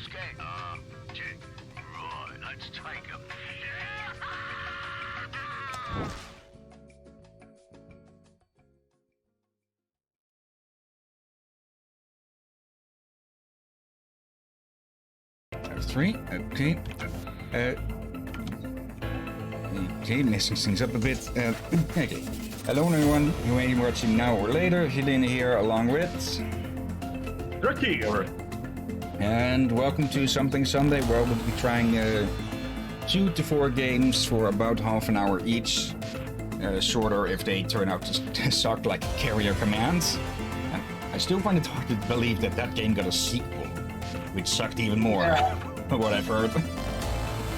Right, let's take him. Three, okay. Okay, messing things up a bit. Okay. Hello everyone, you may be watching now or later. Hillyan here along with... Ricky, And welcome to Something Sunday, where we'll be trying 2 to 4 games for about half an hour each. Shorter if they turn out to suck like carrier commands. And I still find it hard to believe that that game got a sequel, which sucked even more, what I've heard.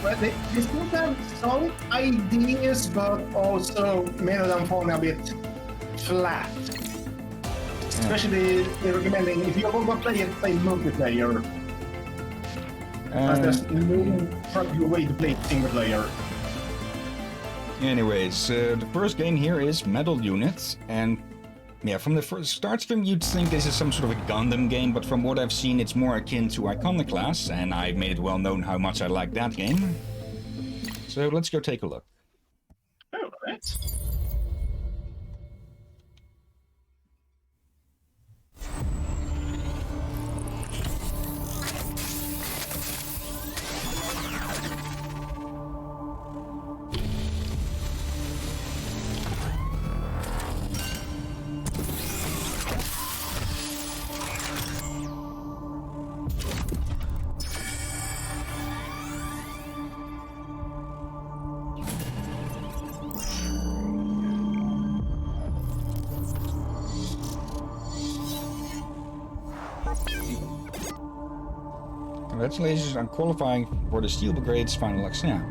But they still have some ideas, but also made them fall a bit flat. Especially they're recommending if you're going to play multiplayer. As there's no proper way to play single player. Anyways, the first game here is Metal Unit, and yeah, from the first start screen you'd think this is some sort of a Gundam game, but from what I've seen it's more akin to Iconoclast, and I made it well known how much I like that game. So let's go take a look. Alright. Congratulations on qualifying for the Steel Brigade's final exam.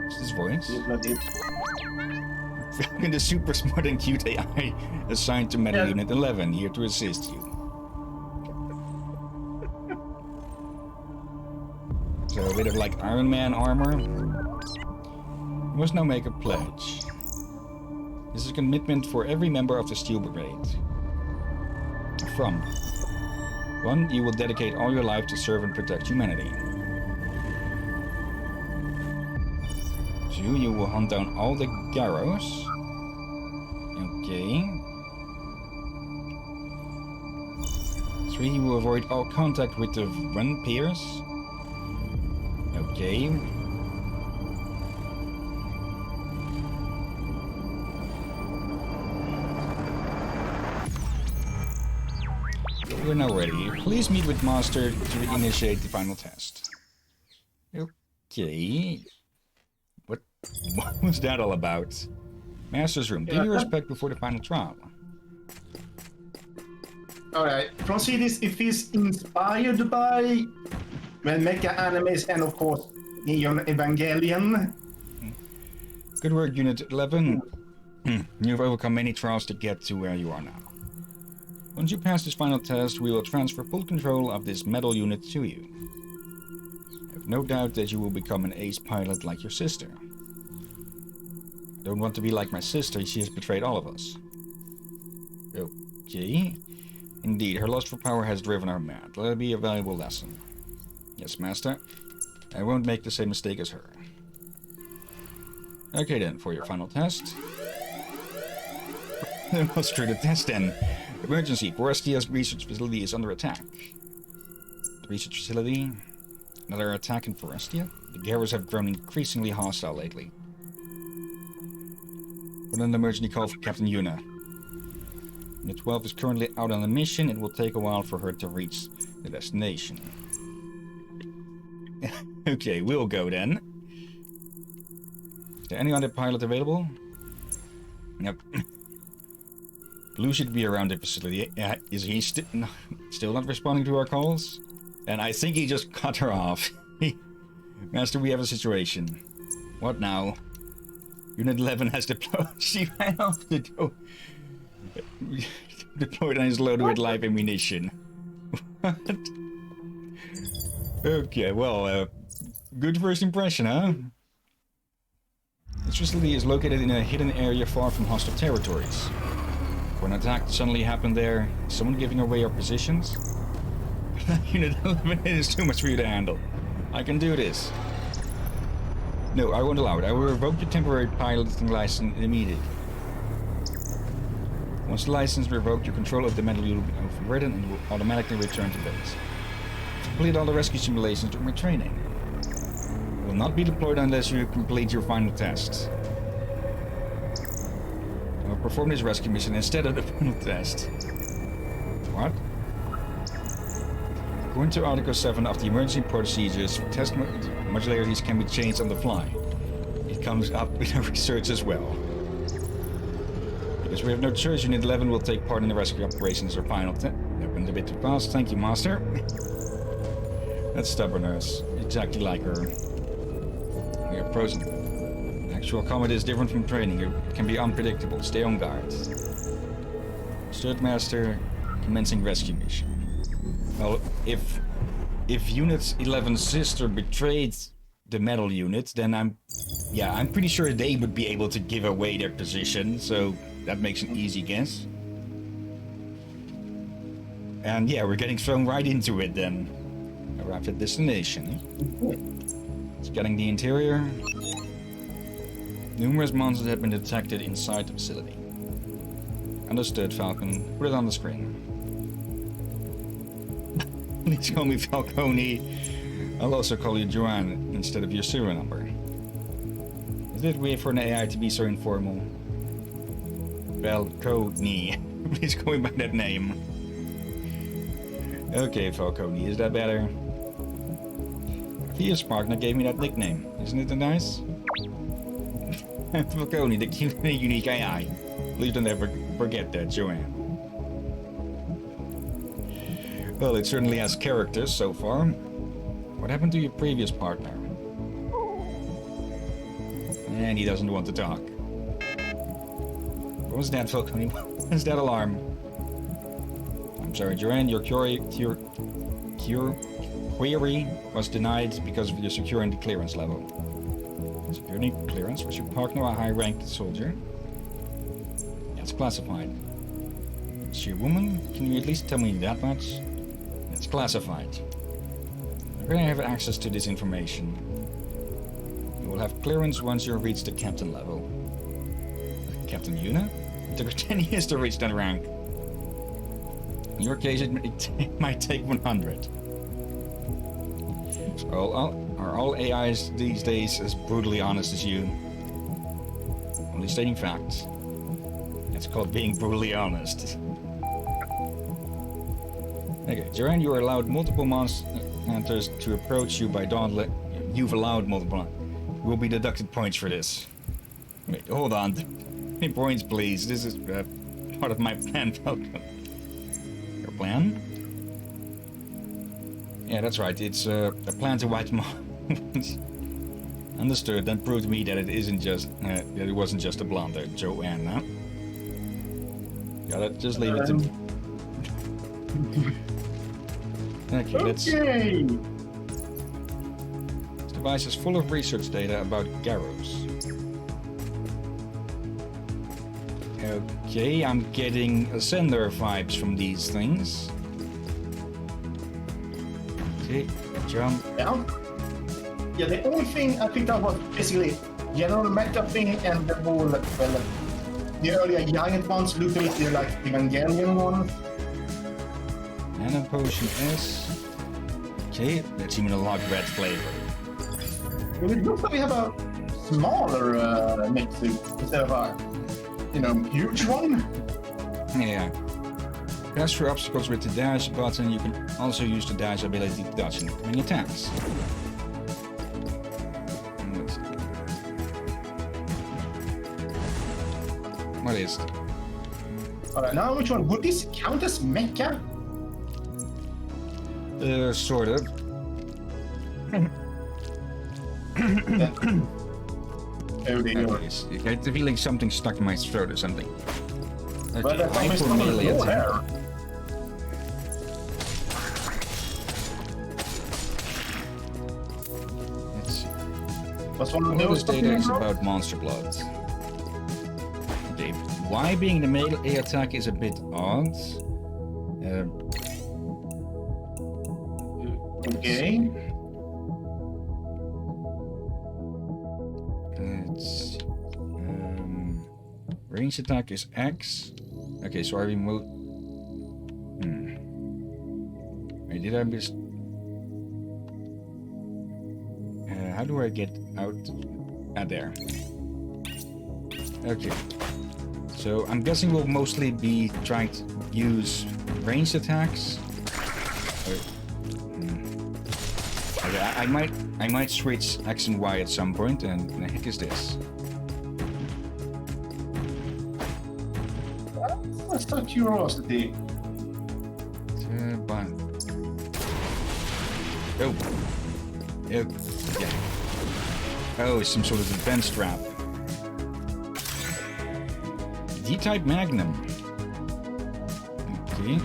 What's this voice? Welcome to Super Smart and Cute AI assigned to Metal Unit 11, here to assist you. So a bit of like Iron Man armor. You must now make a pledge. This is a commitment for every member of the Steel Brigade. From 1, you will dedicate all your life to serve and protect humanity. 2, you will hunt down all the Garros. Okay. 3, you will avoid all contact with the Run Peers. Okay. We're now ready. Please meet with Master to initiate the final test. Okay. What was that all about? Master's room. Do your respect before the final trial. Alright, from see this, if he's inspired by mecha animes and of course Neon Evangelion. Good work, Unit 11. You've overcome many trials to get to where you are now. Once you pass this final test, we will transfer full control of this metal unit to you. I have no doubt that you will become an ace pilot like your sister. I don't want to be like my sister, she has betrayed all of us. Okay. Indeed, her lust for power has driven her mad. Let it be a valuable lesson. Yes, Master. I won't make the same mistake as her. Okay then, for your final test. Let's try the test then. Emergency. Forestia's research facility is under attack. The research facility? Another attack in Forestia? The Garros have grown increasingly hostile lately. Put an emergency call for Captain Yuna. Unit 12 is currently out on a mission. It will take a while for her to reach the destination. Okay, we'll go then. Is there any other pilot available? Yep. Blue should be around the facility. Is he still not responding to our calls? And I think he just cut her off. Master, we have a situation. What now? Unit 11 has deployed. She ran off the door. Deployed and is loaded with live ammunition. What? Okay, well, good first impression, huh? This facility is located in a hidden area far from hostile territories. When an attack suddenly happened there, is someone giving away our positions? Unit 11 is too much for you to handle. I can do this. No, I won't allow it. I will revoke your temporary piloting license immediately. Once the license is revoked, your control of the metal unit will be overridden and you will automatically return to base. Complete all the rescue simulations during your training. You will not be deployed unless you complete your final tests. I will perform this rescue mission instead of the final test. What? According to Article 7 of the Emergency Procedures, test modularities can be changed on the fly. It comes up in our research as well. Because we have no choice, Unit 11 will take part in the rescue operations or final test. That went a bit too fast. Thank you, Master. That's stubbornness. Exactly like her. We are frozen. Actual combat is different from training. It can be unpredictable. Stay on guard. Third Master, commencing rescue mission. Well, if Unit 11's sister betrayed the metal unit, then I'm pretty sure they would be able to give away their position, so that makes an easy guess. And yeah, we're getting thrown right into it then. Arrived at destination. Scanning the interior. Numerous monsters have been detected inside the facility. Understood, Falcon. Put it on the screen. Please call me Falcone. I'll also call you Joanne instead of your serial number. Is it weird for an AI to be so informal? Falcone. Please call me by that name. Okay, Falcone, is that better? Hillyan's partner gave me that nickname. Isn't it nice? Falcone, the cute and unique AI. Please don't ever forget that, Joanne. Well, it certainly has characters so far. What happened to your previous partner? And he doesn't want to talk. What was that, Falcone? What was that alarm? I'm sorry, Joanne, your query was denied because of your security clearance level. Security clearance? Was your partner a high-ranked soldier? It's classified. Is she a woman? Can you at least tell me that much? It's classified. You're going to have access to this information. You will have clearance once you reach the captain level. Captain Yuna? It took her 10 years to reach that rank. In your case, it might take 100. So are all AIs these days as brutally honest as you? Only stating facts. It's called being brutally honest. Okay, Joanne, you are allowed multiple monsters to approach you by dawn. You've allowed multiple. You will be deducted points for this. Wait, hold on. Points, please. This is part of my plan, Falcon. Your plan? Yeah, that's right. It's a plan to wipe them off. Understood. That proved to me that it isn't just that it wasn't just a blunder, Joanne. Huh? Gotta just leave it to me. Okay, let's. This device is full of research data about Garros. Okay, I'm getting Ascender vibes from these things. Okay, jump. Yeah, the only thing I picked up was basically general meta thing and the whole, well, the earlier giant ones look a little like Evangelion ones. Mana potion S. Okay, that's even a lot red flavor. Well, it looks like we have a smaller mech suit instead of a, huge one. Yeah. Pass through obstacles with the dash button. You can also use the dash ability to dodge incoming attacks. What is it? Alright, now which one? Would this count as mecha? Sort of. Oh, they go. I get the feeling something stuck in my throat or something. Okay, But that's I almost for on the melee floor attack. there. Let's see. What's one of All those this data is Pokemon? about monster blood. Okay, Y being the melee attack is a bit odd. Okay. It's range attack is X. Okay, so I remove. Wait, did I miss? How do I get out? There. Okay. So I'm guessing we'll mostly be trying to use ranged attacks. Okay, I might switch X and Y at some point, and the heck is this? That's a curiosity. Oh. Oh. Yeah. Oh, it's some sort of defense trap. D-type Magnum. Okay.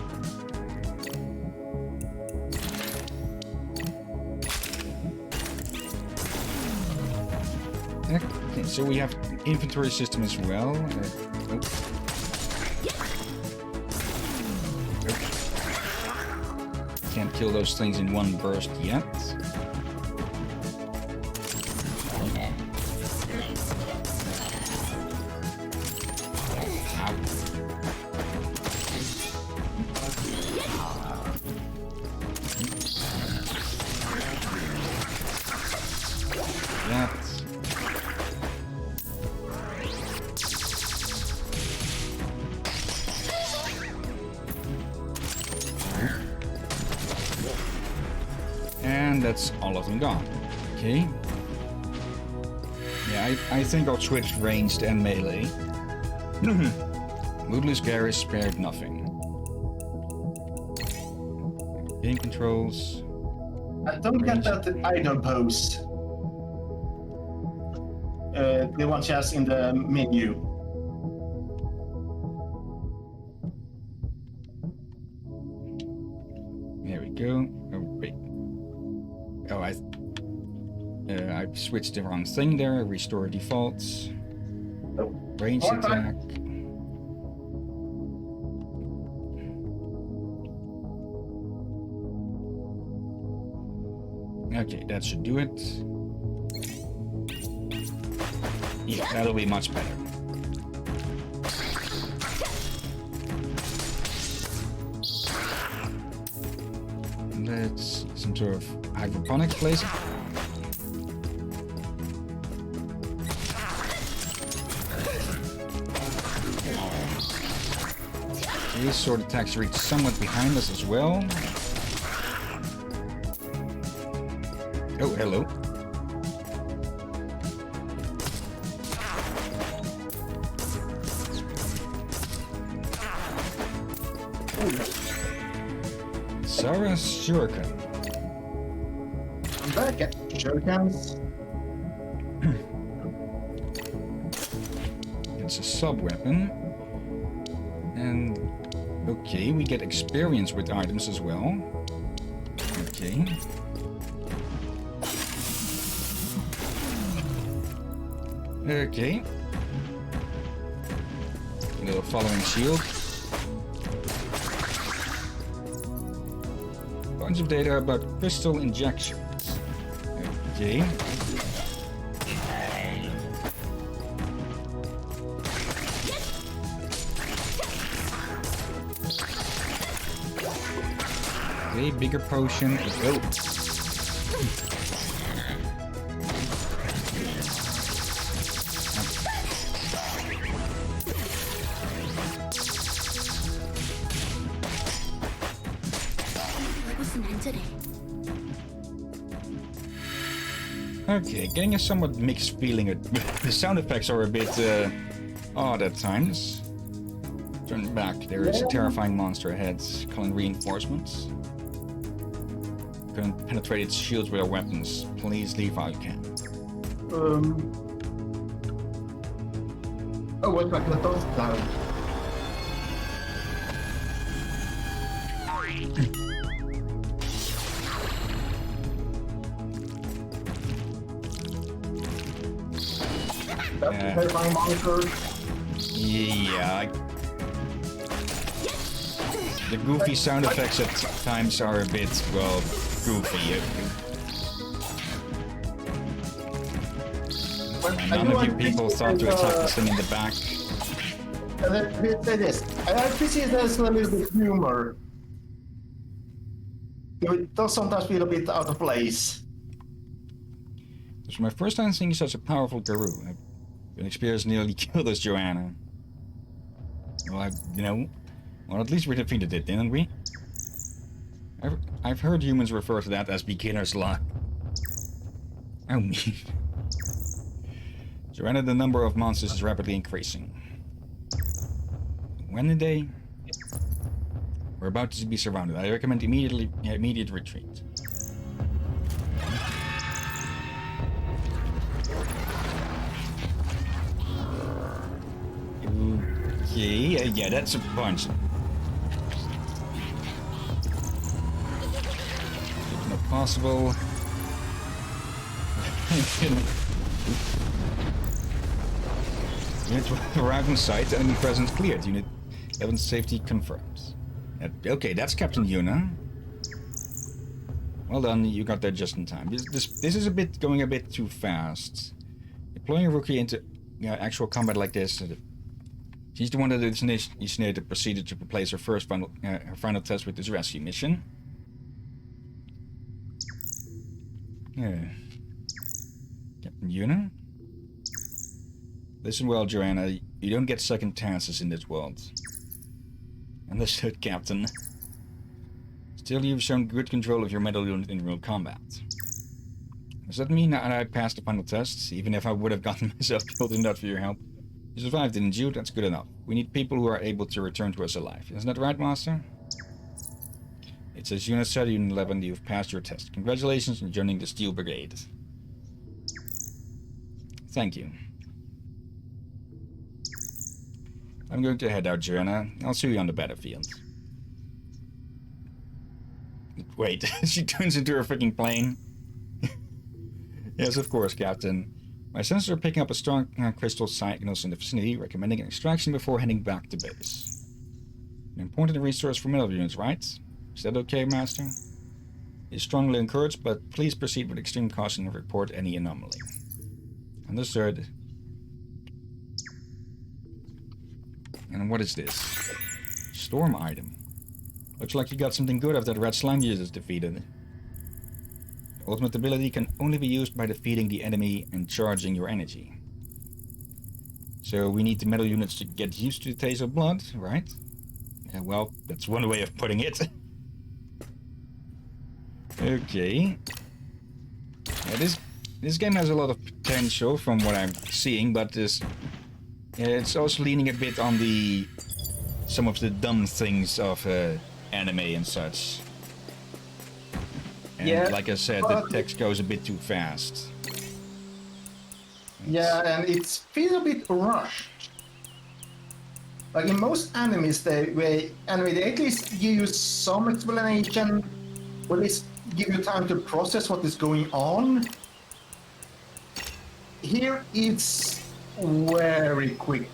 Okay, so we have inventory system as well. Can't kill those things in one burst yet. And that's all of them gone. Okay. Yeah, I think I'll switch ranged and melee. Moodless Garrus spared nothing. Game controls. I don't get that idle pose. The one she has in the menu. There we go. Oh, wait. Oh, I switched the wrong thing there. Restore defaults. Oh. Range attack. Okay, that should do it. Yeah, that'll be much better. Let's some sort of hydroponics place. These sword attacks reach somewhat behind us as well. Oh, hello. Sarah's Shuriken. I'm back at Shurikens. It's a sub-weapon. And okay, we get experience with items as well. Okay. Okay. A little following shield. Bunch of data about crystal injections. Okay. Okay, bigger potion. Oh. Okay, getting a somewhat mixed feeling. The sound effects are a bit odd at times. Turn back. There is a terrifying monster ahead, calling reinforcements. Couldn't penetrate its shields with our weapons. Please leave while you can. Oh, what's like the dust cloud? That's a terrifying monster. Yeah. The goofy sound effects at times are a bit, well, goofy. None of you people thought to attack this thing in the back. Let me say this. I appreciate there's a little bit of humor. It does sometimes feel a bit out of place. This was my first time seeing such a powerful Garou. I've been experienced nearly killed this Joanna. Well, well, at least we defeated it, didn't we? I've heard humans refer to that as beginner's luck. Oh, me. Joanna, the number of monsters is rapidly increasing. When the day? We're about to be surrounded. I recommend immediate retreat. Okay, yeah, that's a bunch. It's not possible. Unit arrived on site, enemy presence cleared. Unit 11 safety confirmed. Okay, that's Captain Yuna. Well done, you got there just in time. This is going a bit too fast. Deploying a rookie into actual combat like this. She's the one that initiated the procedure to replace her final test with this rescue mission. Yeah. Captain Yuna? Listen well, Joanna. You don't get second chances in this world. Understood, Captain. Still, you've shown good control of your metal unit in real combat. Does that mean that I passed the final test, even if I would have gotten myself killed in that for your help? You survived, didn't you? That's good enough. We need people who are able to return to us alive. Isn't that right, Master? It says Unit 7, Unit 11, you've passed your test. Congratulations on joining the Steel Brigade. Thank you. I'm going to head out, Joanna. I'll see you on the battlefield. Wait, she turns into her freaking plane? Yes, of course, Captain. My sensors are picking up a strong crystal signals in the vicinity, recommending an extraction before heading back to base. An important resource for metal units, right? Is that okay, Master? It's strongly encouraged, but please proceed with extreme caution and report any anomaly. Understood. And what is this? Storm item. Looks like you got something good after that red slime you just defeated. The ultimate ability can only be used by defeating the enemy and charging your energy. So we need the metal units to get used to the taste of blood, right? Yeah, well, that's one way of putting it. Okay. Yeah, this game has a lot of potential from what I'm seeing, but it's also leaning a bit on some of the dumb things of anime and such. And yeah, like I said, the text goes a bit too fast. Yeah, and it feels a bit rushed. Like in most animes, they at least give you some explanation, or at least give you time to process what is going on. Here, it's very quick.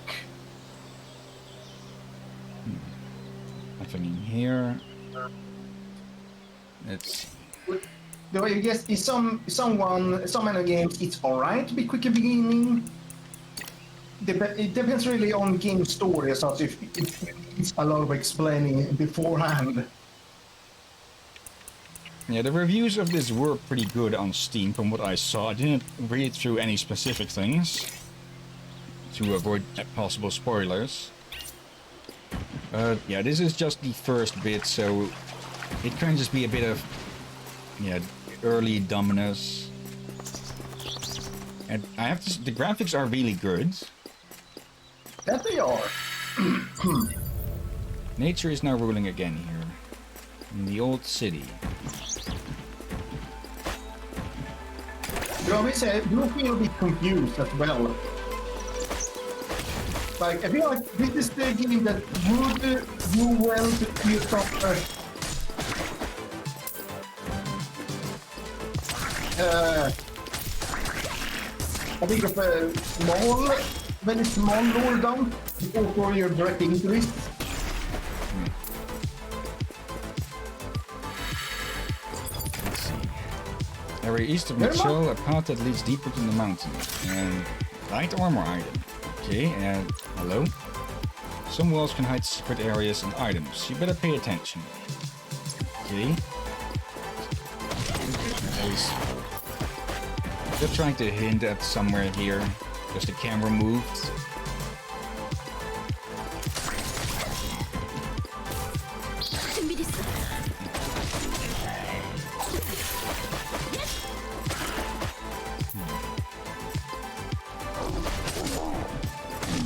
Nothing in here. Let's. The way I guess in some other games, it's alright to be quick at the beginning. It depends really on game story, as such. If it's a lot of explaining beforehand. Yeah, the reviews of this were pretty good on Steam from what I saw. I didn't read through any specific things to avoid possible spoilers. Yeah, this is just the first bit, so it can just be a bit of early dumbness. And I have to. The graphics are really good. That they are. Nature is now ruling again here in the old city. You always say you feel a bit confused as well. Like I feel like this is the game that would do well to feel proper. I think of a very small lore dump. Before you're directing into this. Let's see. Area east of Mitchell, a path that leads deeper to the mountain. And light armor item. Okay, and hello? Some walls can hide secret areas and items. You better pay attention. Okay. They're trying to hint at somewhere here. Because the camera moved.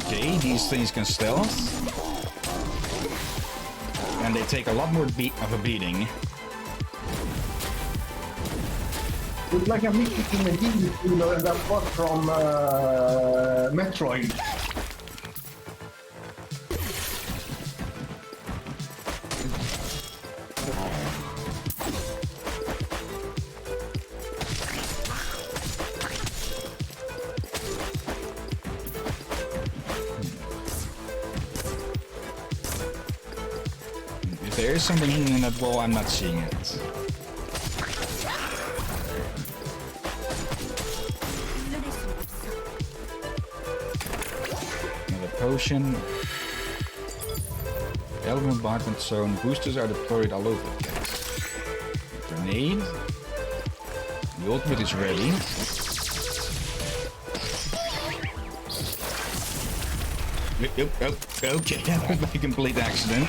Okay, these things can stealth. And they take a lot more of a beating. It's like a mix between a game, you know, and that was from Metroid. If there is something hidden in that wall, I'm not seeing it. Potion. Element bombardment zone. Boosters are deployed all over the place. Grenade. The ultimate is ready. Oh, okay, that was a complete accident.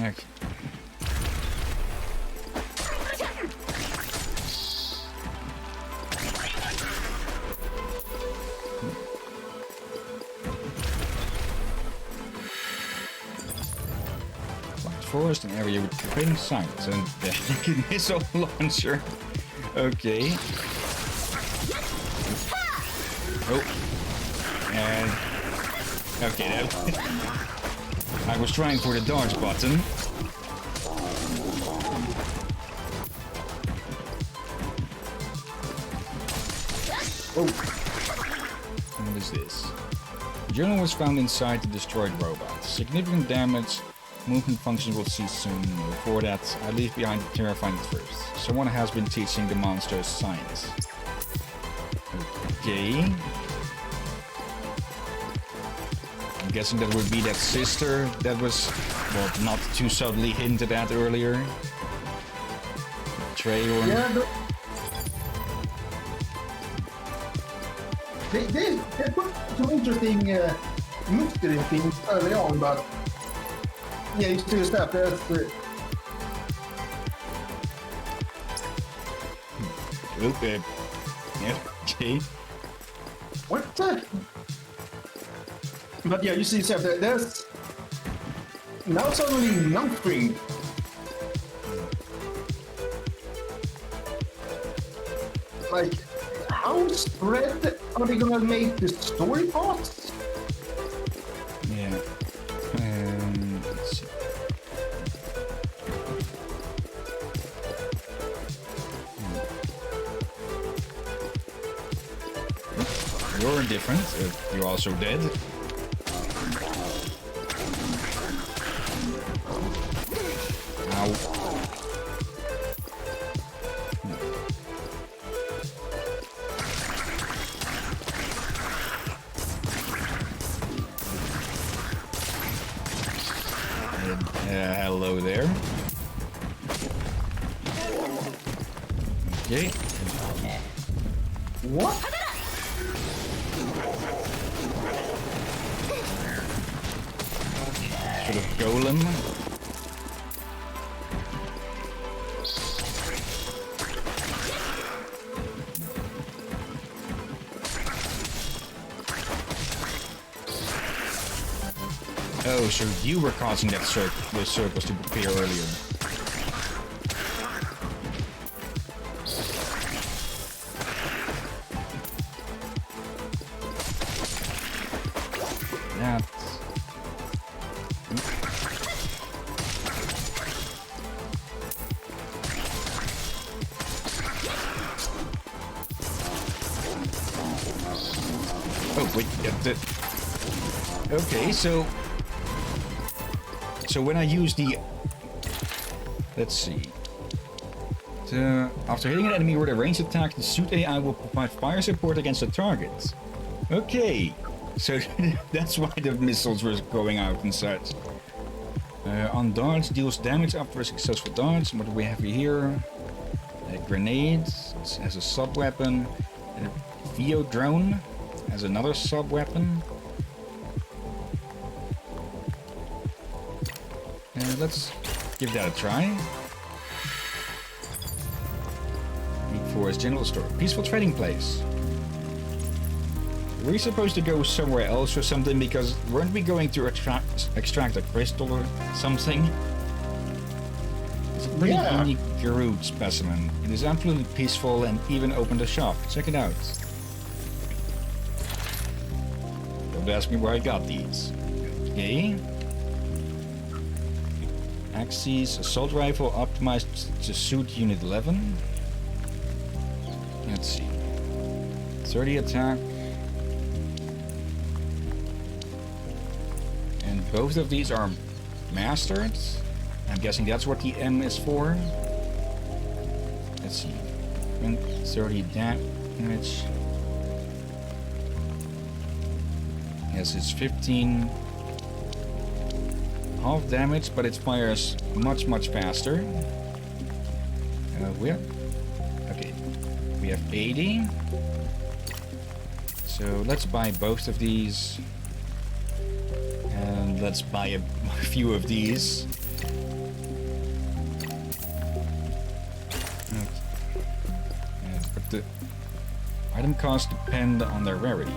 Okay. Forest, an area with forbidden signs, and the missile launcher. Okay. Oh. And okay, that I was trying for the dodge button. Oh. What is this? Journal was found inside the destroyed robot. Significant damage. Movement function will cease soon. Before that, I leave behind the terrifying first. Someone has been teaching the monsters science. Okay. I'm guessing that would be that sister that was, well, not too subtly hinted at earlier. Trey or... Yeah, they put some interesting mystery things early on, but yeah, you still stuff. That's okay. Yeah. Okay. What the? But yeah, you see stuff. There's now suddenly nothing. Like, how spread are they gonna make the story parts? Yeah. Let's see. You're different. You're also dead. Ow. Hello there. Okay. What? Sort of golem. Oh, so you were causing that those circles to appear earlier. wait, okay, so when I use the, let's see, after hitting an enemy with a ranged attack, the suit AI will provide fire support against the target. Okay, so that's why the missiles were going out and such. On darts, deals damage after a successful dodge. What do we have here? A grenade as a sub-weapon. A VO drone as another sub-weapon. Let's give that a try. Meat Forest General Store. Peaceful trading place. Were we supposed to go somewhere else or something? Because weren't we going to extract a crystal or something? It's a pretty unique Garud specimen. It is absolutely peaceful and even opened a shop. Check it out. Don't ask me where I got these. Okay. Axis assault rifle optimized to suit unit 11. Let's see. 30 attack. And both of these are mastered. I'm guessing that's what the M is for. Let's see. 30 damage. Yes, it's 15 half damage, but it fires much faster. Okay. We have 80. So let's buy both of these. And let's buy a few of these. But the item costs depend on their rarity.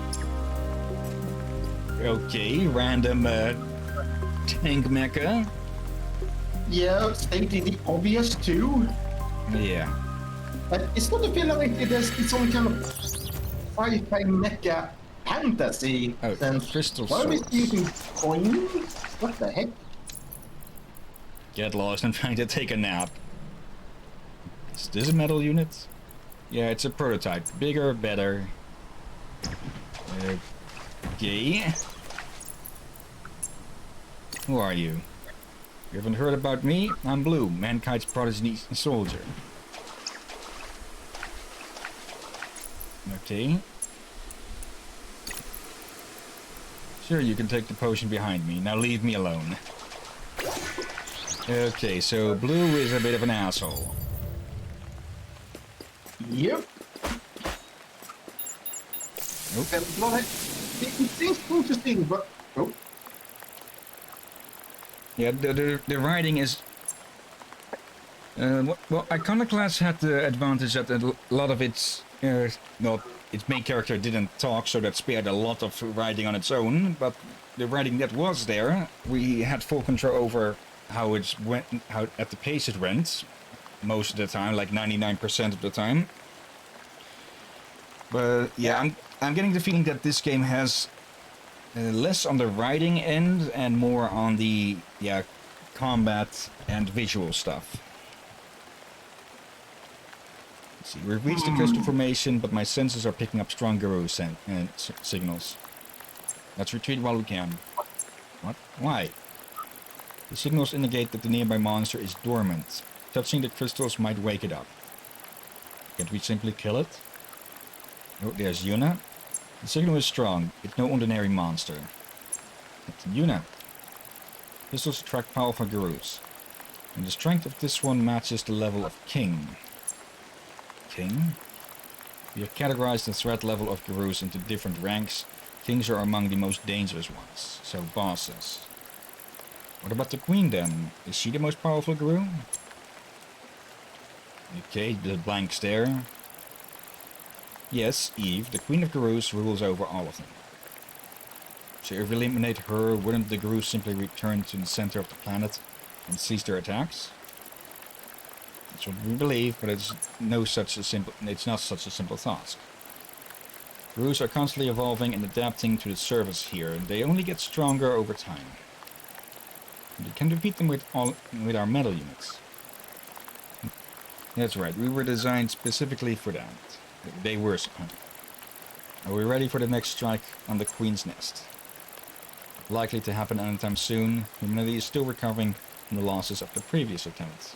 Okay, random tank mecha. Yeah, stating the obvious too. Yeah. But it's not a feeling like it has its own kind of sci-fi mecha fantasy. Oh, sense. crystal Why are we swords. using coin? What the heck? Get lost and trying to take a nap. Is this a metal unit? Yeah, it's a prototype. Bigger, better. Okay. Who are you? You haven't heard about me? I'm Blue, mankind's prodigy soldier. Okay. Sure, you can take the potion behind me. Now leave me alone. Okay, so Blue is a bit of an asshole. Yep. Nope. It seems interesting, but oh. Yeah, the writing is... well, Iconoclast had the advantage that a lot of its... well, its main character didn't talk, so that spared a lot of writing on its own, but the writing that was there, we had full control over how it went, how at the pace it went, most of the time, like 99% of the time. But yeah, I'm getting the feeling that this game has less on the writing end and more on the combat and visual stuff. Let's see, we've reached the crystal formation, but my senses are picking up strong Garou signals. Let's retreat while we can. What? Why? The signals indicate that the nearby monster is dormant. Touching the crystals might wake it up. Can't we simply kill it? Oh, there's Yuna. The signal is strong. It's no ordinary monster. It's Yuna. Crystals attract powerful Garous. And the strength of this one matches the level of King. King? We have categorized the threat level of Garous into different ranks. Kings are among the most dangerous ones, so bosses. What about the Queen then? Is she the most powerful Garou? Okay, the blank stare. Yes, Eve, the Queen of Garous, rules over all of them. So if we eliminate her, wouldn't the Garous simply return to the center of the planet and cease their attacks? That's what we believe, but it's not such a simple task. Garous are constantly evolving and adapting to the surface here, and they only get stronger over time. And we can defeat them with our metal units. That's right, we were designed specifically for that. They were. Are we ready for the next strike on the Queen's Nest? Likely to happen anytime soon. Humanity is still recovering from the losses of the previous attempt.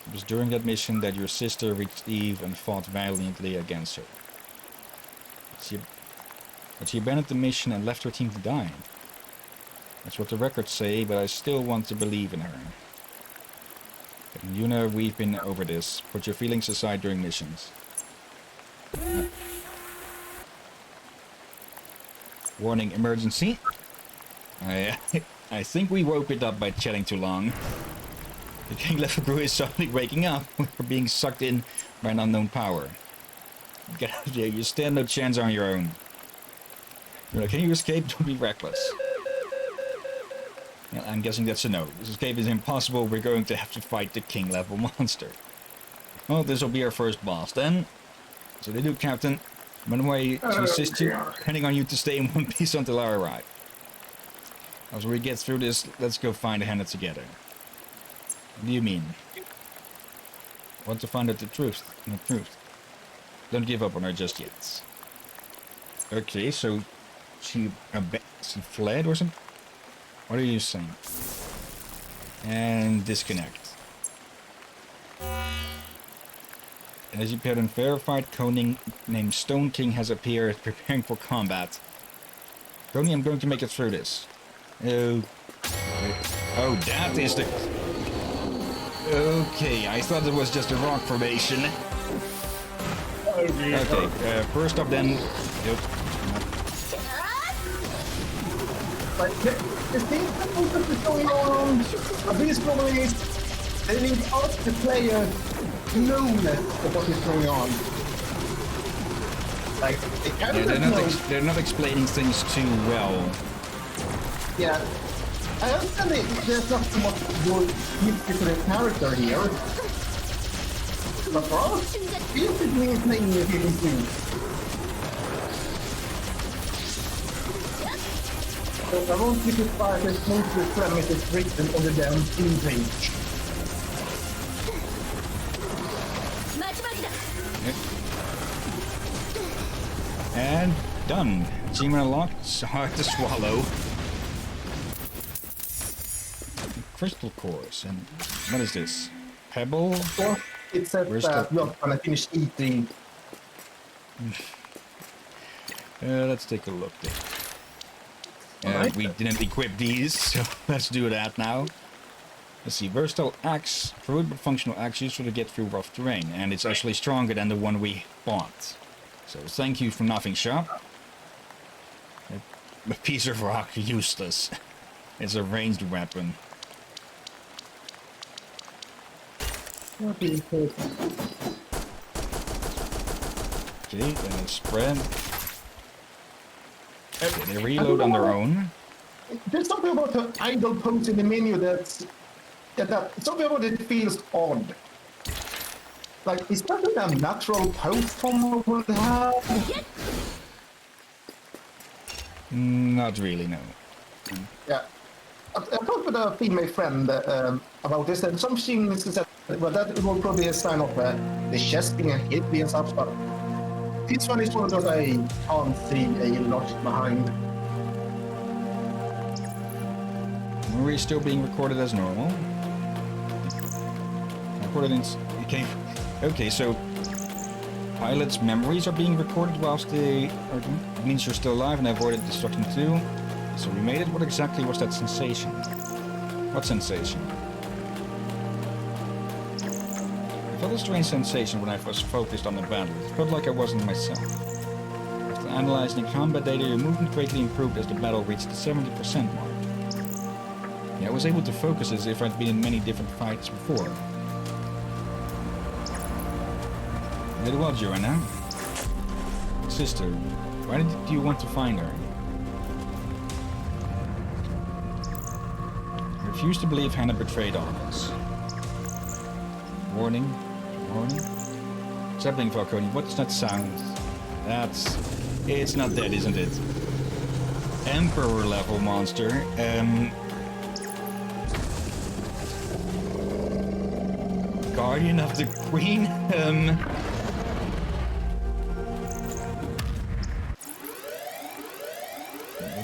It was during that mission that your sister reached Eve and fought valiantly against her. But she abandoned the mission and left her team to die. That's what the records say, but I still want to believe in her. And you know we've been over this. Put your feelings aside during missions. Warning, emergency. I think we woke it up by chatting too long. The king level crew is suddenly waking up. We're being sucked in by an unknown power. Get out of here. You stand no chance on your own. Can you escape? Don't be reckless. Yeah, I'm guessing that's a no. This escape is impossible. We're going to have to fight the king level monster. Well, this will be our first boss then. So they do, Captain. I'm on the way to assist you, depending on you to stay in one piece until I arrive. As we get through this, let's go find Hannah together. What do you mean? Want to find out the truth. The truth. Don't give up on her just yet. Okay, so she fled or something? What are you saying? And disconnect. As you appeared and verified, Koning named Stone King has appeared, preparing for combat. Tony, I'm going to make it through this. Oh, that is the... Okay, I thought it was just a rock formation. Okay, first up then... Yep. But the thing that's going on, the biggest problem is they need us, the player, knowledge of what is going on. Like, they're not explaining things too well. Yeah. I understand there's not so much good history to the character here. But for us, this is me playing the game too. So I won't keep it far as most of the premise is written on the damn team page. And done. Achievement unlocked. It's hard to swallow. Crystal cores. And what is this? Pebble? Well, it said that you're gonna finish eating. Let's take a look there. Right. We didn't equip these, so let's do that now. Let's see. Versatile axe. Fluid but functional axe useful to get through rough terrain. And it's actually stronger than the one we bought. So thank you for nothing, shop. A piece of rock, useless. It's a ranged weapon. Okay, then spread. Okay, they reload on their own. There's something about the idle pose in the menu that something about it feels odd. Like, is that a natural pose Tom would have? Not really, no. Yeah. I talked with a female friend about this, and some things that, well, that will probably be a sign of the chest being heavy and stuff, but this one is one of those I can't see a logic behind. We're still being recorded as normal. Recorded in... Okay, so pilot's memories are being recorded whilst they... It means you're still alive and avoided destruction too. So we made it. What exactly was that sensation? What sensation? I felt a strange sensation when I was focused on the battle. It felt like I wasn't myself. After analyzing the combat data, your movement greatly improved as the battle reached the 70% mark. Yeah, I was able to focus as if I'd been in many different fights before. Very well, Joanna. Sister, why did you want to find her? I refuse to believe Hannah betrayed all of us. Warning. Warning. Zeppelin Falcone, what's that sound? It's not dead, isn't it? Emperor level monster. Guardian of the Queen?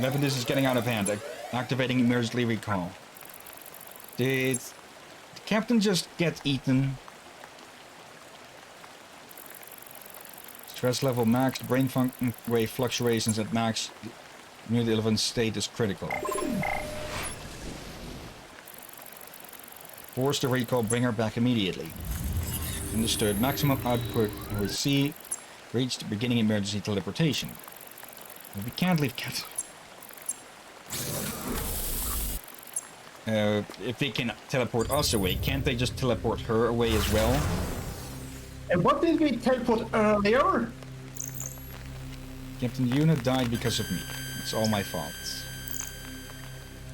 Unit this is getting out of hand. Activating emergency recall. Did the captain just get eaten? Stress level max, brain function wave fluctuations at max. Unit 11 state is critical. Force the recall, bring her back immediately. Understood. Maximum output with C. Reached beginning emergency teleportation. But we can't leave Captain. If they can teleport us away, can't they just teleport her away as well? And what did we teleport earlier? Captain Yuna died because of me. It's all my fault.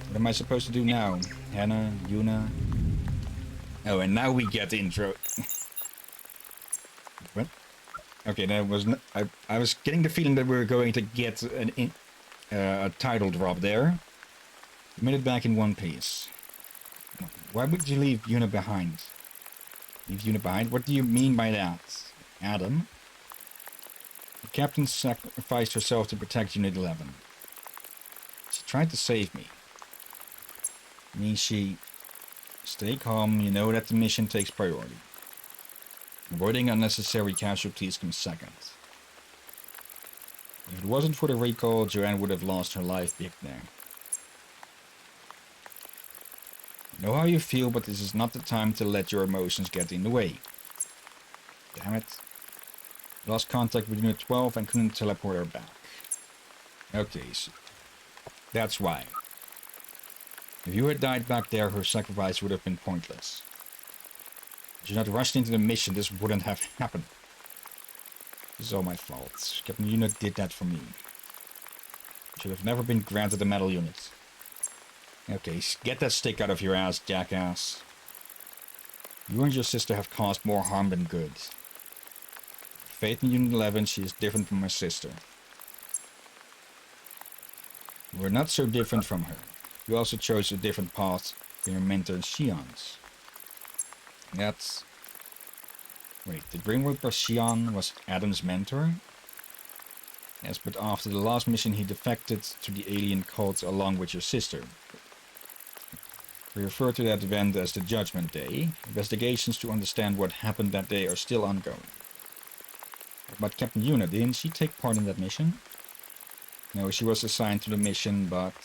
What am I supposed to do now? Hannah, Yuna. Oh, and now we get the intro. What? Okay, that was. I was getting the feeling that we were going to get a title drop there. A minute back in one piece. Why would you leave Yuna behind? Leave Yuna behind? What do you mean by that, Adam? The captain sacrificed herself to protect Unit 11. She tried to save me. Means she... Stay calm, you know that the mission takes priority. Avoiding unnecessary casualties comes second. If it wasn't for the recall, Joanne would have lost her life big there. I know how you feel, but this is not the time to let your emotions get in the way. Damn it. Lost contact with Unit 12 and couldn't teleport her back. Okay, so that's why. If you had died back there, her sacrifice would have been pointless. If you had not rushed into the mission, this wouldn't have happened. This is all my fault. Captain Unit did that for me. Should have never been granted a medal unit. Okay, get that stick out of your ass, jackass. You and your sister have caused more harm than good. Faith in Unit 11, she is different from my sister. We're not so different from her. You also chose a different path than your mentor Xian's. That's... Wait, the Green Reaper Xian was Adam's mentor? Yes, but after the last mission he defected to the alien cult along with your sister. We refer to that event as the Judgment Day. Investigations to understand what happened that day are still ongoing. But Captain Yuna, didn't she take part in that mission? No, she was assigned to the mission, but...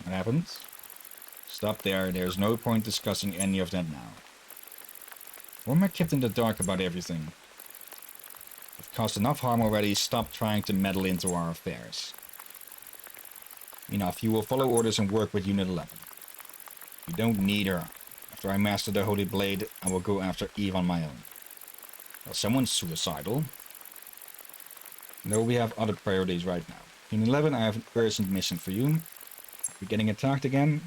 What happened? Stop there, there's no point discussing any of that now. Why am I kept in the dark about everything? I've caused enough harm already, stop trying to meddle into our affairs. Enough, you will follow orders and work with Unit 11. You don't need her. After I master the Holy Blade, I will go after Eve on my own. Well, someone's suicidal. No, we have other priorities right now. Unit 11, I have an urgent mission for you. We're getting attacked again?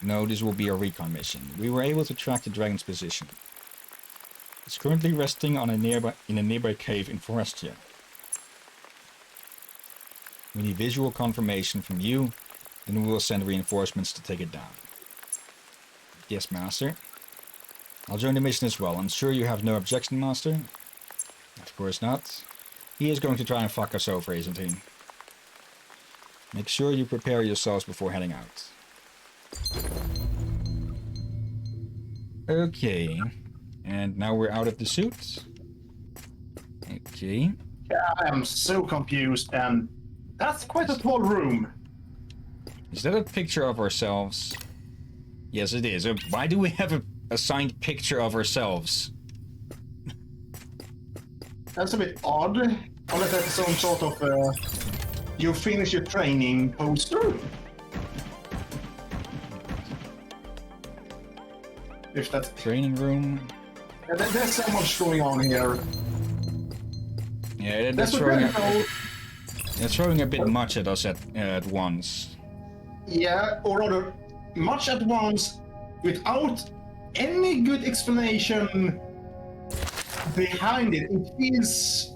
No, this will be a recon mission. We were able to track the dragon's position. It's currently resting on in a nearby cave in Forestia. We need visual confirmation from you, then we will send reinforcements to take it down. Yes, Master. I'll join the mission as well. I'm sure you have no objection, Master? Of course not. He is going to try and fuck us over, isn't he? Make sure you prepare yourselves before heading out. Okay. And now we're out of the suit. Okay. Yeah, I am so confused, and that's quite a small room. Is that a picture of ourselves? Yes, it is. Why do we have a signed picture of ourselves? That's a bit odd. Unless that's some sort of you finish your training poster. If that's Training room. yeah, there's so much going on here. Yeah, that's throwing a bit much at us at once. Yeah, or rather, much at once, without any good explanation behind it. It feels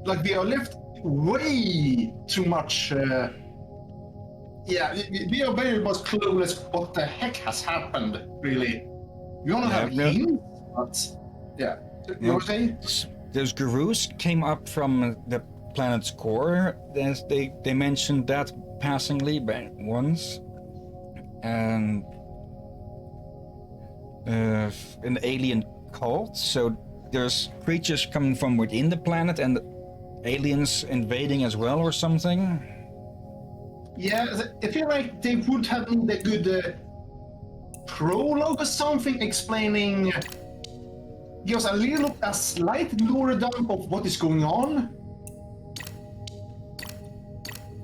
like they are left way too much. Yeah, we are very much clueless what the heck has happened, really. We only have hints, but yeah. You were saying? Those gurus came up from the planet's core. They mentioned that passingly once. And an alien cult. So there's creatures coming from within the planet and aliens invading as well or something. Yeah, I feel like they would have needed a good prologue or something explaining, give us a slight lore dump of what is going on.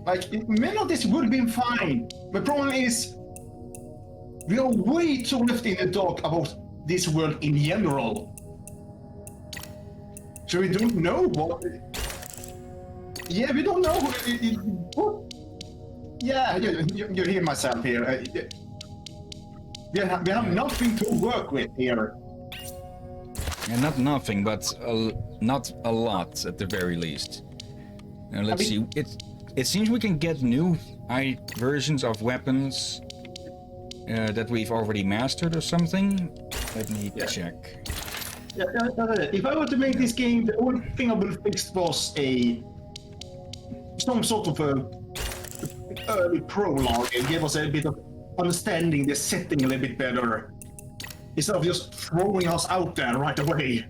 Like, many of this would have been fine. The problem is, we are way too left in the dark about this world in general. So we don't know what... Yeah, we don't know what... Yeah, you hear myself here. We have nothing to work with here. And not nothing, but not a lot at the very least. Now let's see. It seems we can get new versions of weapons that we've already mastered or something. Let me check. Yeah, if I were to make this game, the only thing I would have fixed was some sort of a early prologue and give us a bit of understanding the setting a little bit better, instead of just throwing us out there right away.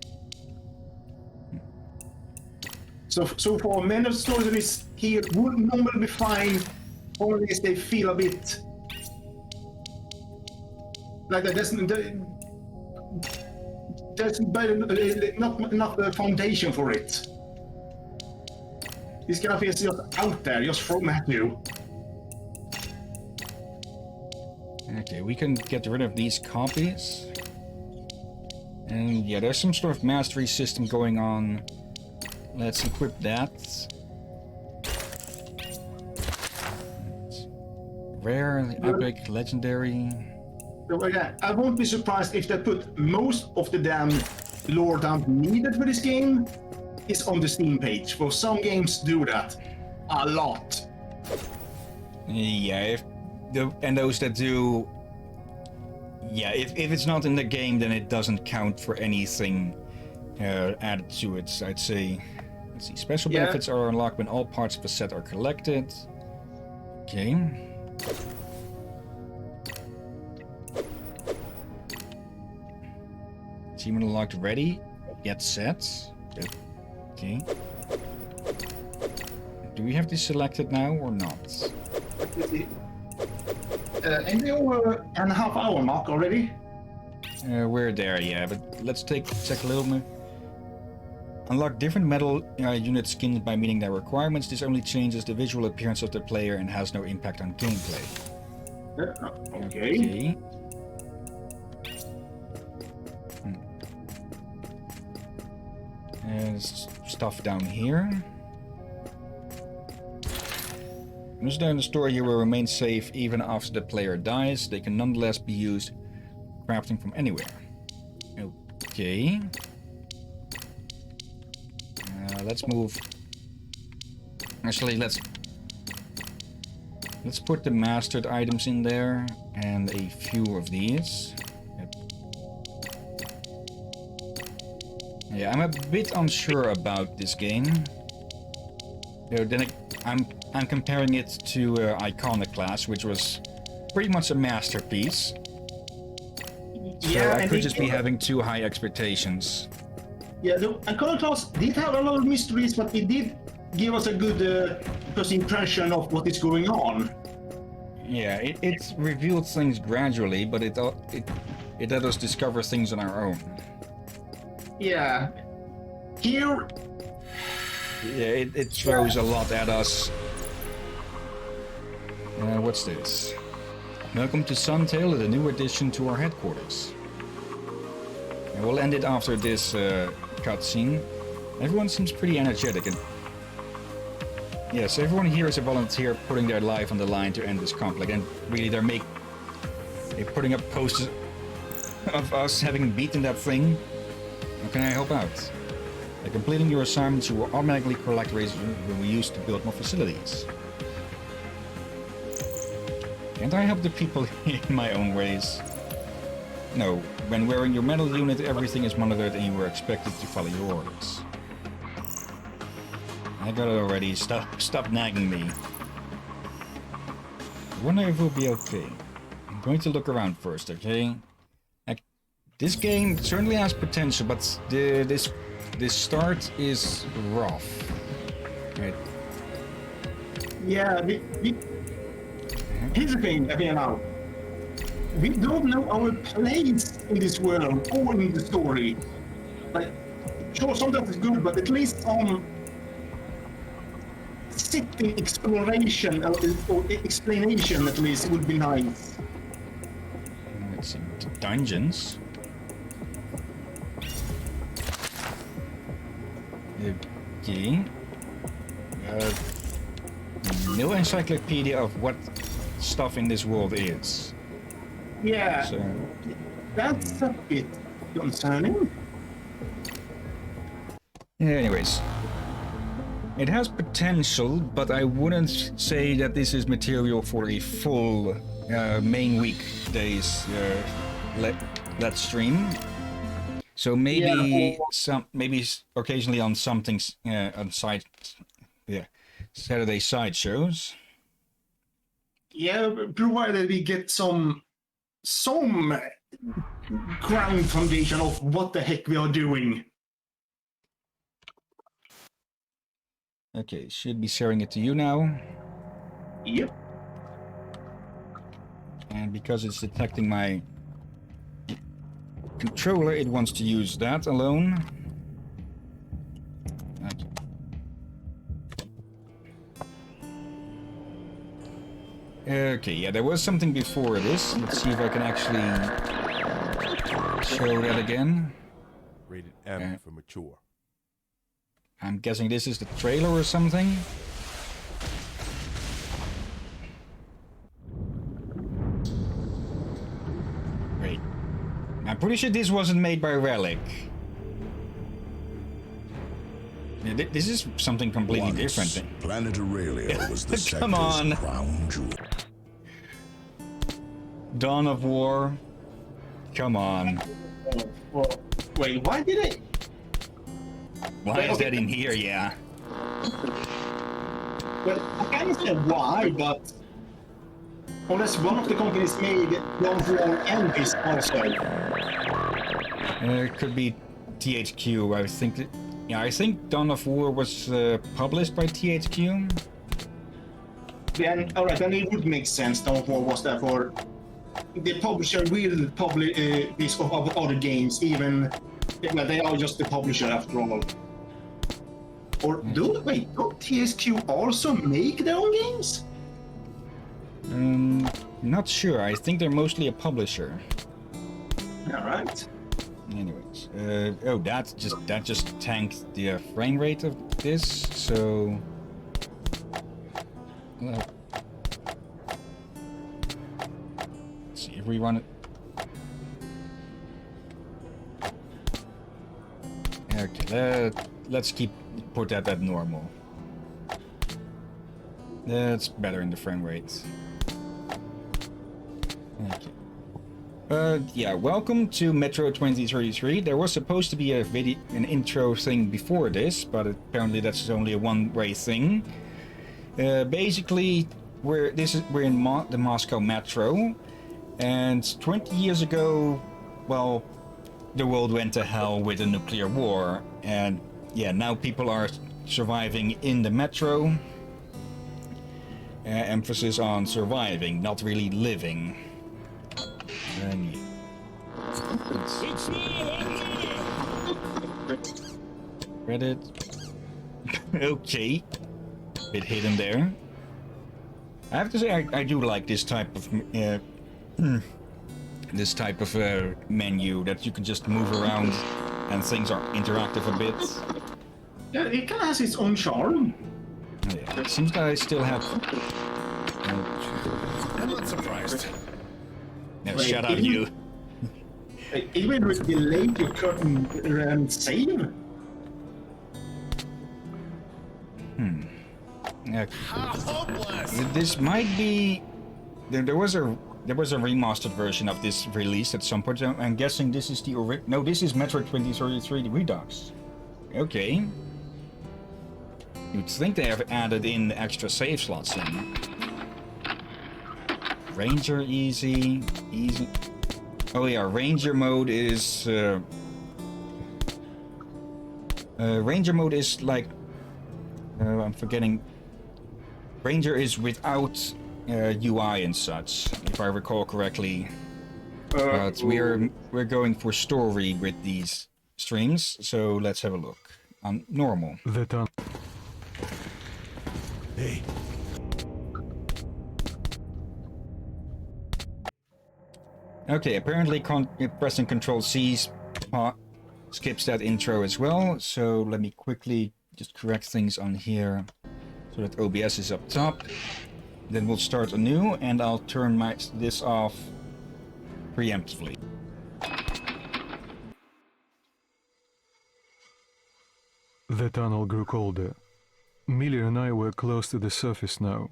So for many of the stories here would normally be fine, only if they feel a bit like that. There's not enough foundation for it. This kind of is just out there, just thrown at you. Okay, we can get rid of these copies. And yeah, there's some sort of mastery system going on. Let's equip that. Rare, epic, legendary. So again, I won't be surprised if they put most of the damn lore dump needed for this game is on the Steam page. For some games do that a lot. Yeah, and those that do, yeah, if it's not in the game, then it doesn't count for anything added to it, I'd say. Let's see, special benefits are unlocked when all parts of a set are collected. Okay. Achievement unlocked ready. Get set. Okay. Do we have this selected now or not? And we over and a half hour mark already. We're there, yeah, but let's check a little bit. Unlock different metal unit skins by meeting their requirements. This only changes the visual appearance of the player and has no impact on gameplay. Okay. There's stuff down here. Once they're in the store, you will remain safe even after the player dies. They can nonetheless be used crafting from anywhere. Okay. Let's move. Actually, let's put the mastered items in there and a few of these. Yeah, I'm a bit unsure about this game. Then I'm comparing it to Iconoclast, which was pretty much a masterpiece. So I could just be having too high expectations. Yeah, the Iconoclast did have a lot of mysteries, but it did give us a good first impression of what is going on. Yeah, it revealed things gradually, but it let us discover things on our own. Yeah. Here... Yeah, it throws a lot at us. What's this? Welcome to Suntail, the new addition to our headquarters. And we'll end it after this cutscene. Everyone seems pretty energetic, and yes, everyone here is a volunteer putting their life on the line to end this conflict, and really they're putting up posters of us having beaten that thing. How can I help out? By completing your assignments, you will automatically collect resources when we use to build more facilities. Can't I help the people in my own ways? No, when wearing your metal unit, everything is monitored and you are expected to follow your orders. I got it already. Stop nagging me. I wonder if we'll be okay. I'm going to look around first, okay? This game certainly has potential, but this start is rough. Right. Yeah, here's the thing, now. We don't know our place in this world or in the story. Like, sure, sometimes it's good, but at least some city exploration or explanation at least would be nice. Let's see, dungeons. Okay. No encyclopedia of what stuff in this world is. Yeah, So, that's a bit concerning. anyways, it has potential, but I wouldn't say that this is material for a full main weekdays let's stream. So maybe maybe occasionally on something on Saturday side shows. Yeah, provided we get some ground foundation of what the heck we are doing. Okay, should be sharing it to you now. Yep. And because it's detecting my controller, it wants to use that alone. Okay. Okay, yeah, there was something before this. Let's see if I can actually show that again. Rated M for mature. I'm guessing this is the trailer or something. Wait. I'm pretty sure this wasn't made by Relic. This is something completely different. Planet Aurelia was the Come on. sector's crown jewel. Dawn of War. Come on. Well, wait, why did it? Why is that in here? Yeah. Well, I can't say why, but unless one of the companies made Dawn of War and this also. It could be THQ. I think. I think Dawn of War was published by THQ. Then, alright, then it would make sense. Dawn of War was there for the publisher will publish this of other games, even well, they are just the publisher after all. Or don't THQ also make their own games? Not sure. I think they're mostly a publisher. Alright. Anyways, oh, that just tanked the frame rate of this. So, let's see if we run it. Okay, let's put that at normal. That's better in the frame rate. Okay. Yeah, welcome to Metro 2033. There was supposed to be an intro thing before this, but apparently that's only a one-way thing. Basically, we're in the Moscow Metro, and 20 years ago, well, the world went to hell with a nuclear war, and yeah, now people are surviving in the Metro. Emphasis on surviving, not really living. And Reddit. Okay. Bit hidden there. I have to say I do like this type of menu that you can just move around and things are interactive a bit. Yeah, it kind of has its own charm. Yeah, it seems that I still have. I'm not surprised. No, Wait, shut up, even- you. It will delay your current save. Yeah. This might be. There was a remastered version of this released at some point. I'm guessing this is the no. This is Metro 2033 Redux. Okay. You'd think they have added in extra save slots in. Ranger easy. Oh yeah, Ranger mode is... Ranger mode is like... I'm forgetting... Ranger is without UI and such, if I recall correctly. But we're going for story with these streams, so let's have a look. On normal. Hey, Okay, apparently pressing Control C skips that intro as well, so let me quickly just correct things on here so that OBS is up top. Then we'll start anew, and I'll turn this off preemptively. The tunnel grew colder. Millie and I were close to the surface now.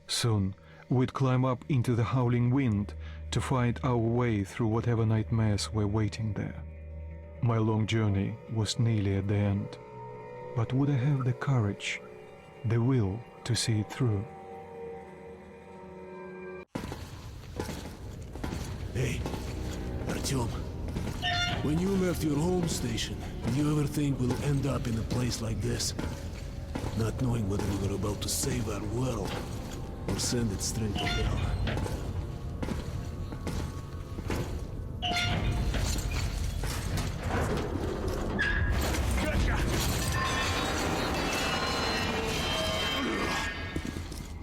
Soon, we'd climb up into the howling wind to find our way through whatever nightmares were waiting there. My long journey was nearly at the end. But would I have the courage, the will to see it through? hey, Artyom. When you left your home station, did you ever think we'll end up in a place like this? Not knowing whether we were about to save our world or send it straight to hell.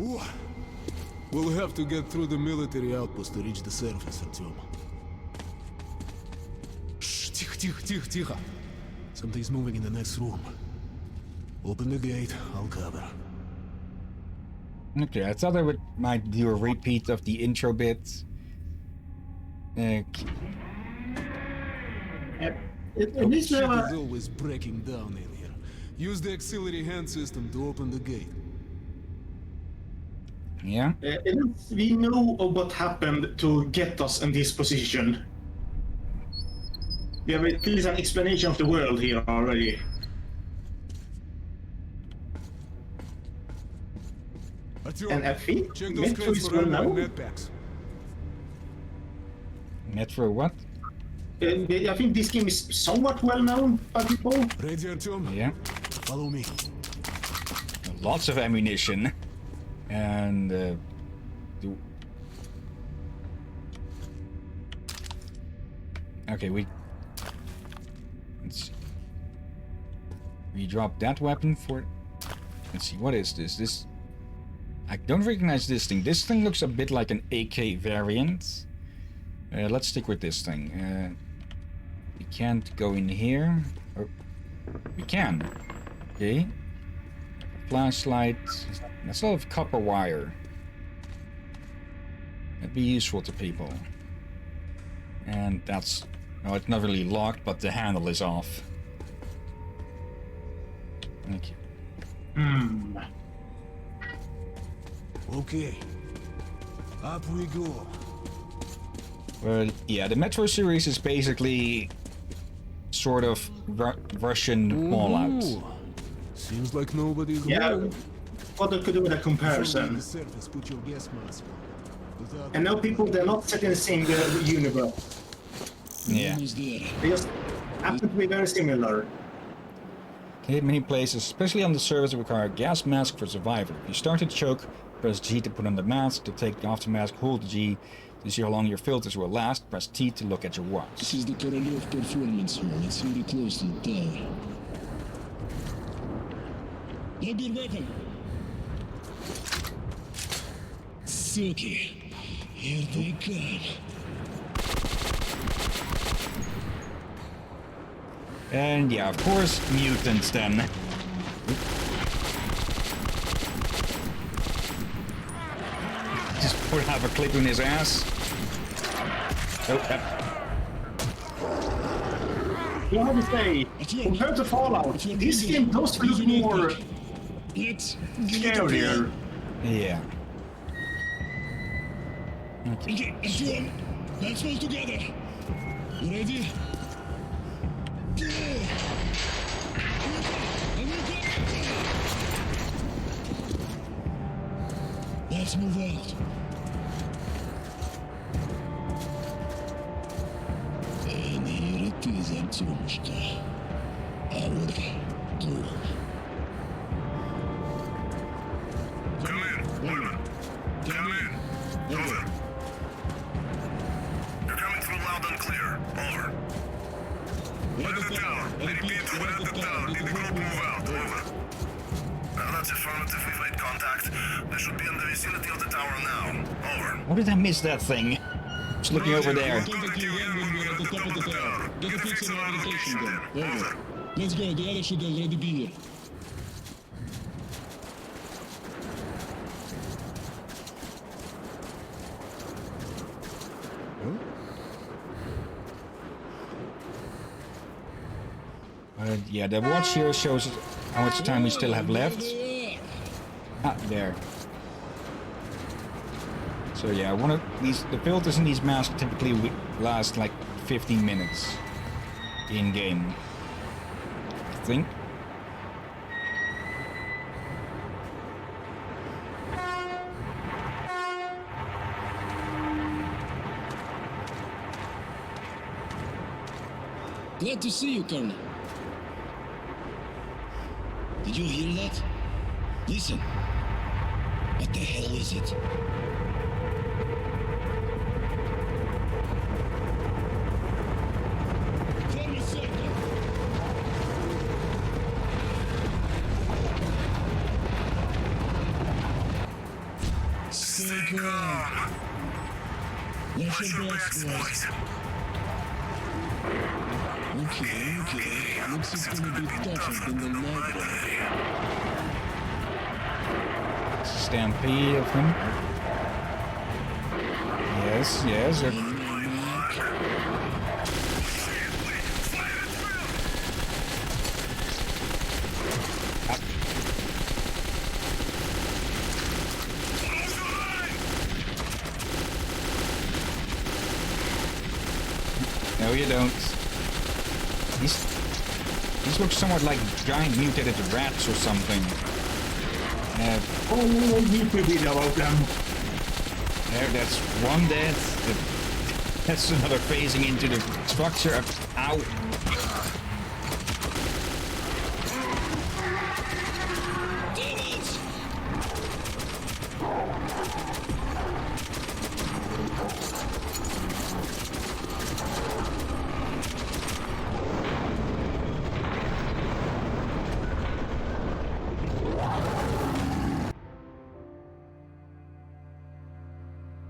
Ooh. We'll have to get through the military outpost to reach the surface, Artyom. Shh, тихо. Something's moving in the next room. Open the gate, I'll cover. Okay, I thought I might do a repeat of the intro bit. At Our least we ship have is always breaking down in here. Use the auxiliary hand system to open the gate. Yeah? at least we know of what happened to get us in this position. We have at least an explanation of the world here already. Artyom, And I think check those Metro crates is for well ammo and now. med packs. Metro what? I think this game is somewhat well known by people. Ready, Artyom? Yeah. Follow me. Lots of ammunition. And okay, let's see. We drop that weapon for... Let's see, what is this? I don't recognize this thing. This thing looks a bit like an AK variant. Let's stick with this thing. We can't go in here. Oh, we can. Okay. Flashlight. That's a lot of copper wire. That'd be useful to people. And that's... No, it's not really locked, but the handle is off. Thank you. Okay. Up we go. Well, yeah, the Metro series is basically sort of Russian Fallout. Ooh. Seems like nobody's Yeah, around. what I could do with a Somewhere on comparison. the surface, put your gas mask on. Without And now people, they're not set in the same universe. Yeah. They just happen to be very similar. Okay, many places, especially on the surface, require a gas mask for survival. If you start to choke, press G to put on the mask. To take off the mask, hold G to see how long your filters will last. Press T to look at your watch. This is the Korolov performance hall. It's very close to the tower. Grab your weapon! Suki! Here they come. And yeah, of course, mutants then. Just have a clip in his ass. Oh, You have to say, compared to Fallout, this game does look more Let's scarier. yeah. Okay. Okay, everyone, let's fall together. You ready? Артемушка. А вот тут. Come in. Over. Come in. Over. You're coming through loud and clear. Over. Where's the tower? Repeat, where's the tower? Did the group move out? Over. That's affirmative. We've made contact. They should be in the vicinity of the tower now. Over. How did I miss that thing? Just looking over there. Contact you again when we're at the top of the tower. Get a fix on our location then. Over. Let's go. The others should already be here. Yeah, the watch here shows how much time we still have left. Ah, there. So yeah, one of these, the filters in these masks typically last like 15 minutes in game, I think. Glad to see you, Colonel. Did you hear that? Listen. What the hell is it? Form a circle. Stay calm. Watch your backs, boys. Okay. Looks it's gonna be tougher than the library. Stampede of them. Yes, yes. No, you don't. These look somewhat like giant mutated rats or something. You could read about them. There, that's one dead. That's another phasing into the structure. Ow.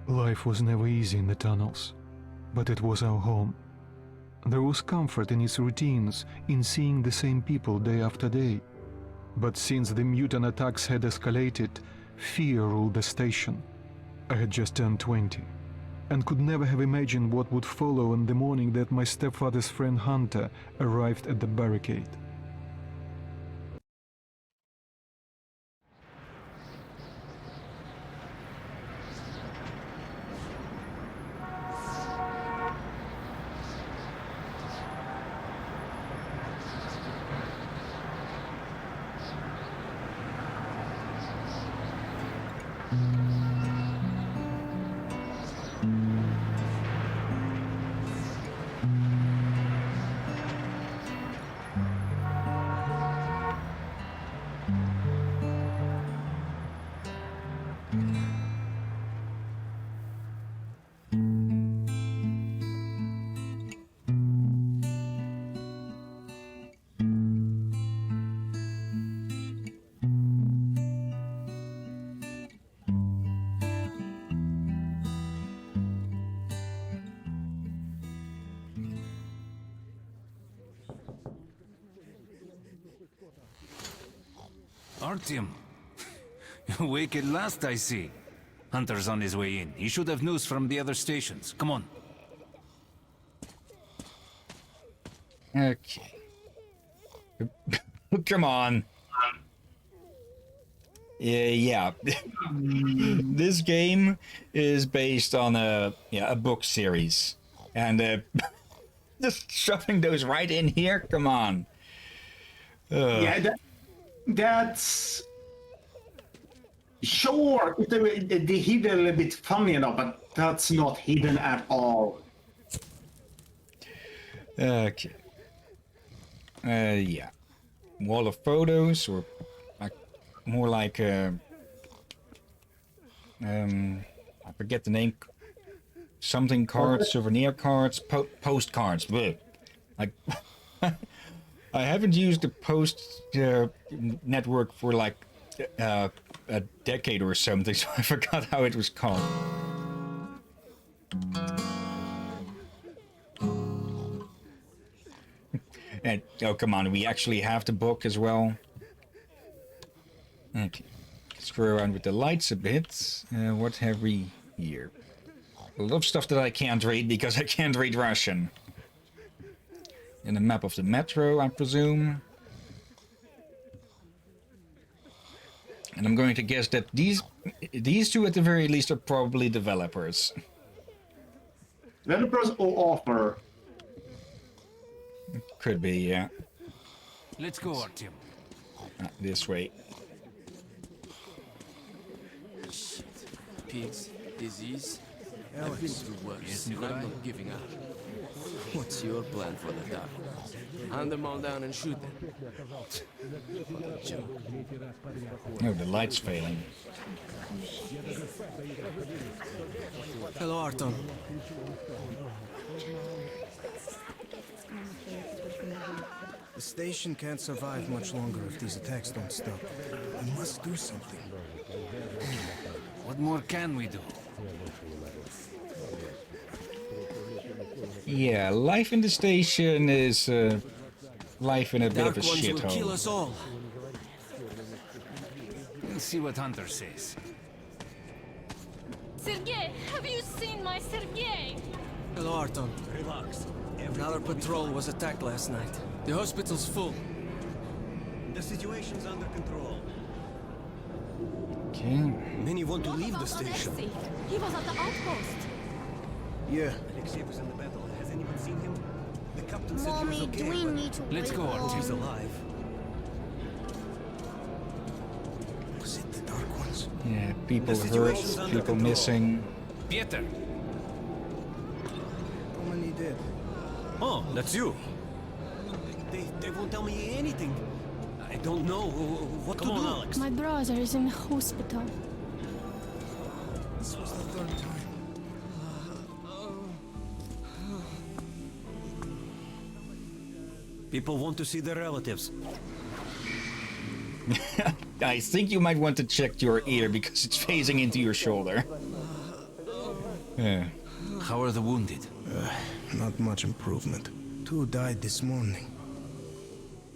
Life was never easy in the tunnels, but it was our home. There was comfort in its routines, in seeing the same people day after day. But since the mutant attacks had escalated, fear ruled the station. I had just turned 20, and could never have imagined what would follow on the morning that my stepfather's friend Hunter arrived at the barricade. Artyom, awake at last, I see. Hunter's on his way in. He should have news from the other stations. Come on. Okay. Come on. Yeah. This game is based on a book series, and just shoving those right in here. Come on. Yeah, that's sure. The hidden a little bit funny enough, but that's not hidden at all. Okay. Yeah. Wall of photos, or like more like I forget the name. Something cards, souvenir cards, postcards. Bleh. Like I haven't used the post network for like a decade or something, so I forgot how it was called. And, oh, come on, we actually have the book as well. Okay. Screw around with the lights a bit. What have we here? A lot of stuff that I can't read because I can't read Russian. And a map of the metro, I presume. And I'm going to guess that these two at the very least are probably developers. Developers or author? Could be, yeah. Let's go, Artyom. This way. Pigs, disease. Alex, I've been through worse, Yes, and I'm Nikolai? not giving up. What's your plan for the dark ones? Hunt them all down and shoot them. Fucking joke. Oh, the light's failing. Hello, Arton. The station can't survive much longer if these attacks don't stop. We must do something. What more can we do? Yeah, life in the station is life in a bit Dark of a ones will kill shithole. us all. We'll see what Hunter says. Sergei, have you seen my Sergei? Hello, Arton. Relax. Another patrol was attacked last night. The hospital's full. The situation's under control. Okay. Many want to What leave the about station. Alexei? He was at the outpost. Yeah. Alexei was in the battle. Has anyone seen him? The captain said he was Mommy, okay, do we but need to Let's wait go, long? Artyom. he's alive. Was it the Dark Ones? Yeah, people The hurt, situation's under people control. missing. Pieter! How many dead? Oh, that's you. They won't tell me anything. I don't know what to do. Alex. My brother is in hospital. This was the third time. People want to see their relatives. I think you might want to check your ear because it's phasing into your shoulder. Yeah. How are the wounded? Not much improvement. 2 died this morning.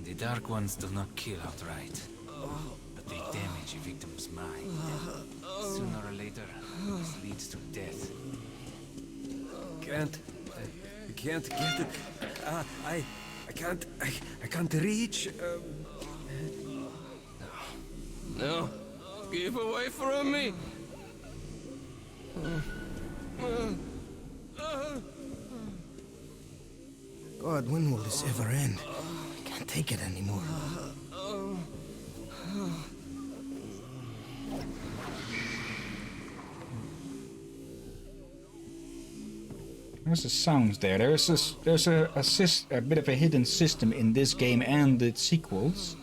The Dark Ones do not kill outright, but they damage a victim's mind. Sooner or later, this leads to death. I can't get it. I can't reach. No. Keep away from me. God, when will this ever end? I can't take it anymore. There's a sound there. There's a bit of a hidden system in this game and its sequels.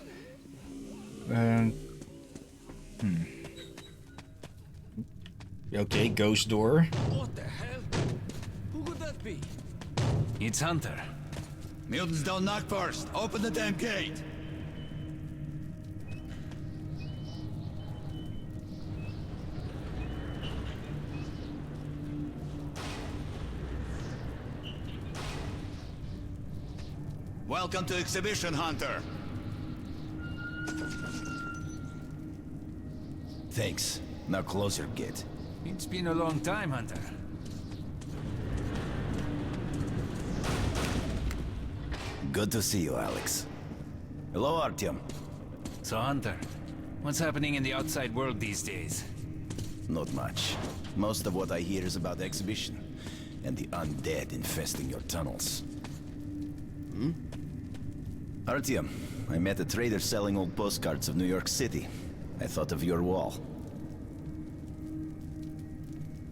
Okay, ghost door. What the hell? Who could that be? It's Hunter. Mutants don't knock first. Open the damn gate. Welcome to Exhibition, Hunter. Thanks. Now close your gate. It's been a long time, Hunter. Good to see you, Alex. Hello, Artyom. So, Hunter, what's happening in the outside world these days? Not much. Most of what I hear is about the exhibition and the undead infesting your tunnels. Artyom, I met a trader selling old postcards of New York City. I thought of your wall.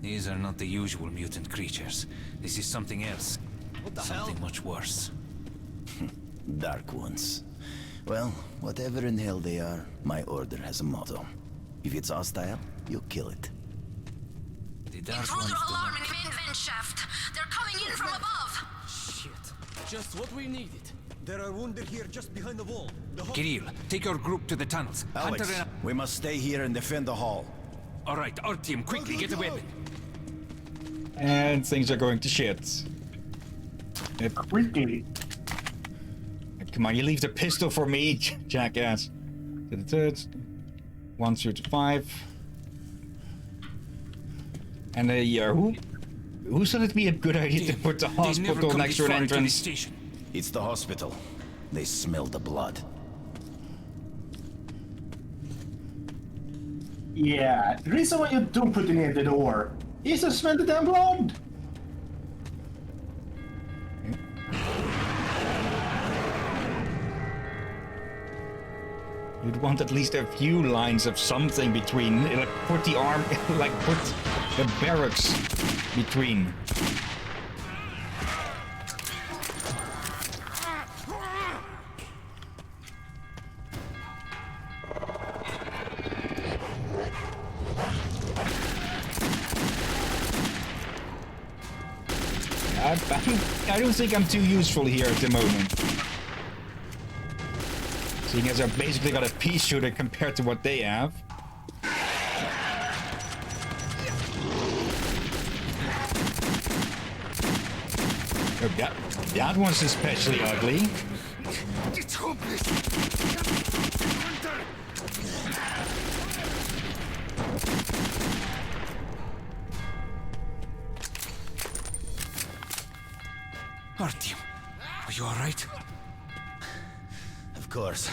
These are not the usual mutant creatures. This is something else. What the Something hell? much worse. Dark ones. Well, whatever in hell they are, my order has a motto. If it's hostile, you kill it. The Dark Ones Intruder do alarm not... in main vent shaft. They're coming in from above. Shit. Just what we needed. There are wounded here just behind the wall. Kirill, take your group to the tunnels. Alex, Hunter and... we must stay here and defend the hall. All right, our team, quickly, get a weapon. And things are going to shit. Quickly. Come on, you leave the pistol for me, jackass. To the third. 1 through to 5. And who said it'd be a good idea to put the hospital next to an entrance? It's the hospital. They smell the blood. Yeah, the reason why you don't put it near the door is to smell the damn blood. You'd want at least a few lines of something between, like put the arm, like put the barracks between. I don't think I'm too useful here at the moment. Seeing as I've basically got a pea shooter compared to what they have. Oh, that one's especially ugly. It's hopeless. Artyom, are you alright? Of course.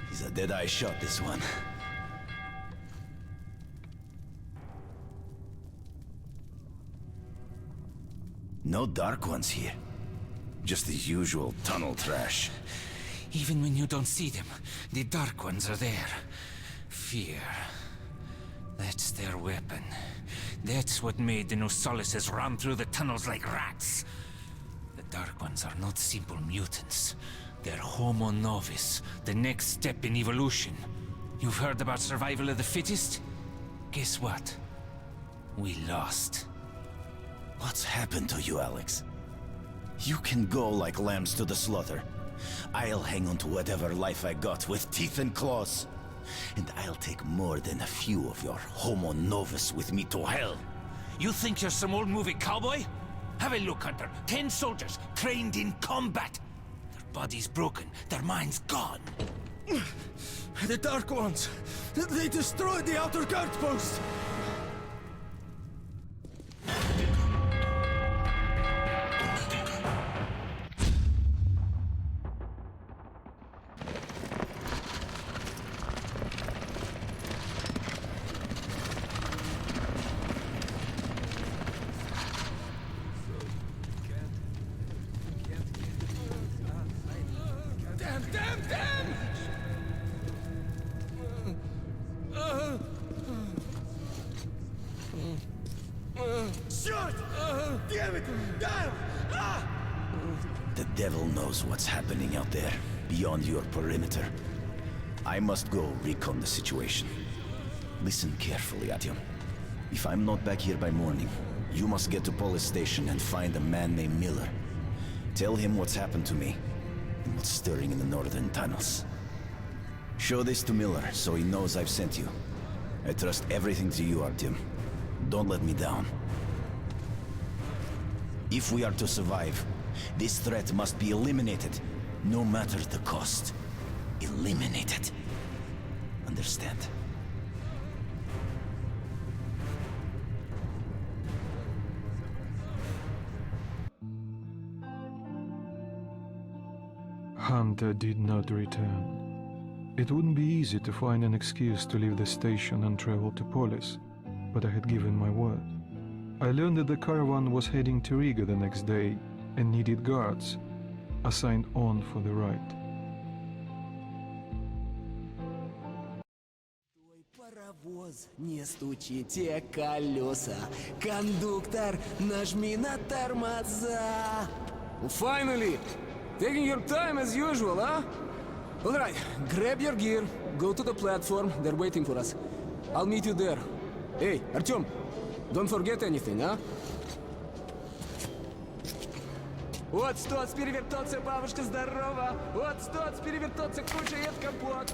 He's a dead-eye shot, this one. No Dark Ones here. Just the usual tunnel trash. Even when you don't see them, the Dark Ones are there. Fear. That's their weapon. That's what made the Nosalises run through the tunnels like rats. The Dark Ones are not simple mutants. They're Homo Novus, the next step in evolution. You've heard about survival of the fittest? Guess what? We lost. What's happened to you, Alex? You can go like lambs to the slaughter. I'll hang on to whatever life I got with teeth and claws. And I'll take more than a few of your Homo Novus with me to hell. You think you're some old movie cowboy? Have a look, Hunter. 10 soldiers, trained in combat. Their bodies broken, their minds gone. The Dark Ones! They destroyed the outer guard post! The devil knows what's happening out there, beyond your perimeter. I must go recon the situation. Listen carefully, Artyom. If I'm not back here by morning, you must get to police station and find a man named Miller. Tell him what's happened to me, and what's stirring in the northern tunnels. Show this to Miller, so he knows I've sent you. I trust everything to you, Artyom. Don't let me down. If we are to survive, this threat must be eliminated, no matter the cost. Eliminated. Understand? Hunter did not return. It wouldn't be easy to find an excuse to leave the station and travel to Polis, but I had given my word. I learned that the caravan was heading to Riga the next day and needed guards, assigned on for the ride. Паровоз, не стучите колеса. Кондуктор, нажми на тормоза. Finally! Taking your time as usual, huh? All right, grab your gear, go to the platform. They're waiting for us. I'll meet you there. Hey, Artyom, don't forget anything, huh? Вот стоц, перевертоться, бабушка здорова. Вот стоц, перевертоться, кушает компот.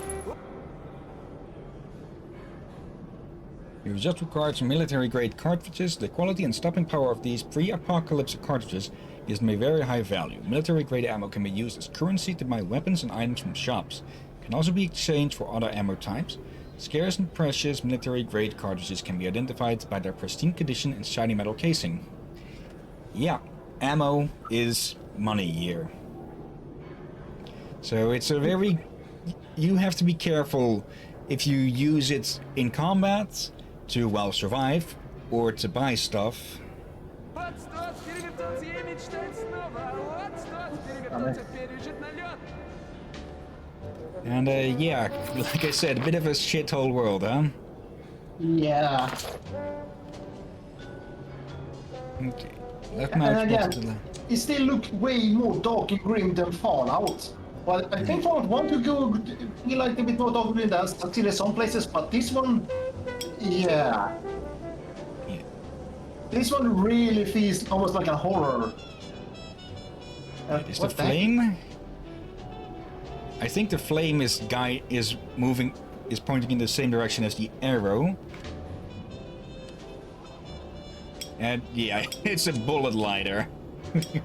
You just required some military-grade cartridges. The quality and stopping power of these pre-apocalypse cartridges gives them a very high value. Military-grade ammo can be used as currency to buy weapons and items from shops. Can also be exchanged for other ammo types. Scarce and precious military-grade cartridges can be identified by their pristine condition and shiny metal casing. Yeah, ammo is money here. So it's a very... You have to be careful if you use it in combat to, well, survive, or to buy stuff. And yeah, like I said, a bit of a shithole world, huh? Yeah. Okay. Left mouse again, to the... it still looks way more dark and grim than Fallout. Well, I think Fallout 1 could go be like a bit more dark and grim than still in some places, but this one, yeah. This one really feels almost like a horror. Is the flame? I think the flame is moving, is pointing in the same direction as the arrow. And yeah, it's a bullet lighter. Hey,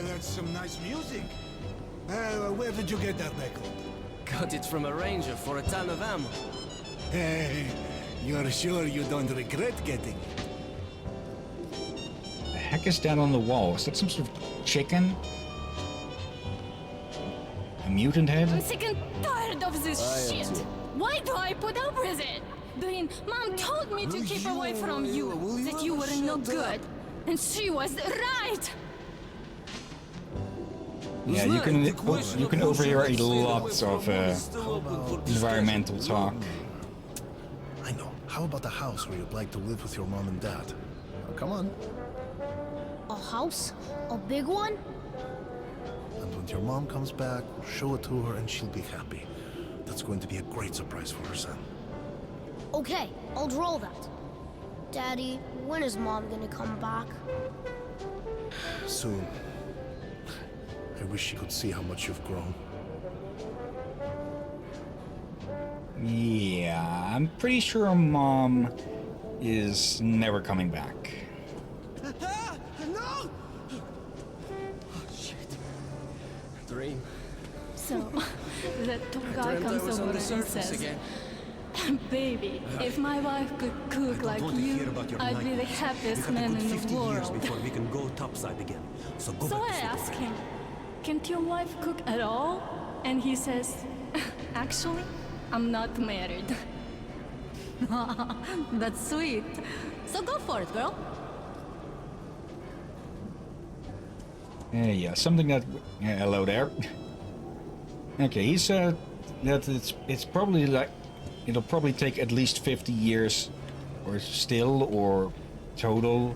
that's some nice music. Where did you get that record? Got it from a ranger for a ton of ammo. Hey, you're sure you don't regret getting it? The heck is that on the wall? Is that some sort of chicken? A mutant head? I'm sick and tired of this shit. Why do I put up with it? Bean, Mom told me to keep away from you, that you were no good. And she was right. Yeah, you can overhear a lot of environmental talk. I know. How about a house where you'd like to live with your mom and dad? Come on. A house? A big one? And when your mom comes back, show it to her and she'll be happy. That's going to be a great surprise for her son. Okay, I'll draw that. Daddy, when is Mom gonna come back? Soon. I wish you could see how much you've grown. Yeah, I'm pretty sure Mom is never coming back. No! Oh, shit. Dream. So, that tall guy comes over and says, again. Baby, if my wife could cook like you, I'd be the happiest man in the world. Before we can go topside again. So go So back I to ask him, can't your wife cook at all? And he says, actually, I'm not married. That's sweet. So go for it, girl. Yeah, something that... Yeah, hello there. Okay, he said that it's probably like... It'll probably take at least 50 years, or still, or total,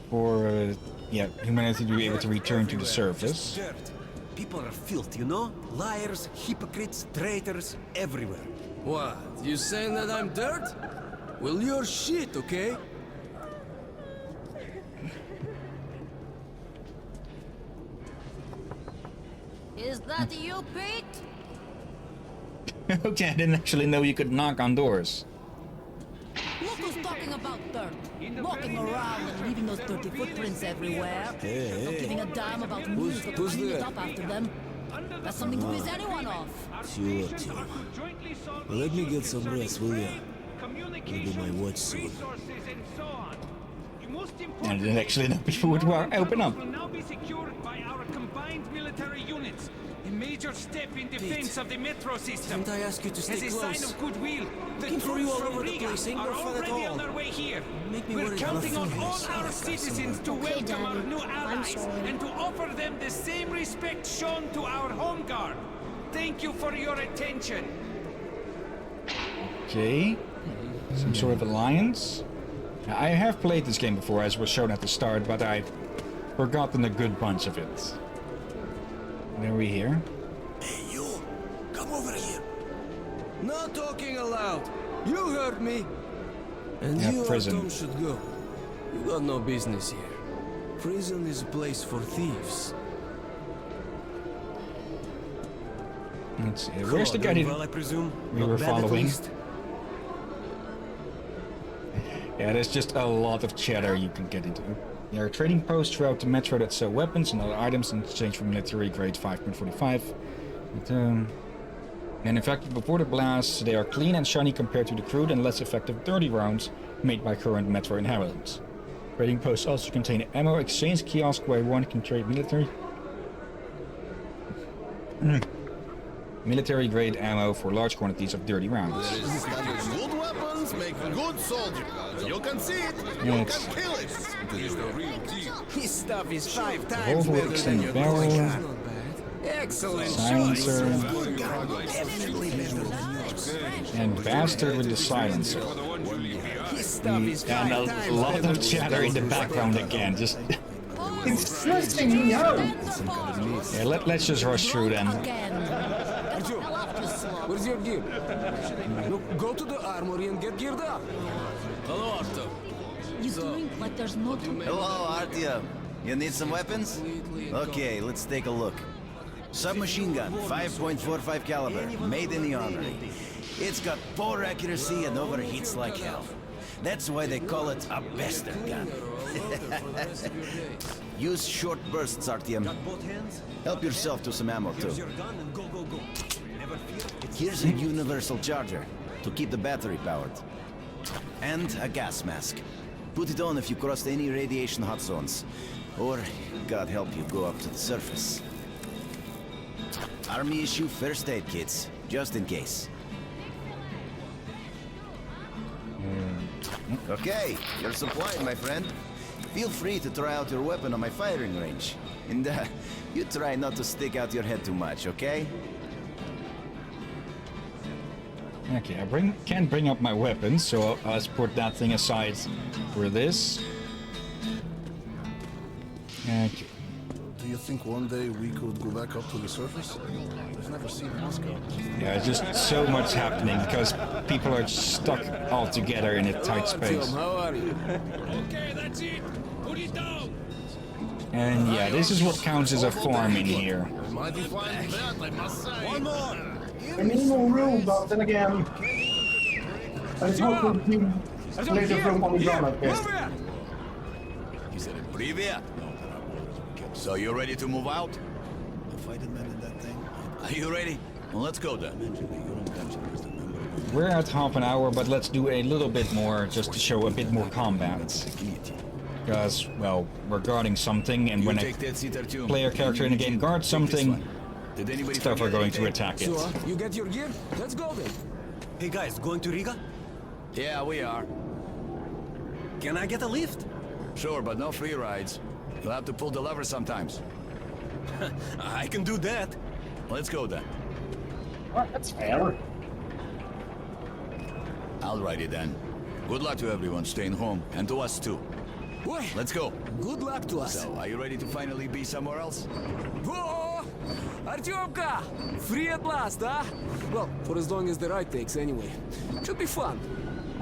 for humanity to be able to return to the surface. Dirt. People are filth, you know? Liars, hypocrites, traitors, everywhere. What? You saying that I'm dirt? Well, you're shit, okay? Is that you, Pete? Okay, I didn't actually know you could knock on doors. Look who's talking about dirt. Walking around and leaving those dirty footprints everywhere. Not giving a damn about music or cleaning it up after them. That's something to piss anyone off. Sure, Tim. Well, let me get some rest, will ya? You'll be my watch soon. I didn't actually know people would open up. Will now be secured by our combined military units. A major step in defense of the metro system. Didn't I ask you to stay As a close? sign of goodwill, the Looking for you troops all from over the Riga place, ain't are no fun at already all. on their way here. Make me We're worried about counting on all fingers. our citizens to welcome our new allies and to offer them the same respect shown to our home guard. Thank you for your attention. Okay. Some sort of alliance. I have played this game before, as was shown at the start, but I've forgotten a good bunch of it. What are we here? Hey, you! Come over here! No talking aloud! You heard me! And Yeah, you, prison. Artyom, should go. You got no business here. Prison is a place for thieves. Let's see. Where's the guy Well, I presume. we Not were bad at following? least. Yeah, there's just a lot of chatter you can get into. There are trading posts throughout the metro that sell weapons and other items in exchange for military grade 5.45. Manufactured before the blast, they are clean and shiny compared to the crude and less effective dirty rounds made by current metro inhabitants. Trading posts also contain ammo exchange kiosk where one can trade military grade ammo for large quantities of dirty rounds. Good weapons make good soldiers. You can see it. You Yeah, can kill it. He's the real deal. His stuff is 5 times Revolver better than extended your barrel. toy gun. Excellent Silencer. choice. Definitely better than yours. And bastard with the silencer. His stuff is 5 And a times lot better of chatter in the background again. Just It's stressing me out. yeah, let's just rush through then. Artyom, where's your gear? Look, go to the armory and get geared up. Hello, Artyom. You drink like there's no tomorrow. Hello, Artyom. You need some weapons? Okay, let's take a look. Submachine gun, 5.45 caliber, made in the armory. It's got poor accuracy and overheats like hell. That's why they call it a bastard gun. Use short bursts, Artyom. Help yourself to some ammo too. Here's a universal charger to keep the battery powered. And a gas mask. Put it on if you cross any radiation hot zones. Or, God help you, go up to the surface. Army issue first aid kits, just in case. Okay, you're supplied, my friend. Feel free to try out your weapon on my firing range. And you try not to stick out your head too much, okay? Okay, can't bring up my weapons, so I'll put that thing aside for this. Okay. Do you think one day we could go back up to the surface? I've never seen Moscow. Yeah, just so much happening because people are stuck all together in a tight space. How are you? Okay, that's it. Put it down. And yeah, this is what counts as a farm in here. Mighty fine bet, I must say. One more. I mean, no rule, but then again, it's not good to later from on the ground like this. He said, Привет. So you ready to move out? If I demanded that thing, Are you ready? Well, let's go then. We're at half an hour, but let's do a little bit more just to show a bit more combat. Because, well, we're guarding something, and when a player character in the game guards something, stuff are going to attack it. So, you get your gear? Let's go then. Hey guys, going to Riga? Yeah, we are. Can I get a lift? Sure, but no free rides. You'll have to pull the lever sometimes. I can do that. Let's go then. Oh, that's fair. I'll ride it then. Good luck to everyone staying home, and to us too. Boy, Let's go. good luck to us. So, are you ready to finally be somewhere else? Whoa! Artyomka! Free at last, huh? Well, for as long as the ride takes anyway. Should be fun.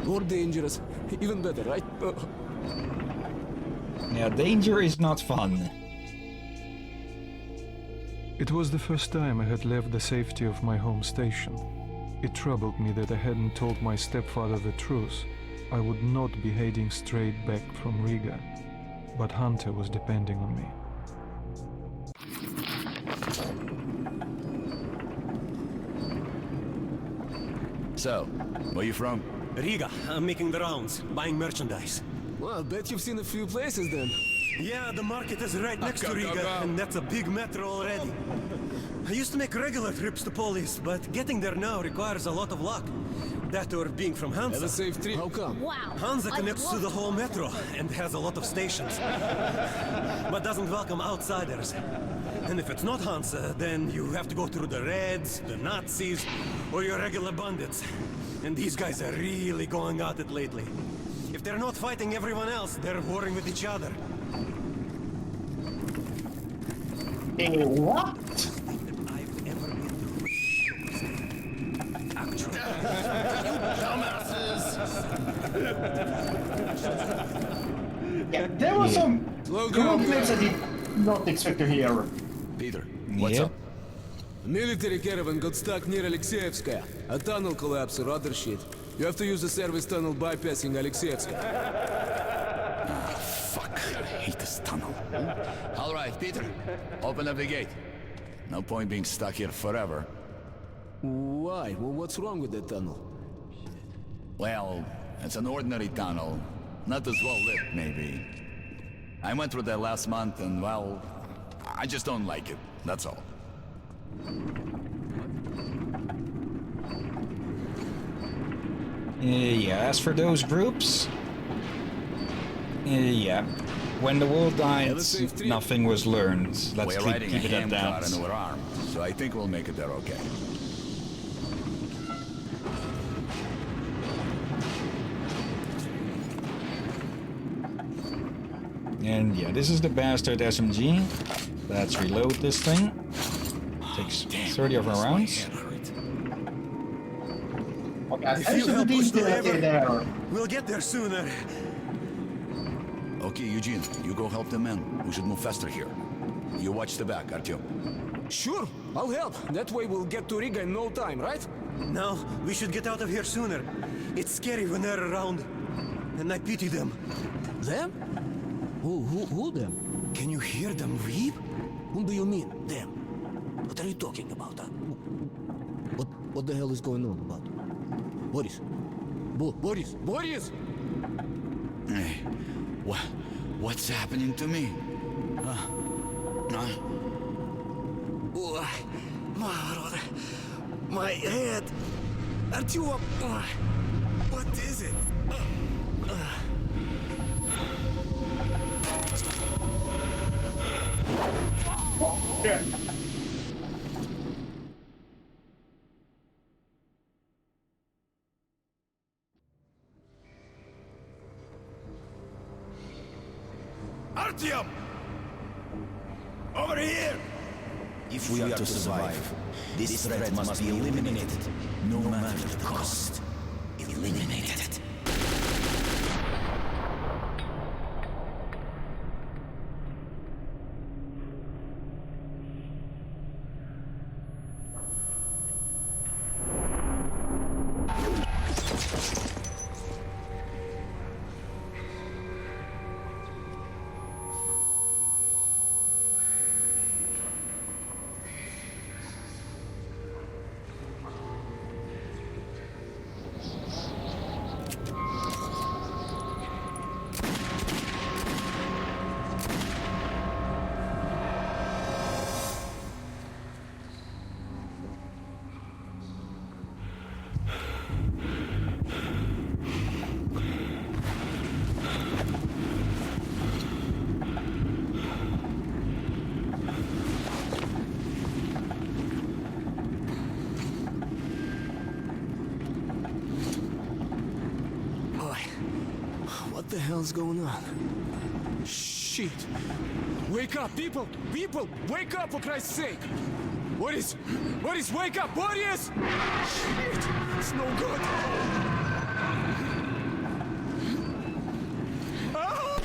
Or dangerous. Even better, right? Yeah, danger is not fun. It was the first time I had left the safety of my home station. It troubled me that I hadn't told my stepfather the truth. I would not be heading straight back from Riga, but Hunter was depending on me. So, where you from? Riga. I'm making the rounds, buying merchandise. Well, bet you've seen a few places then. Yeah, the market is right next to Riga, and that's a big metro already. I used to make regular trips to Polis, but getting there now requires a lot of luck. That or being from Have a Hansa. safe trip. How come? Wow. Hansa connects to the whole metro and has a lot of stations, but doesn't welcome outsiders. And if it's not Hansa, then you have to go through the Reds, the Nazis, or your regular bandits. And these guys are really going at it lately. If they're not fighting everyone else, they're warring with each other. What? Yeah, there was some cool clips I did not expect to hear. Peter, What's up? a military caravan got stuck near Alexeyevskaya. A tunnel collapsed or other shit. You have to use the service tunnel bypassing Alexeyevskaya. Fuck, I hate this tunnel. All right, Peter, open up the gate. No point being stuck here forever. Why? Well, what's wrong with that tunnel? Well, it's an ordinary tunnel. Not as well lit, maybe. I went through there last month and, well, I just don't like it. That's all. Yeah, as for those groups... yeah. When the world died, nothing was learned. Let's We're riding keep a it at hand car that. and we're armed, so I think we'll make it there okay. And yeah, this is the bastard SMG. Let's reload this thing. Takes 30 of our rounds. If you help push the lever, we'll get there sooner. Okay, Eugene, you go help the men. We should move faster here. You watch the back, Artyom. Sure, I'll help. That way we'll get to Riga in no time, right? No, we should get out of here sooner. It's scary when they're around. And I pity them. Them? Who them? Can you hear them weep? Whom do you mean, them? What are you talking about? What the hell is going on about? Boris? Boris! Hey, what's happening to me? My head! Artyom! What is it? Yeah. Artyom! Over here! If we are to survive, this threat must be eliminated, no matter the cost. Eliminated. What the hell's going on? Shit! Wake up, people! People! Wake up, for Christ's sake! Boris! Boris, wake up! Boris! Shit! It's no good! Ah!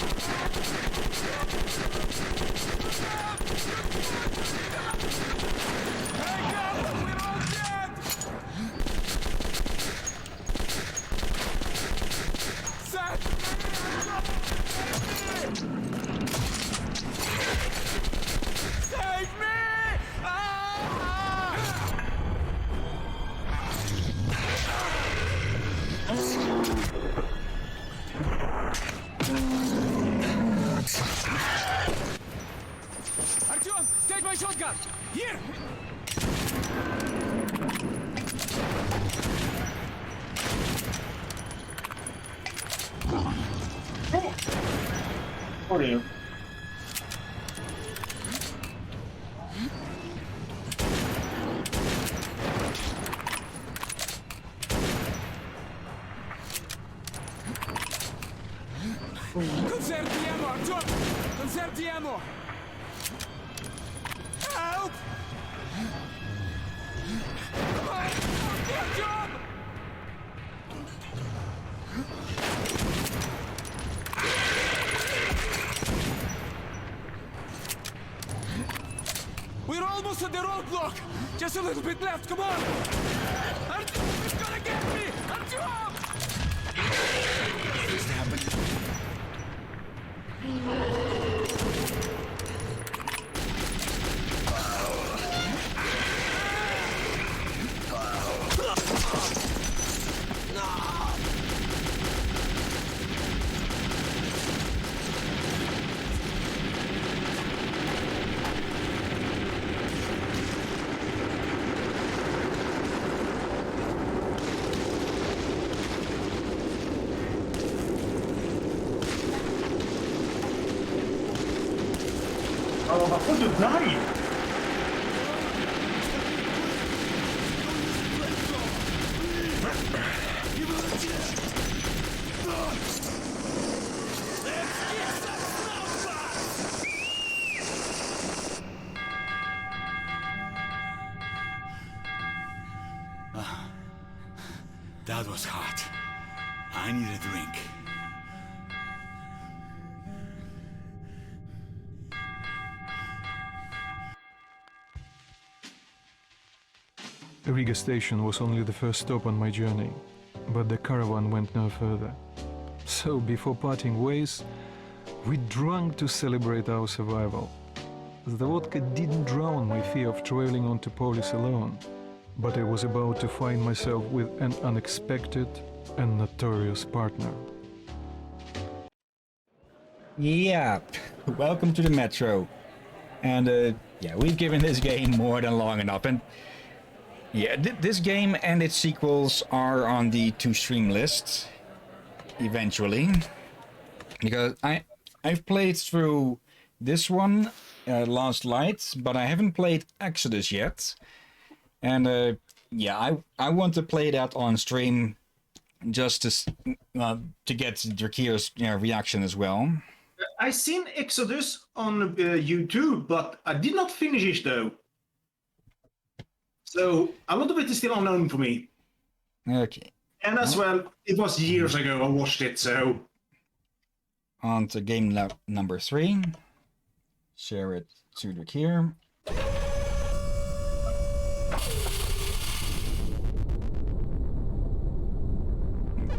Wake up! We're all dead! Save me! Artyom, take my shotgun! Here! For you. out the ammo! Help! Come on! Good job! We're almost at the roadblock! Just a little bit left, come on! Artyom is gonna get me! Artyom! What's happening? Ja, vad får du där? That was hot. I need a drink. Riga station was only the first stop on my journey, but the caravan went no further. So before parting ways, we drank to celebrate our survival. The vodka didn't drown my fear of traveling on to Polis alone, but I was about to find myself with an unexpected and notorious partner. Yeah, welcome to the Metro. And yeah, we've given this game more than long enough. And yeah, this game and its sequels are on the to-stream list eventually. Because I've played through this one, Last Light, but I haven't played Exodus yet. And yeah, I want to play that on stream just to get Drakir's reaction as well. I seen Exodus on YouTube, but I did not finish it though. So a lot of it is still unknown for me. Okay. And as well, it was years ago I watched it, so... On to game number 3. Share it to Drakir.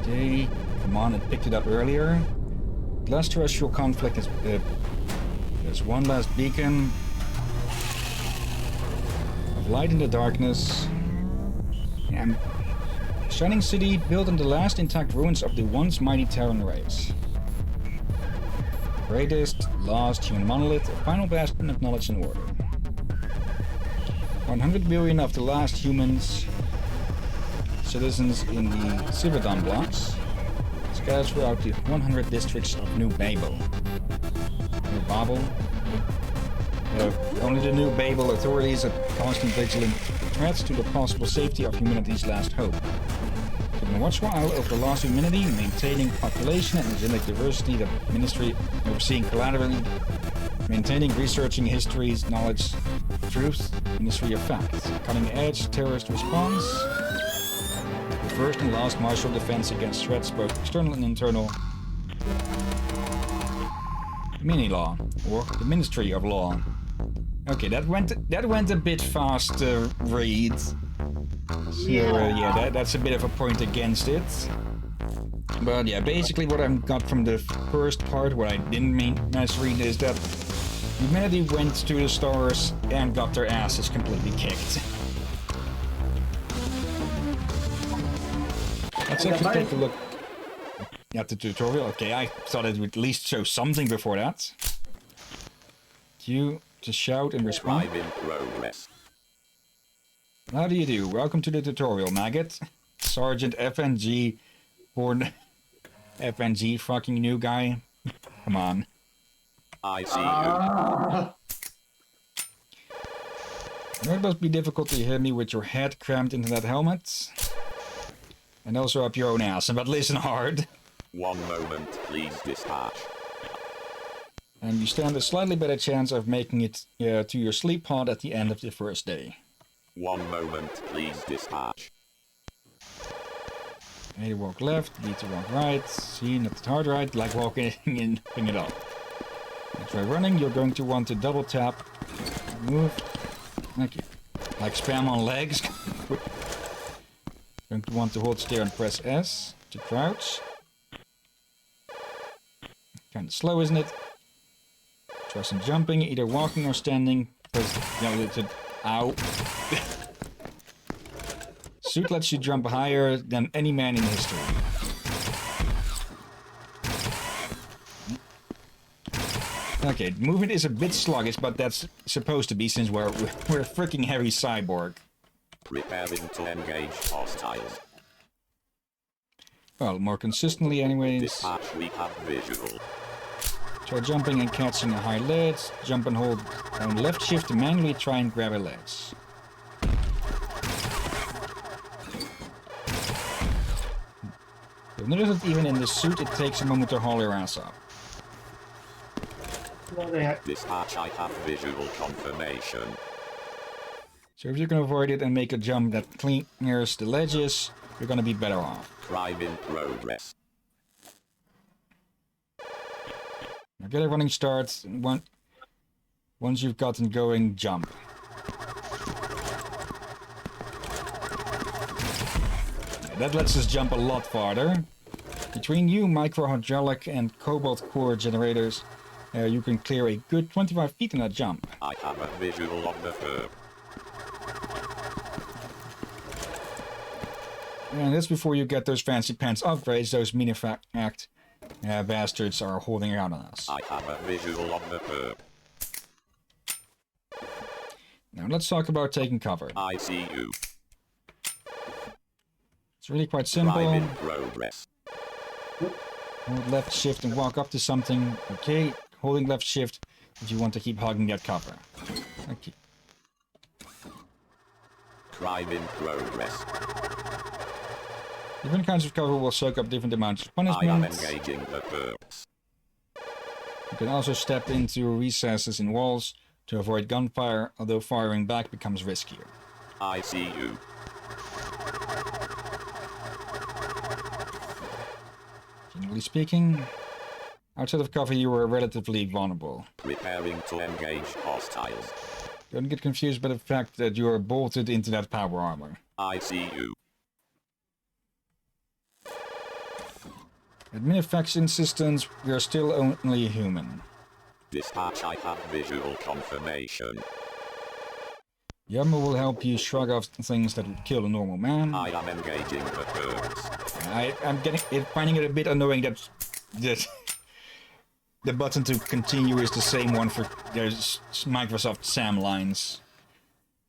Okay, come on, it picked it up earlier. Last terrestrial conflict is... there's one last beacon of light in the darkness. And shining city built on the last intact ruins of the once mighty Terran race. Greatest, lost human monolith, a final bastion of knowledge and order. 100 billion of the last humans, citizens in the Civadon blocks, scattered throughout the 100 districts of New Babel. New Babel? Only the New Babel authorities are constantly vigilant threats to the possible safety of humanity's last hope. Keeping a watchful eye over lost humanity, maintaining population and genetic diversity, the Ministry overseeing collaterally, maintaining, researching histories, knowledge, truth, Ministry of Facts, cutting edge terrorist response, the first and last martial defense against threats both external and internal, MiniLAW, or the Ministry of Law. Okay, that went a bit fast to read. So yeah, that's a bit of a point against it. But yeah, basically what I got from the first part, what I didn't manage to read, is that humanity went to the stars and got their asses completely kicked. Let's actually take a look at the tutorial. Okay, I thought it would at least show something before that. Q to shout and respond. How do you do? Welcome to the tutorial, maggot. Sergeant FNG, born FNG, fucking new guy. Come on. I see you. It must be difficult to hear me with your head crammed into that helmet. And also up your own ass, but listen hard. One moment, please dispatch. And you stand a slightly better chance of making it to your sleep pod at the end of the first day. 1 moment, please, dispatch. A to walk left, B to walk right, C not the hard right, like walking in, bring it up. And try running, you're going to want to double tap, move, thank you. Like spam on legs. Going to want to hold steer and press S to crouch. Kind of slow, isn't it? Try some jumping, either walking or standing. Ow. Suit lets you jump higher than any man in history. Okay, movement is a bit sluggish, but that's supposed to be since we're a freaking heavy cyborg. Preparing to engage hostiles. Well, more consistently anyways. Dispatch, we have visual. Try jumping and catching a high ledge. Jump and hold down left shift to manually try and grab a ledge. You'll notice that even in the suit it takes a moment to haul your ass up. Dispatch, I have visual confirmation. So if you can avoid it and make a jump that clears the ledges, you're gonna be better off. Crime in progress. Now get a running start. Once you've gotten going, jump. Yeah, that lets us jump a lot farther. Between you, micro-hydraulic and cobalt core generators, you can clear a good 25 feet in that jump. I have a visual of the herb. And that's before you get those fancy pants upgrades those Minifact bastards are holding out on us. I have a visual of the herb. Now let's talk about taking cover. I see you. It's really quite simple. Crime in progress. Hold left shift and walk up to something. Okay, holding left shift if you want to keep hogging that cover. Okay. Crime in progress. Different kinds of cover will soak up different amounts of punishment. I am engaging the purpose. You can also step into recesses in walls to avoid gunfire, although firing back becomes riskier. I see you. Generally speaking, outside of cover you are relatively vulnerable. Preparing to engage hostiles. Don't get confused by the fact that you are bolted into that power armor. I see you. At Minifaction systems, we are still only human. Dispatch, I have visual confirmation. The armor will help you shrug off things that would kill a normal man. I am engaging the purpose. I'm finding it a bit annoying that the button to continue is the same one for Microsoft SAM lines.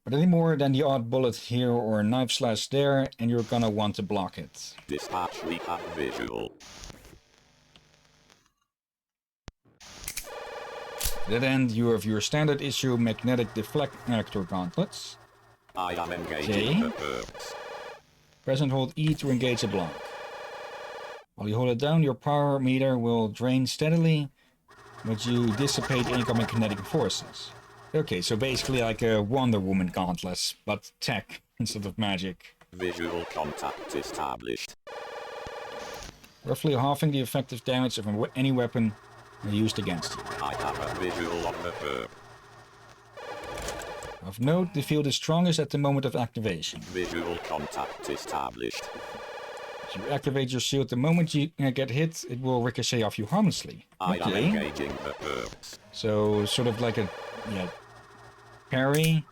But any more than the odd bullet here or a knife slash there, and you're gonna want to block it. Dispatch, we have visual. To that end, you have your standard issue magnetic deflector gauntlets. I am engaging the purpose. Press and hold E to engage a block. While you hold it down, your power meter will drain steadily, but you dissipate incoming kinetic forces. Okay, so basically like a Wonder Woman gauntlet, but tech instead of magic. Visual contact established. Roughly halving the effective damage of any weapon used against you. I have a visual of the herb. Of note, the field is strongest at the moment of activation. Visual contact established. If you activate your shield the moment you get hit, it will ricochet off you harmlessly. I am engaging the herbs. So, sort of like a, parry.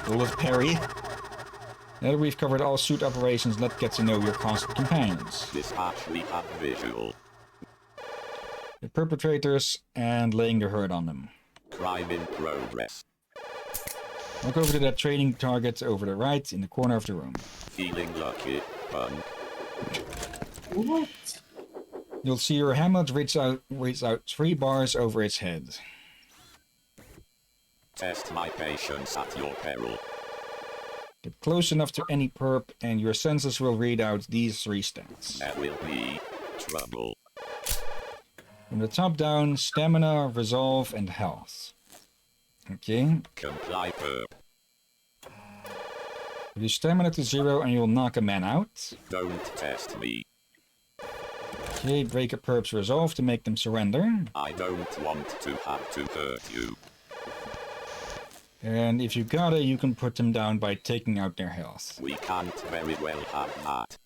Bullet parry. Now that we've covered all suit operations, let's get to know your constant companions. Dispatch, we have visual. The perpetrators and laying the hurt on them. Crime in progress. Walk over to that trading target over the right in the corner of the room. Feeling lucky, punk. What? You'll see your helmet reach out 3 bars over its head. Test my patience at your peril. Get close enough to any perp and your senses will read out these 3 stats. There will be trouble. From the top down, stamina, resolve, and health. Okay. Comply perp. Reduce stamina to 0 and you'll knock a man out. Don't test me. Okay, break a perp's resolve to make them surrender. I don't want to have to hurt you. And if you gotta, you can put them down by taking out their health. We can't very well have that.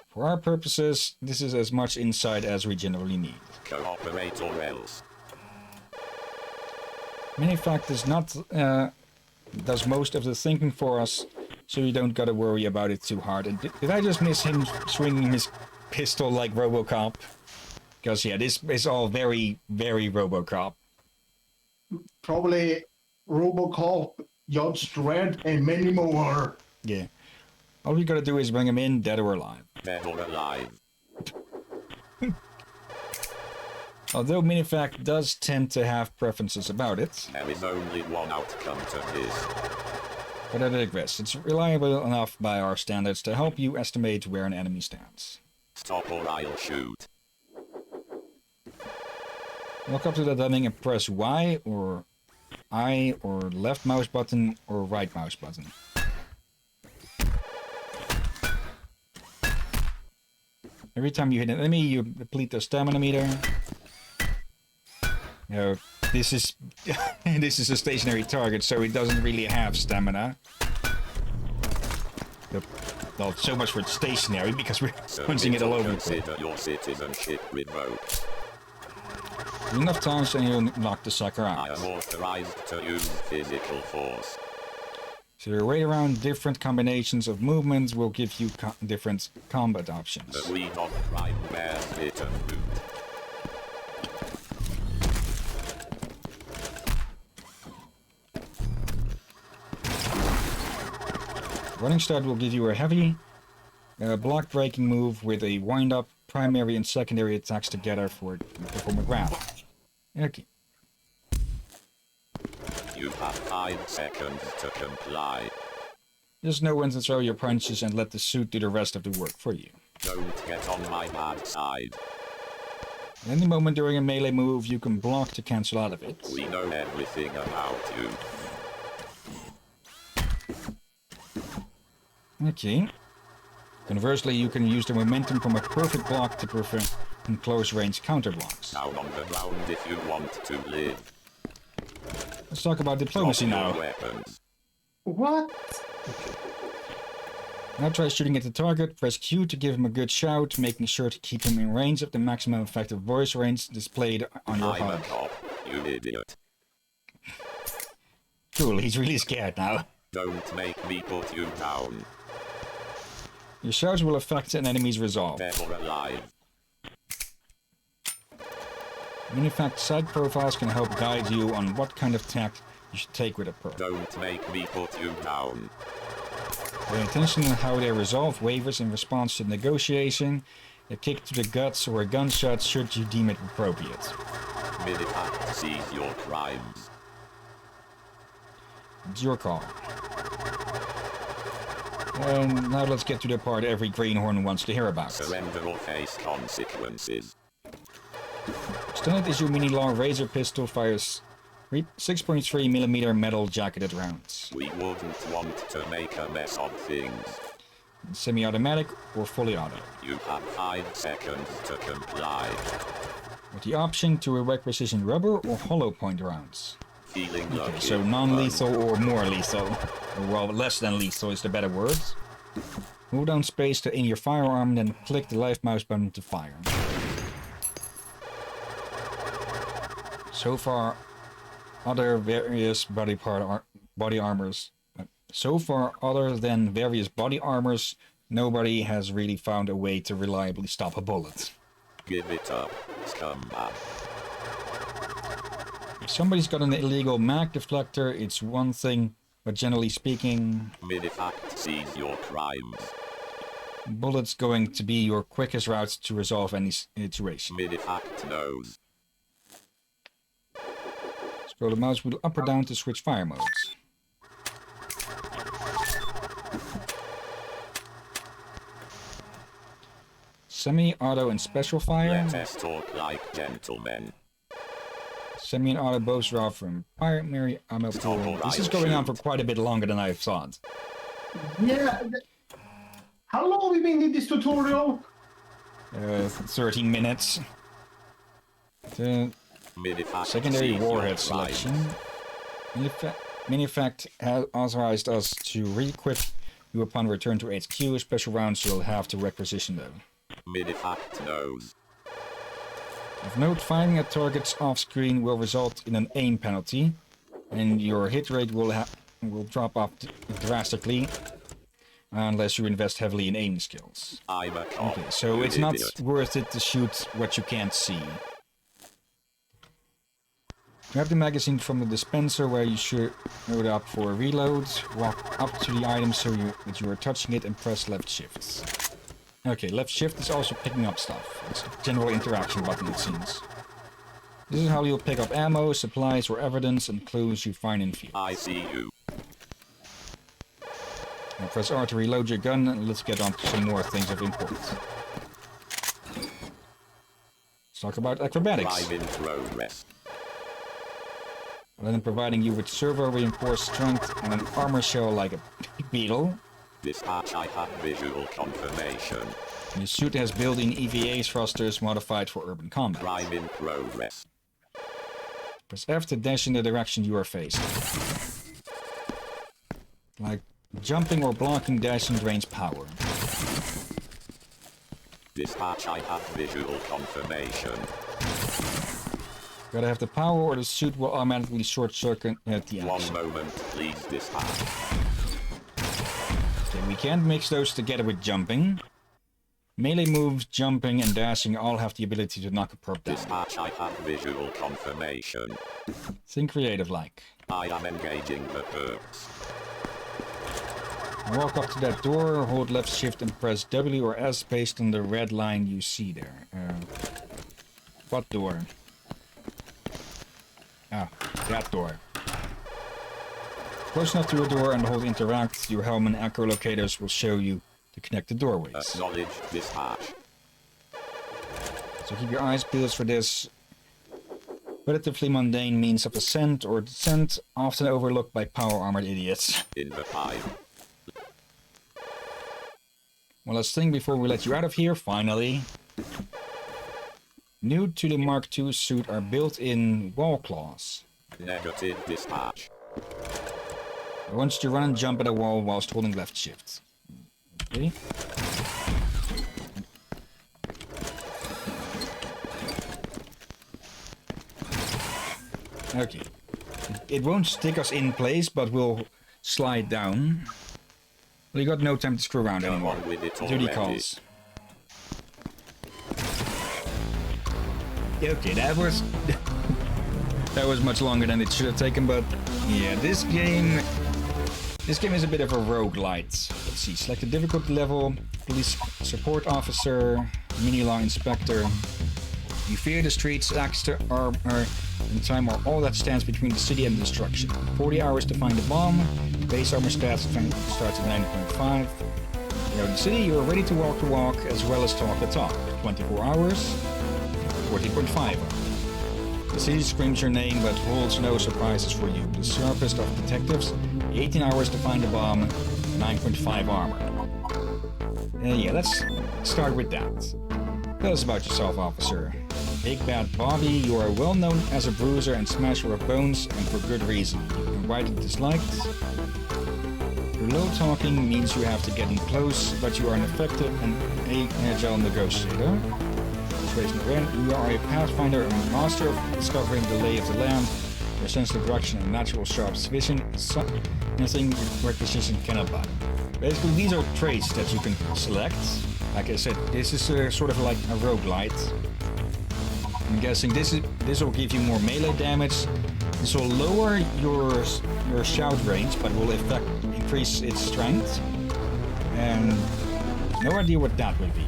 For our purposes, this is as much insight as we generally need. Cooperate or else. Minifact does most of the thinking for us, so you don't gotta worry about it too hard. And did I just miss him swinging his pistol like RoboCop? Because yeah, this is all very, very RoboCop. Probably RoboCop, Judge Dredd, and many more. Yeah. All we gotta do is bring him in, dead or alive. Dead or alive. Although Minifact does tend to have preferences about it. There is only one outcome to this. But I digress. It's reliable enough by our standards to help you estimate where an enemy stands. Stop or I'll shoot. Walk up to the dunning and press Y or I or left mouse button or right mouse button. Every time you hit an enemy, you deplete their stamina meter. No, this is this is a stationary target, so it doesn't really have stamina. Well, so much for stationary because we're punching it all over the place. Consider your citizenship revoked. Enough times and you'll knock the sucker out. I am authorized to use physical force. So your way around different combinations of movements will give you different combat options. The weed of crime bears bitter fruit. Running start will give you a heavy block breaking move with a wind up, primary and secondary attacks together for perform a grab. Okay. You have 5 seconds to comply. Just know when to throw your punches and let the suit do the rest of the work for you. Don't get on my bad side. At any moment during a melee move, you can block to cancel out of it. We know everything about you. Okay. Conversely, you can use the momentum from a perfect block to prevent close-range counter blocks. Down on the ground if you want to live. Let's talk about diplomacy now. What? Now try shooting at the target, press Q to give him a good shout, making sure to keep him in range of the maximum effective voice range displayed on your HUD. I'm a cop, you idiot. Cool, he's really scared now. Don't make me put you down. Your shouts will affect an enemy's resolve. Dead or alive. Minifact side profiles can help guide you on what kind of tact you should take with a perk. Don't make me put you down. Pay attention to how their resolve wavers in response to negotiation, a kick to the guts or a gunshot should you deem it appropriate. Minifact sees your crimes. It's your call. And now let's get to the part every greenhorn wants to hear about. Surrender or face consequences. Standard issue MiniLAW Razor pistol fires 6.3mm metal jacketed rounds. We wouldn't want to make a mess of things. Semi-automatic or fully auto. You have 5 seconds to comply. With the option to erect precision rubber or hollow point rounds. Feeling lucky. Okay, so non-lethal or more lethal. Or well, less than lethal is the better word. Move down space to in your firearm, then click the left mouse button to fire. So far, other various body armors. So far, other than various body armors, nobody has really found a way to reliably stop a bullet. Give it up, scumbag. If somebody's got an illegal mag deflector, it's one thing, but generally speaking, Minifact sees your crimes. bullets going to be your quickest route to resolve any situation. Minifact knows. Scroll the mouse wheel up or down to switch fire modes. semi-auto and special fire. Let us talk like gentlemen. Semi and auto both draw from primary ammo pool. This is going on for quite a bit longer than I thought. Yeah. How long have we been in this tutorial? 13 minutes. The secondary warhead selection. Minifact has authorized us to re-equip you upon return to HQ. Special rounds you'll have to requisition though. Minifact knows. Of note, firing at targets off-screen will result in an aim penalty, and your hit rate will drop off drastically unless you invest heavily in aim skills. Okay, so it's not worth it to shoot what you can't see. Grab the magazine from the dispenser where you should load up for a reload. Walk up to the item so that you are touching it and press left shift. Okay, left shift is also picking up stuff. It's a general interaction button, it seems. This is how you'll pick up ammo, supplies, or evidence and clues you find in fields. I see you. Now press R to reload your gun, and let's get on to some more things of importance. Let's talk about acrobatics. I'm in progress. Rather than providing you with servo-reinforced strength and an armor shell like a beetle, Dispatch, I have visual confirmation. Your suit has built-in EVA thrusters modified for urban combat. I'm in progress. Press F to dash in the direction you are facing. Like jumping or blocking dashing drains power. Dispatch, I have visual confirmation. Gotta have the power or the suit will automatically short-circuit at the action. 1 moment, please, dispatch. Okay, we can't mix those together with jumping. Melee moves, jumping, and dashing all have the ability to knock a perp down. Dispatch, I have visual confirmation. Think creative-like. I am engaging the perps. Walk up to that door, hold left shift and press W or S based on the red line you see there. What door? Ah, that door. Close enough to a door and hold interact, your helm and echolocators will show you to connect the doorways. Acknowledge dispatch. So keep your eyes peeled for this relatively mundane means of ascent or descent, often overlooked by power-armored idiots. In the pipe. One last thing before we let you out of here, finally. New to the Mark II suit are built-in wall claws. Negative dispatch. I want you to run and jump at a wall whilst holding left shift. Okay. Okay. It won't stick us in place, but we'll slide down. Well, you got no time to screw around anymore. Duty calls. Okay, that was that was much longer than it should have taken, but yeah, this game is a bit of a roguelite. Let's see, select the difficulty level, police support officer, MiniLAW inspector. You fear the streets, extra armor, and time are all that stands between the city and destruction. 40 hours to find the bomb. Base armor stats starts at 9.5. You know the city, you are ready to walk the walk as well as talk the talk. 24 hours, 14.5. The city screams your name but holds no surprises for you. The sharpest of detectives, 18 hours to find the bomb, 9.5 armor. Yeah, let's start with that. Tell us about yourself, officer. Big Bad Bobby, you are well known as a bruiser and smasher of bones, and for good reason. You've been widely disliked. Your low talking means you have to get in close, but you are an effective and agile negotiator. You are a pathfinder and master of discovering the lay of the land. Your sense of direction and natural sharp vision is nothing requisition cannot buy. Basically, these are traits that you can select. Like I said, this is sort of like a roguelite. I'm guessing this will give you more melee damage. This will lower your shout range, but will increase its strength. And no idea what that will be.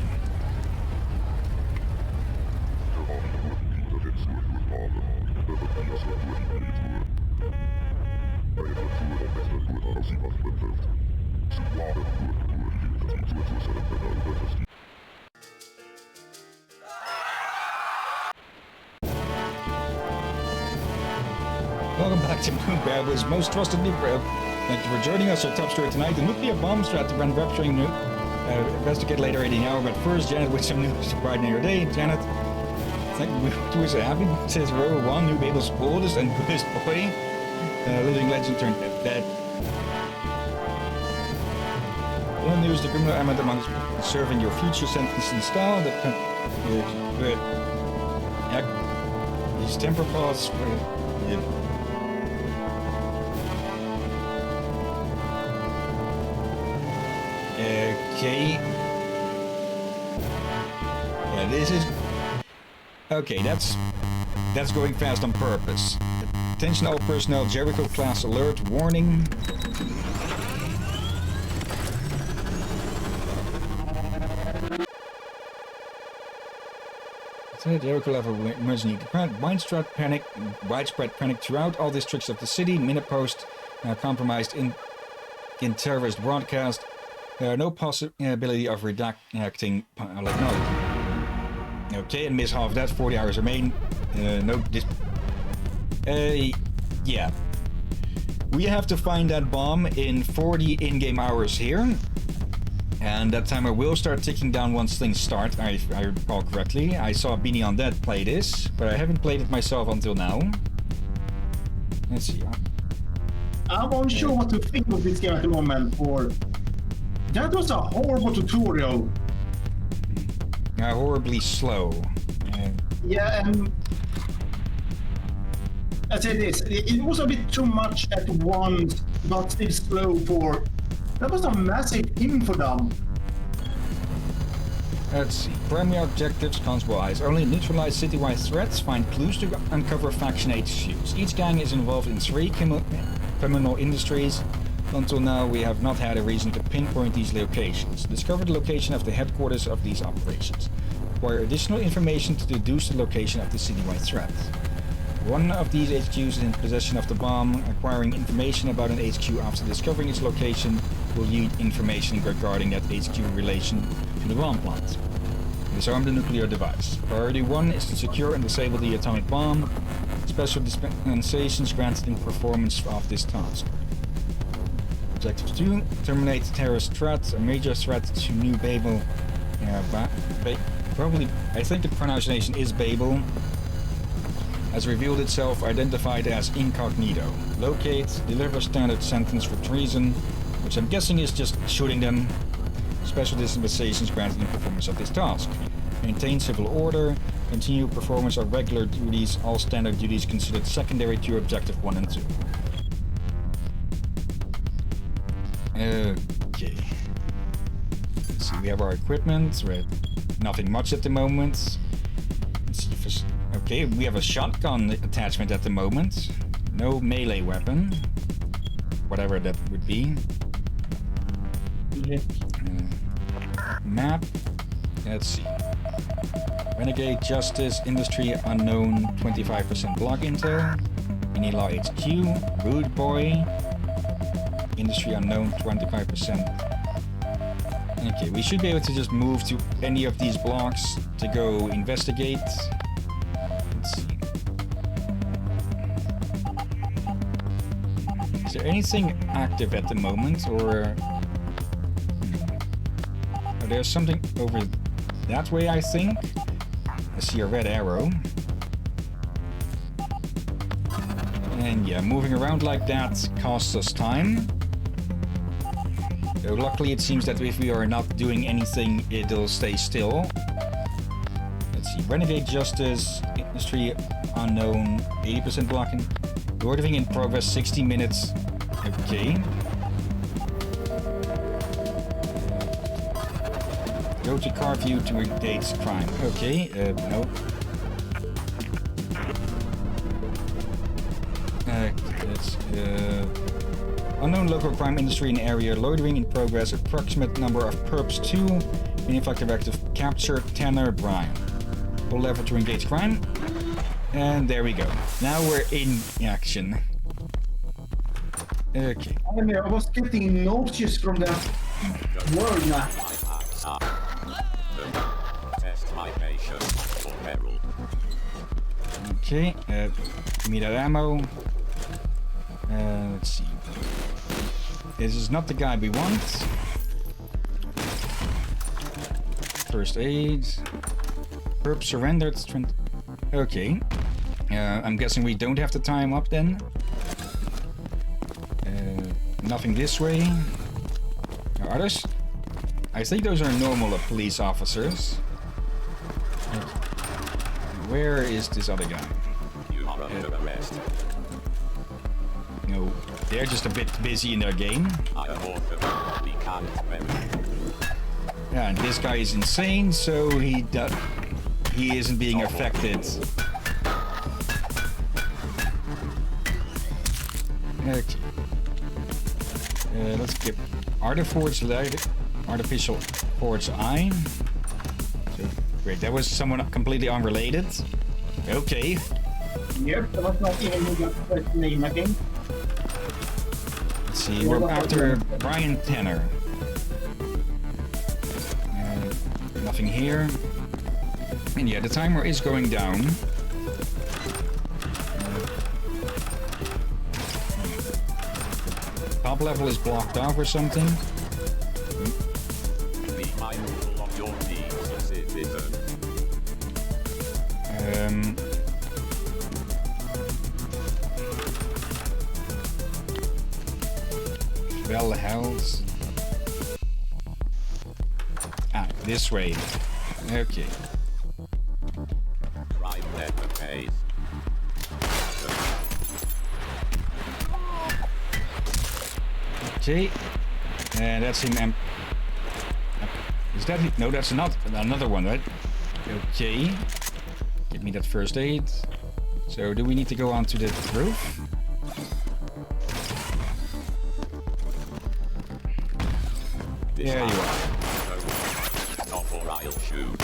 Welcome back to Moonlighter's most trusted nuke. Thank you for joining us. Our top story tonight: the nuclear bomb threat to ban rupturing nuke. Investigate later in the hour, but first, Janet with some news to brighten your day. Janet, thank you. Who is happy? Says row 1, New Babel's oldest and goodest boy. Living legend turned dead. In the news, the criminal element amongst serving your future sentence in style. These temper plots. Okay. Yeah, this is... Okay, that's going fast on purpose. Attention all personnel, Jericho class alert, warning. Jericho level emergency widespread panic throughout all districts of the city. Minipost compromised in terrorist broadcast. No possibility of redacting public knowledge. Okay, and miss half of that. 40 hours remain. Yeah. We have to find that bomb in 40 in-game hours here. And that timer will start ticking down once things start, I recall correctly. I saw Beanie on Dead play this, but I haven't played it myself until now. Let's see. I'm unsure what to think of this game at the moment, for that was a horrible tutorial. Horribly slow. Yeah, and I say this, it was a bit too much at once, but still slow for... That was a massive info dump. Let's see. Primary objectives, constable-wise. Only neutralize citywide threats, find clues to uncover faction HQs. Each gang is involved in 3 criminal industries. Until now, we have not had a reason to pinpoint these locations. Discover the location of the headquarters of these operations. Acquire additional information to deduce the location of the citywide threat. One of these HQs is in possession of the bomb. Acquiring information about an HQ after discovering its location will yield information regarding that HQ in relation to the bomb plant. Disarm the nuclear device. Priority 1 is to secure and disable the atomic bomb. Special dispensations granted in performance of this task. Objective 2, terminate terrorist threat, a major threat to New Babel. Probably, I think the pronunciation is Babel. Has revealed itself, identified as incognito. Locate, deliver standard sentence for treason, which I'm guessing is just shooting them. Special dispensations granted in performance of this task. Maintain civil order, continue performance of regular duties, all standard duties considered secondary to objective 1 and 2. Okay. Let's see, we have our equipment, we're nothing much at the moment. Let's see if okay, we have a shotgun attachment at the moment. No melee weapon. Whatever that would be. Map. Let's see. Renegade, Justice, Industry, Unknown, 25% block intel. MiniLAW HQ, Rude Boy. Industry Unknown, 25%. Okay, we should be able to just move to any of these blocks to go investigate. Let's see. Is there anything active at the moment, or... Oh, there's something over that way, I think. I see a red arrow. And yeah, moving around like that costs us time. So luckily it seems that if we are not doing anything, it'll stay still. Let's see, Renegade Justice, Industry Unknown, 80% blocking. Ordering in progress, 60 minutes. Okay. Go to car view to engage crime. Okay, no. Let's, unknown local crime industry in area, loitering in progress, approximate number of perps 2, Miniflac directive, capture Tanner Bryan. Pull lever to engage crime. And there we go. Now we're in action. Okay. I was getting nauseous from that word now. Test my patience for peril. Okay, give me that ammo. Let's see. This is not the guy we want. First aid. Perp surrendered. Okay. I'm guessing we don't have to tie him up then. Nothing this way. Are those? I think those are normal police officers. Where is this other guy? You are under arrest. No, they're just a bit busy in their game. I am orphan. We can't marry. Yeah, and this guy is insane, so he isn't being affected. Okay. Let's get artificial forge eye. So, great, that was someone completely unrelated. Okay. Yep, that was not even his name, I think. Let's see, we're after Brian Tanner. Nothing here. And yeah, the timer is going down. Top level is blocked off or something. Be mindful of your needs, citizen. Well held. This way. Okay. Crime never pays. Okay. And that's him. Is that it? No, that's not another one, right? Okay. Give me that first aid. So, do we need to go onto the roof? There you are. I'll shoot.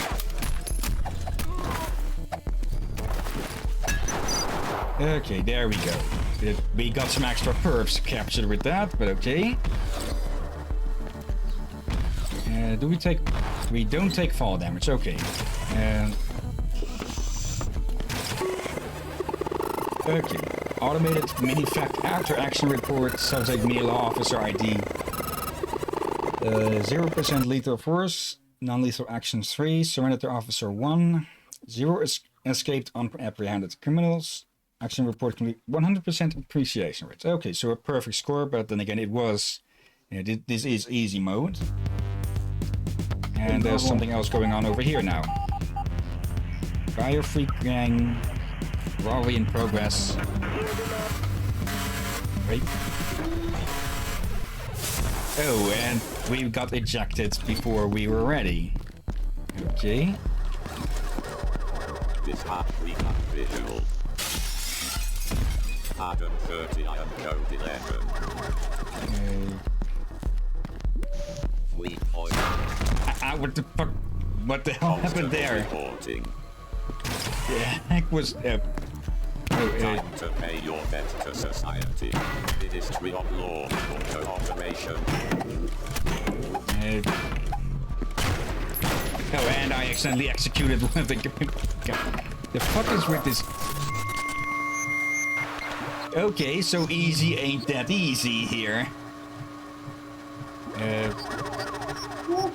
Okay, there we go. We got some extra perps captured with that, but okay. Do we take... We don't take fall damage, okay. Okay. Automated mini-fact after action report, subject MiniLAW officer ID. 0% lethal force. Non-lethal actions 3, surrender to officer 1, 0 escaped unapprehended criminals, action report complete, 100% appreciation rate. Okay, so a perfect score, but then again it was, this is easy mode. And there's something else going on over here now. Biofreak gang, robbery in progress. Wait. Oh, and we got ejected before we were ready. Okay. This hatchery visual. Adam 30, I am code 11. Fleet oil. What the fuck? What the hell happened there? Reporting. The heck was... Time to pay your debt to society. Ministry of Law for cooperation. Oh, and I accidentally executed one of the... The fuck is with this... Okay, so easy ain't that easy here.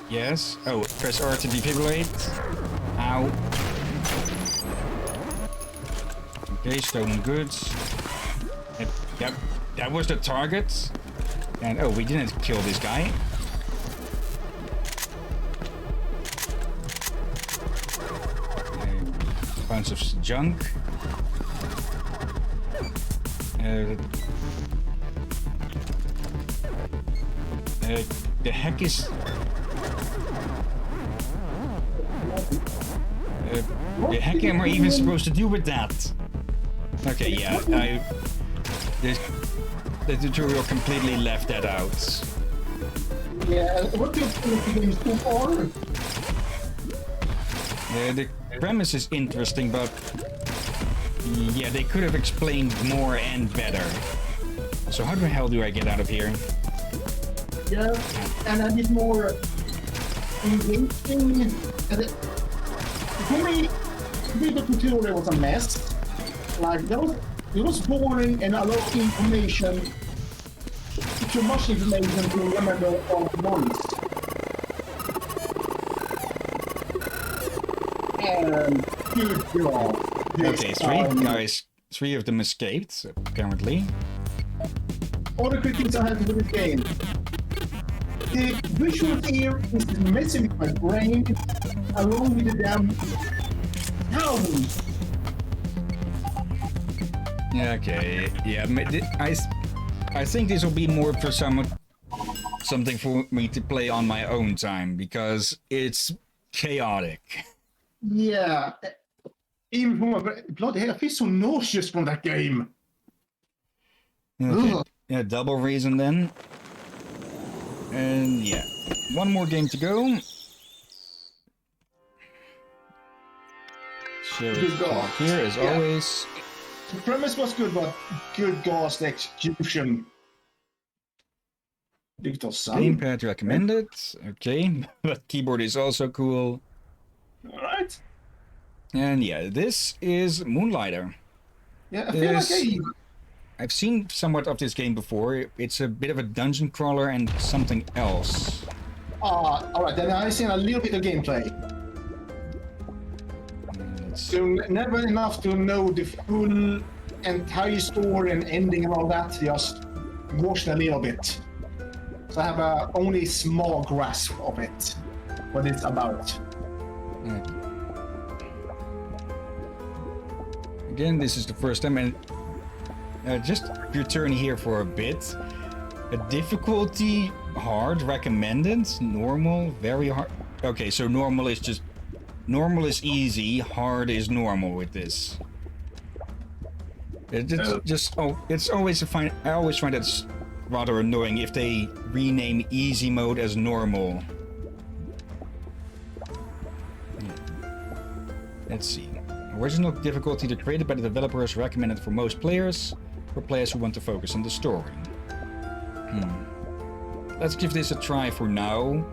Yes. Oh, press R to defibrillate. Ow. Okay, stolen goods. Yep, that was the target. And oh, we didn't kill this guy. Bunch of junk. The heck is... the heck am I even supposed to do with that? Okay, yeah, the tutorial completely left that out. Yeah, what do you think the game is too far? The premise is interesting, but yeah, they could have explained more and better. So how the hell do I get out of here? Yeah, and a bit more engaging. For me, the tutorial was a mess. Like, there was It was boring and a lot of information. Too much information to remember all at once. And good job. Okay, three of them escaped, apparently. All the critiques I have with the game. The visual here is messing with my brain, along with the damn sound. Okay, yeah, I think this will be more for something for me to play on my own time, because it's chaotic. Yeah, even for my bloody hell, I feel so nauseous from that game. Okay. Yeah, double reason then. And yeah, one more game to go. Sheriff Clark here, as always. The premise was good, but good gosh, the execution. Digital sound. Gamepad recommended. Okay, but keyboard is also cool. Alright. And yeah, this is Moonlighter. Yeah, I feel like I've seen somewhat of this game before. It's a bit of a dungeon crawler and something else. Alright, then I've seen a little bit of gameplay. So never enough to know the full entire story and ending and all that, just watched a little bit. So I have only a small grasp of it, what it's about. Again, this is the first time, and just return here for a bit. A difficulty, hard, recommended, normal, very hard. Okay, so normal is easy, hard is normal with this. It's always I always find it rather annoying if they rename easy mode as normal. Let's see. Original difficulty created by the developers, recommended for most players, for players who want to focus on the story. Let's give this a try for now.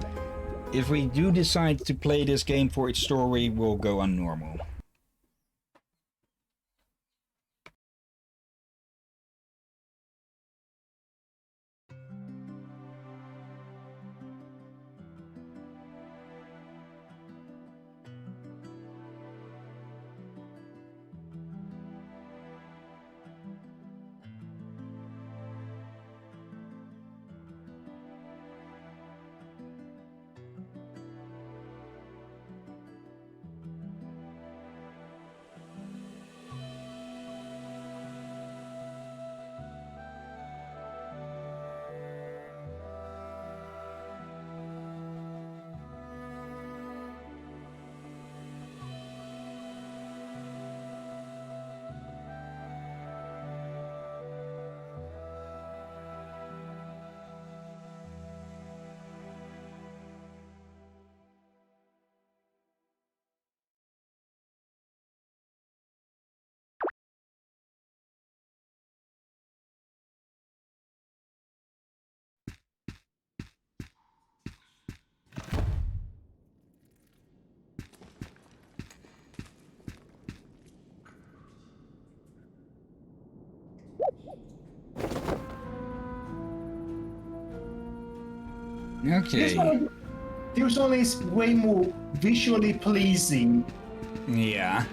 If we do decide to play this game for its story, we'll go on normal. Okay. This one is way more visually pleasing. Yeah.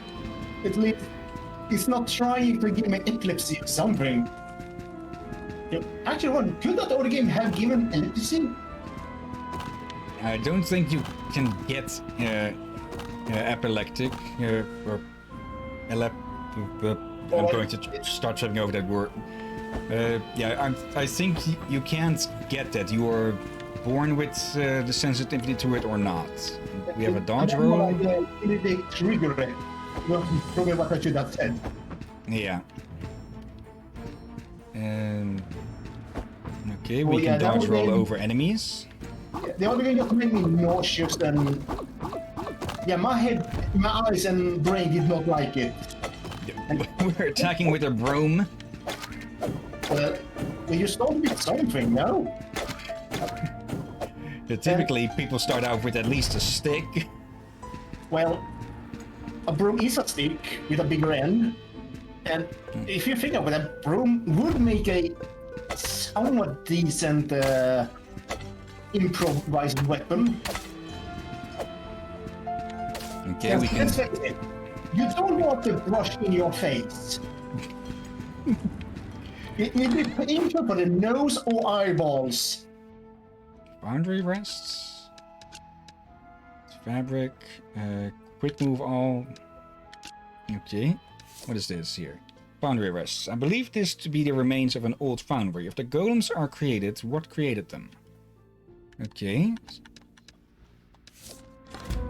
At least it's not trying to give me epilepsy or something. Actually, could that other game have given epilepsy? I don't think you can get epileptic or I'm going to start tripping over that word. Yeah, I think you can't get that. You are born with the sensitivity to it or not. We have a dodge roll. They trigger it. Probably what I should have said. Yeah. Okay, we can dodge roll over enemies. The other game just made me nauseous and yeah, my head, my eyes and brain did not like it. We're attacking with a broom. You start with something, no? Typically, people start out with at least a stick. Well, a broom is a stick with a bigger end, and if you think about it, broom would make a somewhat decent improvised weapon. Okay, we can. Let's face it, you don't want the brush in your face. It will be painful for the nose or eyeballs. Boundary rests. Fabric. Quick move all. Okay. What is this here? Foundry rests. I believe this to be the remains of an old foundry. If the golems are created, what created them? Okay.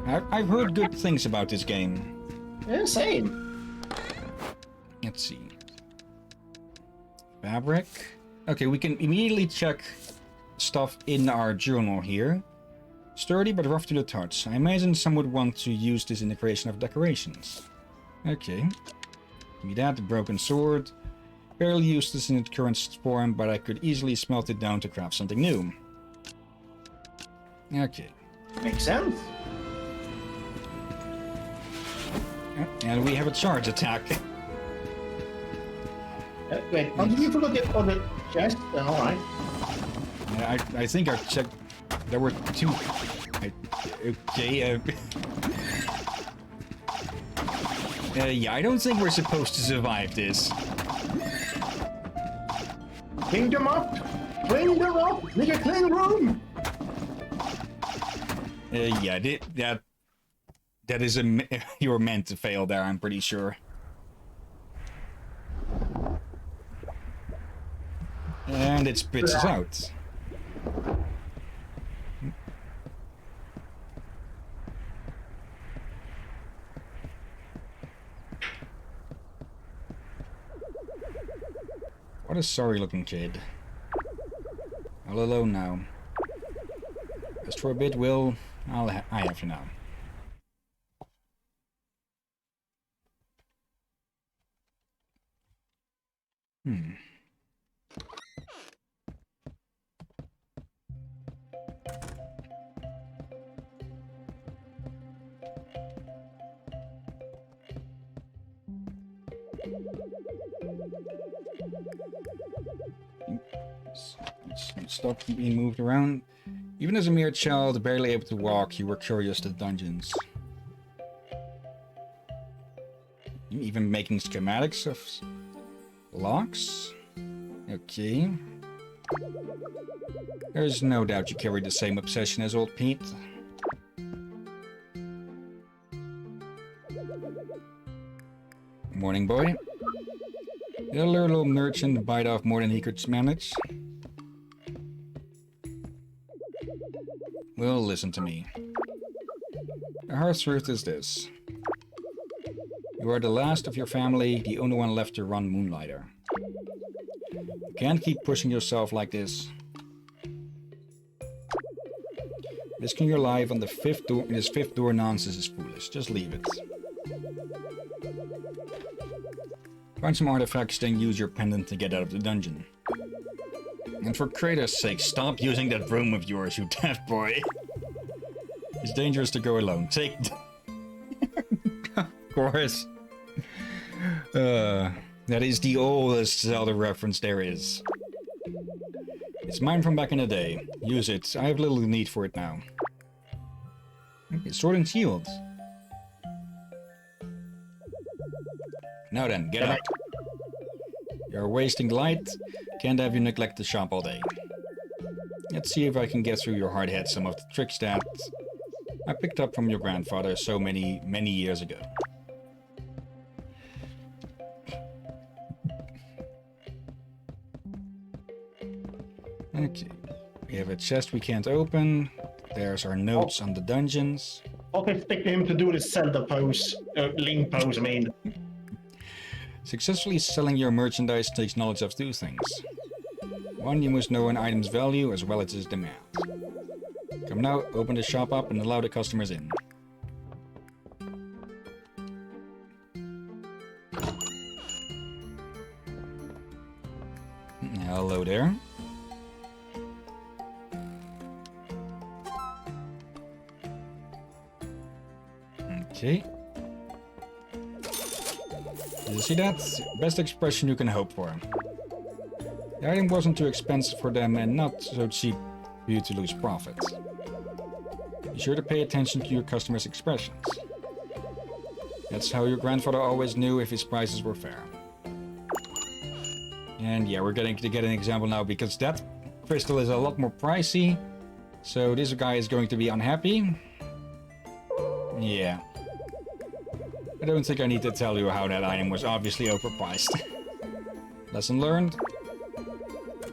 I've heard good things about this game. Yeah, same. Let's see. Fabric. Okay, we can immediately check stuff in our journal here. Sturdy but rough to the touch. I imagine some would want to use this in the creation of decorations. Okay. Give me that, the broken sword. Barely used this in its current form, but I could easily smelt it down to craft something new. Okay. Makes sense. And we have a charge attack. Wait, did you forget the other chest? Alright. I think I checked. There were two. Okay. Yeah, I don't think we're supposed to survive this. Clean them up! Clean them up! Make a clean room! Yeah, that is you were meant to fail there, I'm pretty sure. And it spits us out. What a sorry looking kid. All alone now. Just for a bit, Will. I have you now. Stop being moved around. Even as a mere child, barely able to walk, you were curious to the dungeons. Even making schematics of locks? Okay. There's no doubt you carried the same obsession as old Pete. Morning, boy. Did a little merchant bite off more than he could manage? Well, listen to me. The hard truth is this. You are the last of your family, the only one left to run Moonlighter. You can't keep pushing yourself like this. Risking your life on the this fifth door nonsense is foolish. Just leave it. Find some artifacts, then use your pendant to get out of the dungeon. And for Kratos' sake, stop using that broom of yours, you deaf boy. It's dangerous to go alone. Take... Of course. That is the oldest Zelda reference there is. It's mine from back in the day. Use it. I have little need for it now. Okay, sword and shield. Now then, get up. You're wasting light. Can't have you neglect the shop all day. Let's see if I can get through your hard head some of the tricks that I picked up from your grandfather so many years ago. Okay. We have a chest we can't open. There's our notes on the dungeons. I'll expect him to do the Zelda pose, Link pose, I mean. Successfully selling your merchandise takes knowledge of two things. One, you must know an item's value as well as its demand. Come now, open the shop up and allow the customers in. Hello there. Okay. You see that? Best expression you can hope for. The item wasn't too expensive for them and not so cheap for you to lose profit. Be sure to pay attention to your customers' expressions. That's how your grandfather always knew if his prices were fair. And yeah, we're getting to get an example now because that crystal is a lot more pricey. So this guy is going to be unhappy. Yeah. I don't think I need to tell you how that item was obviously overpriced. Lesson learned.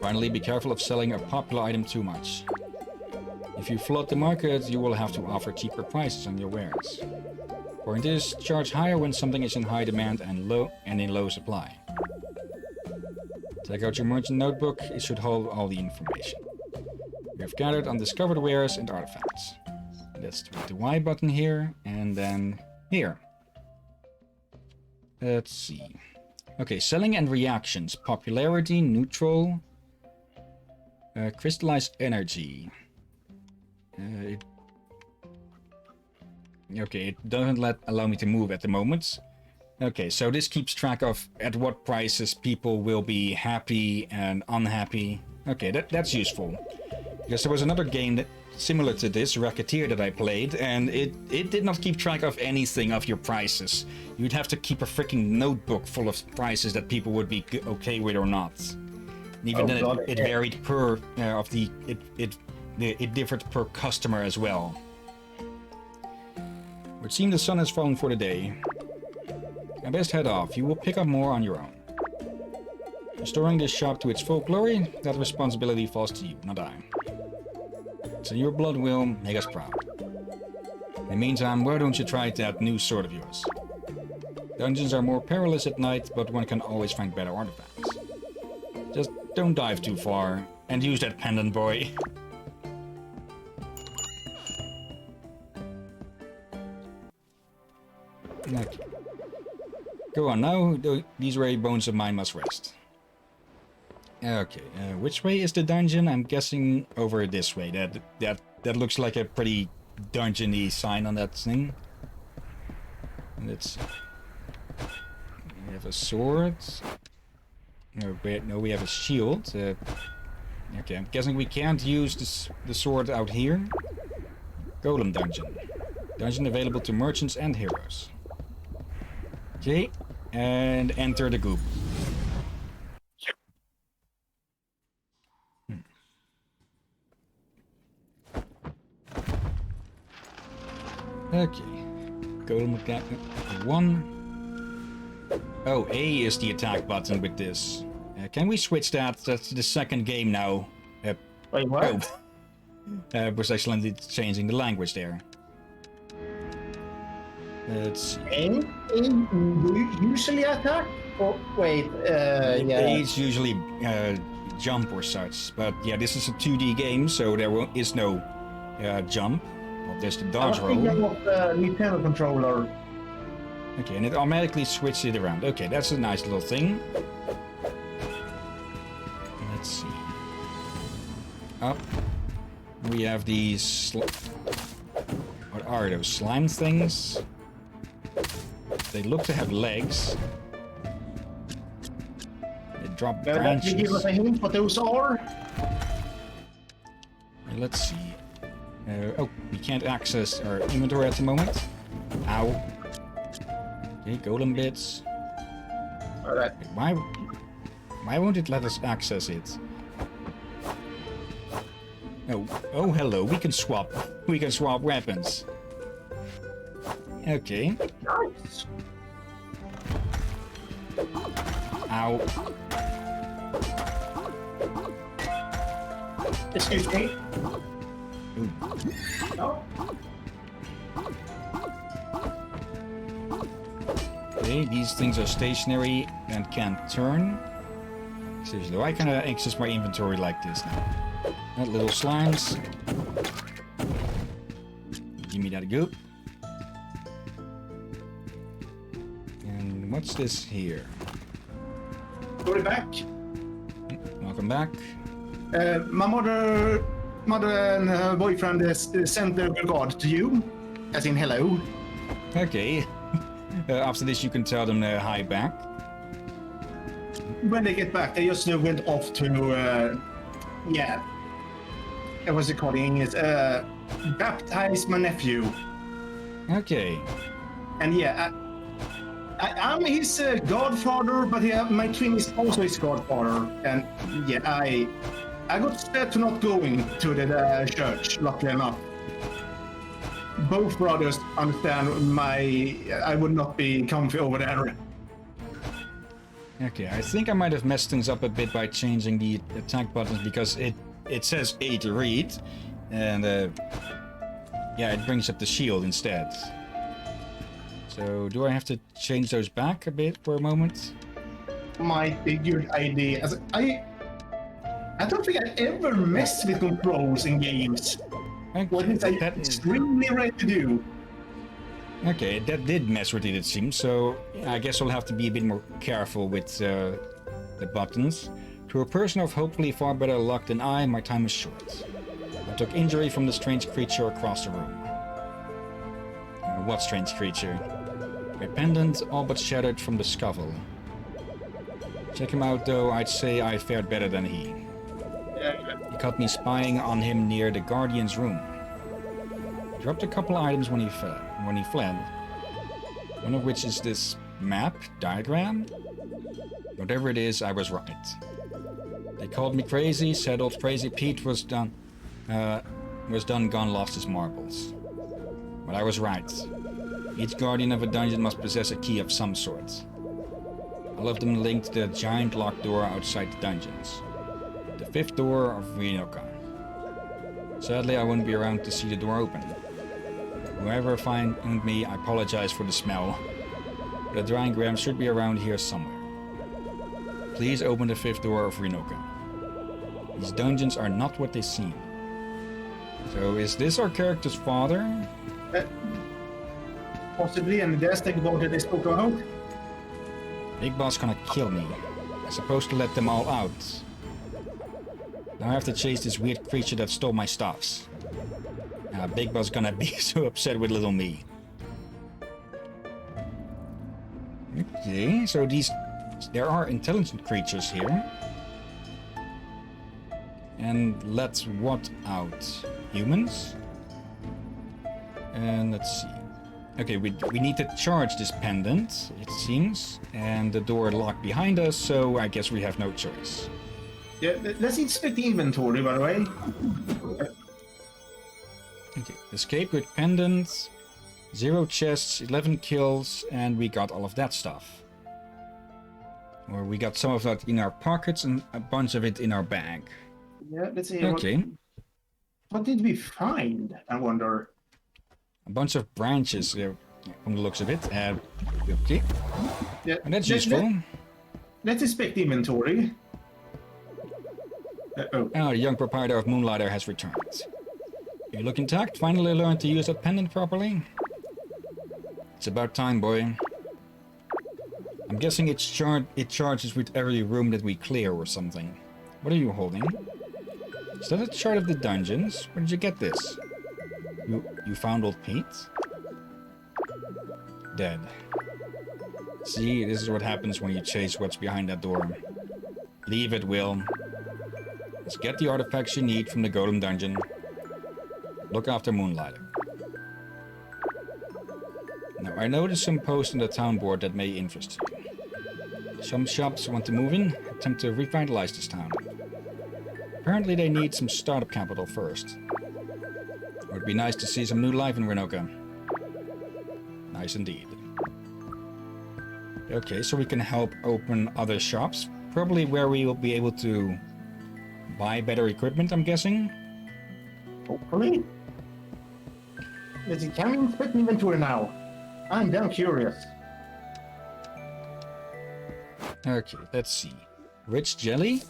Finally, be careful of selling a popular item too much. If you flood the market, you will have to offer cheaper prices on your wares. Point is, charge higher when something is in high demand and in low supply. Take out your merchant notebook, it should hold all the information. You have gathered undiscovered wares and artifacts. Let's do the Y button here, and then here. Let's see. Okay, selling and reactions. Popularity, neutral. Crystallized energy. Okay, it doesn't allow me to move at the moment. Okay, so this keeps track of at what prices people will be happy and unhappy. Okay, that's useful. Because there was another game that similar to this, Racketeer, that I played, and it did not keep track of anything of your prices. You'd have to keep a freaking notebook full of prices that people would be okay with or not. And even then, it varied per it differed per customer as well. It would seem the sun has fallen for the day. I best head off. You will pick up more on your own. Restoring this shop to its full glory, that responsibility falls to you, not I. So your blood will make us proud. In the meantime, why don't you try that new sword of yours? Dungeons are more perilous at night, but one can always find better artifacts. Just don't dive too far, and use that pendant, boy. Okay. Go on now, these weary bones of mine must rest. Okay, which way is the dungeon? I'm guessing over this way. That looks like a pretty dungeon-y sign on that thing. Let's see. We have a sword. No, we have a shield. Okay, I'm guessing we can't use the sword out here. Golem dungeon. Dungeon available to merchants and heroes. Okay, and enter the goop. Okay, golem attack 1. Oh, A is the attack button with this. Can we switch that? That's the second game now. Wait, what? Oh. Was accidentally changing the language there. Let's see. A do you usually attack? Or wait, yeah. A is usually jump or such, but yeah, this is a 2D game, so there is no jump. Well, there's the dodge roll. I was the Nintendo controller. Okay, and it automatically switches it around. Okay, that's a nice little thing. Let's see. Up. We have these... What are those? Slime things? They look to have legs. They drop branches. Can you give us a hint what those are? Let's see. Oh, we can't access our inventory at the moment. Ow. Okay, golem bits. Alright. Why won't it let us access it? Oh, hello. We can swap. We can swap weapons. Okay. Nice. Ow. Excuse me. Ooh. No. Okay, these things are stationary and can't turn. Seriously, why can't I access my inventory like this now? That little slimes. Give me that goop. And what's this here? Go back. Welcome back. My mother and her boyfriend sent their regard to you, as in hello. Okay. After this, you can tell them hi back. When they get back, they just went off to, yeah. What's it called in English? Baptize my nephew. Okay. And yeah, I'm his godfather, but yeah, my twin is also his godfather. And yeah, I got scared to not going to the church, luckily enough. Both brothers understand I would not be comfy over there. Okay, I think I might have messed things up a bit by changing the attack buttons because it says A to read, and yeah, it brings up the shield instead. So do I have to change those back a bit for a moment? Might be a good idea. As I don't think I ever messed with controls in games. What is I extremely rare to do. Okay, that did mess with it seems, so I guess I'll have to be a bit more careful with the buttons. To a person of hopefully far better luck than I, my time is short. I took injury from the strange creature across the room. What strange creature? A pendant all but shattered from the scuffle. Check him out though, I'd say I fared better than he. He caught me spying on him near the Guardian's room. Dropped a couple items when he fled. One of which is this map, diagram. Whatever it is, I was right. They called me crazy, said old Crazy Pete was done, gone, lost his marbles. But I was right. Each guardian of a dungeon must possess a key of some sort. All of them linked to the giant locked door outside the dungeons. The fifth door of Renoka. Sadly, I won't be around to see the door open. Whoever found me, I apologize for the smell. The drying gram should be around here somewhere. Please open the fifth door of Renoka. These dungeons are not what they seem. So is this our character's father? Possibly, and the thing about it they spoke about. Big Boss gonna kill me. I'm supposed to let them all out. Now I have to chase this weird creature that stole my stuffs. Big Boss gonna be so upset with little me. Okay, so there are intelligent creatures here. And let's what out? Humans? And let's see. Okay, we need to charge this pendant, it seems. And the door locked behind us, so I guess we have no choice. Yeah, let's inspect the inventory, by the way. Okay, escape with pendants, 0 chests, 11 kills, and we got all of that stuff. Or we got some of that in our pockets and a bunch of it in our bag. Yeah, let's see. Okay. What did we find, I wonder? A bunch of branches, from the looks of it. Okay. Yeah, and that's useful. Let's inspect the inventory. The young proprietor of Moonlighter has returned. You look intact? Finally learned to use that pendant properly? It's about time, boy. I'm guessing it charges with every room that we clear or something. What are you holding? Is that a chart of the dungeons? Where did you get this? You found old Pete? Dead. See, this is what happens when you chase what's behind that door. Leave it, Will. Let's get the artifacts you need from the Golem Dungeon. Look after Moonlighter. Now, I noticed some posts on the town board that may interest you. Some shops want to move in, attempt to revitalize this town. Apparently they need some startup capital first. It would be nice to see some new life in Renoka. Nice indeed. Okay, so we can help open other shops. Probably where we will be able to buy better equipment, I'm guessing. Hopefully. Can we inspect the inventory now? I'm damn curious. Okay, let's see. Rich jelly?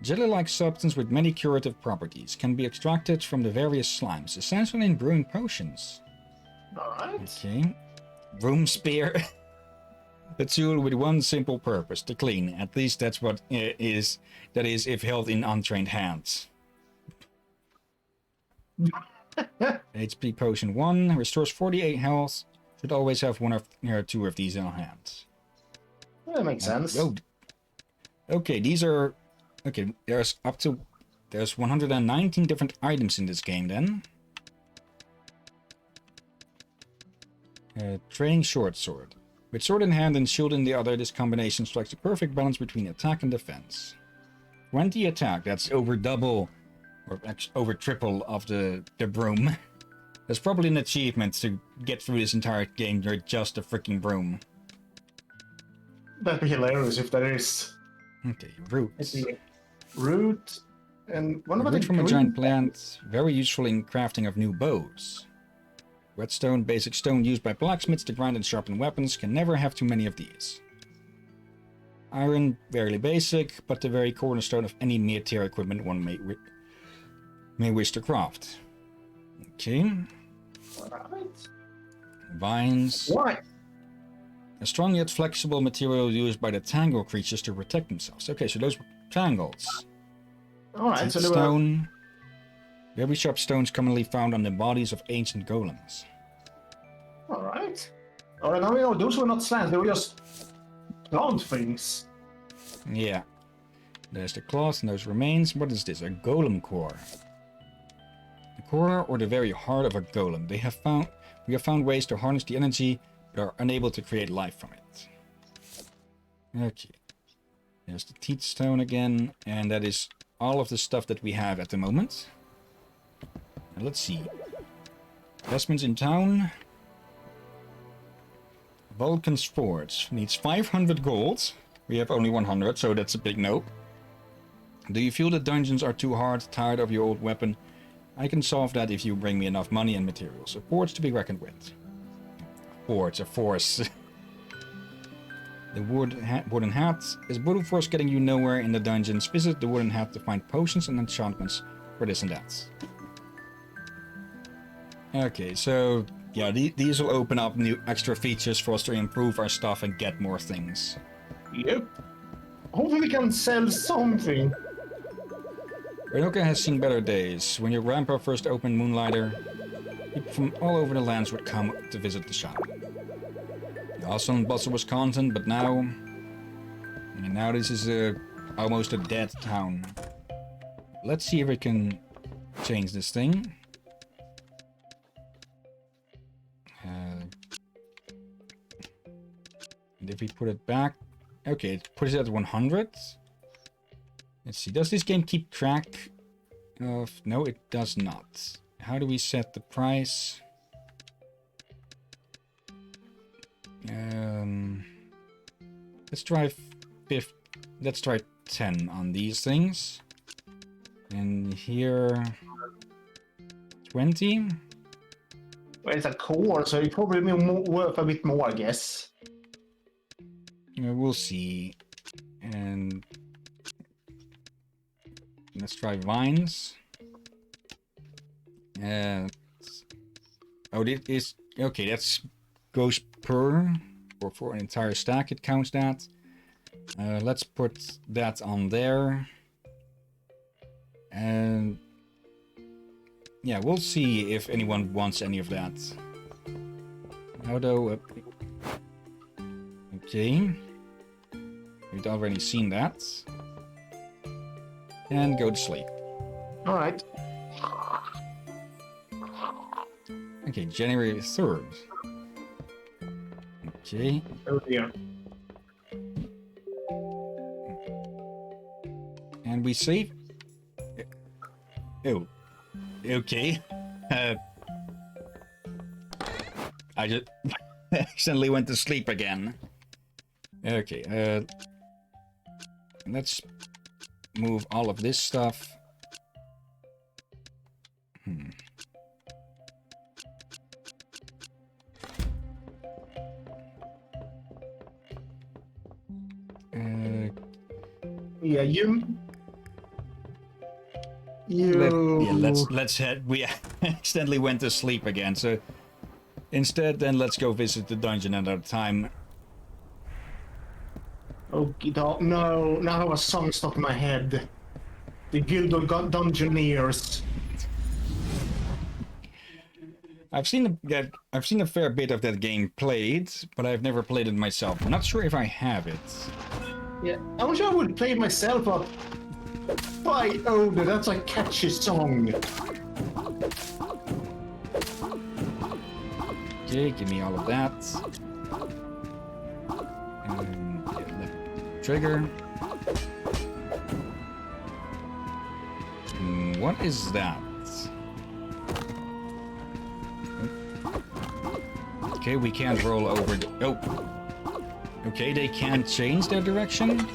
Jelly-like substance with many curative properties can be extracted from the various slimes, essential in brewing potions. Alright. Okay. Broom spear. A tool with one simple purpose, to clean. At least that's what is. That is, if held in untrained hands. HP potion 1 restores 48 health Should always have one or two of these in our hands. That makes sense. Oh. Okay, these are... Okay, there's 119 different items in this game then. Training short sword. With sword in hand and shield in the other, this combination strikes the perfect balance between attack and defense. 20 attack, that's over double, or over triple of the broom. That's probably an achievement to get through this entire game with just a freaking broom. That'd be hilarious if there is. Okay, roots. Root, and what about root the from a green giant plant, very useful in crafting of new bows. Whetstone, basic stone used by blacksmiths to grind and sharpen weapons, can never have too many of these. Iron, very basic, but the very cornerstone of any mid-tier equipment one may wish to craft. Okay. Alright. Vines. Why? A strong yet flexible material used by the tangle creatures to protect themselves. Okay, so those were tangles. Alright, so stone. Very sharp stones commonly found on the bodies of ancient golems. Alright. Alright, now we know those were not slants, they were just plant things. Yeah. There's the claws and those remains. What is this? A golem core. The core or the very heart of a golem. We have found ways to harness the energy, but are unable to create life from it. Okay. There's the teeth stone again, and that is all of the stuff that we have at the moment. And let's see. Investments in town. Vulcan's Forge needs 500 gold. We have only 100, so that's a big no. Do you feel the dungeons are too hard, tired of your old weapon? I can solve that if you bring me enough money and materials. A forge to be reckoned with. Forge, a force. The wooden hat. Is wooden force getting you nowhere in the dungeons? Visit the wooden hat to find potions and enchantments for this and that. Okay, so yeah, these will open up new extra features for us to improve our stuff and get more things. Yep. Hopefully we can sell something. Renoka has seen better days. When your grandpa first opened Moonlighter, people from all over the lands would come to visit the shop. The hustle and bustle was constant, but now this is almost a dead town. Let's see if we can change this thing. And if we put it back, okay, it puts it at 100. Let's see, does this game keep track of... No, it does not. How do we set the price? Let's try 50. Let's try 10 on these things. And here 20. Well, it's a core, so it probably be worth a bit more, I guess. We'll see. And let's try vines. Oh, it is okay. That's goes per, or for an entire stack. It counts that. Let's put that on there. And yeah, we'll see if anyone wants any of that. Although, okay, we've already seen that. And go to sleep. All right. Okay, January 3rd. Okay. Oh dear. And we save. Oh. Okay. I just accidentally went to sleep again. Okay, let's move all of this stuff. Yeah, let's head. We accidentally went to sleep again, so instead, then let's go visit the dungeon another time. Okay, no, now I have a song stuck in my head. The Guild of Dungeoneers. I've seen a fair bit of that game played, but I've never played it myself. I'm not sure if I have it. Yeah, I'm sure I would play it myself, but by Oda, that's a catchy song. Okay, give me all of that. And yeah, left trigger. What is that? Okay, we can't roll over the... Oh! Okay, they can't change their direction?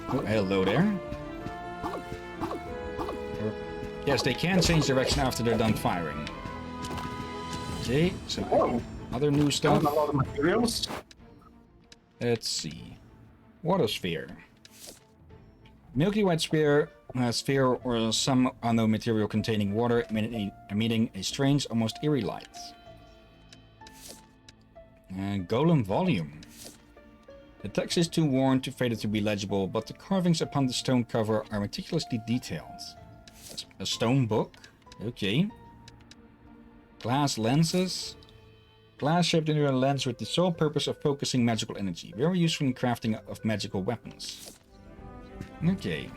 Oh, hello there. Yes, they can change direction after they're done firing. Okay, so other new stuff. A lot of materials. Let's see. Water sphere. Milky white sphere or some unknown material containing water emitting a strange, almost eerie light. Golem volume. The text is too worn to fade it to be legible, but the carvings upon the stone cover are meticulously detailed. A stone book? Okay. Glass lenses. Glass shaped into a lens with the sole purpose of focusing magical energy. Very useful in crafting of magical weapons. Okay.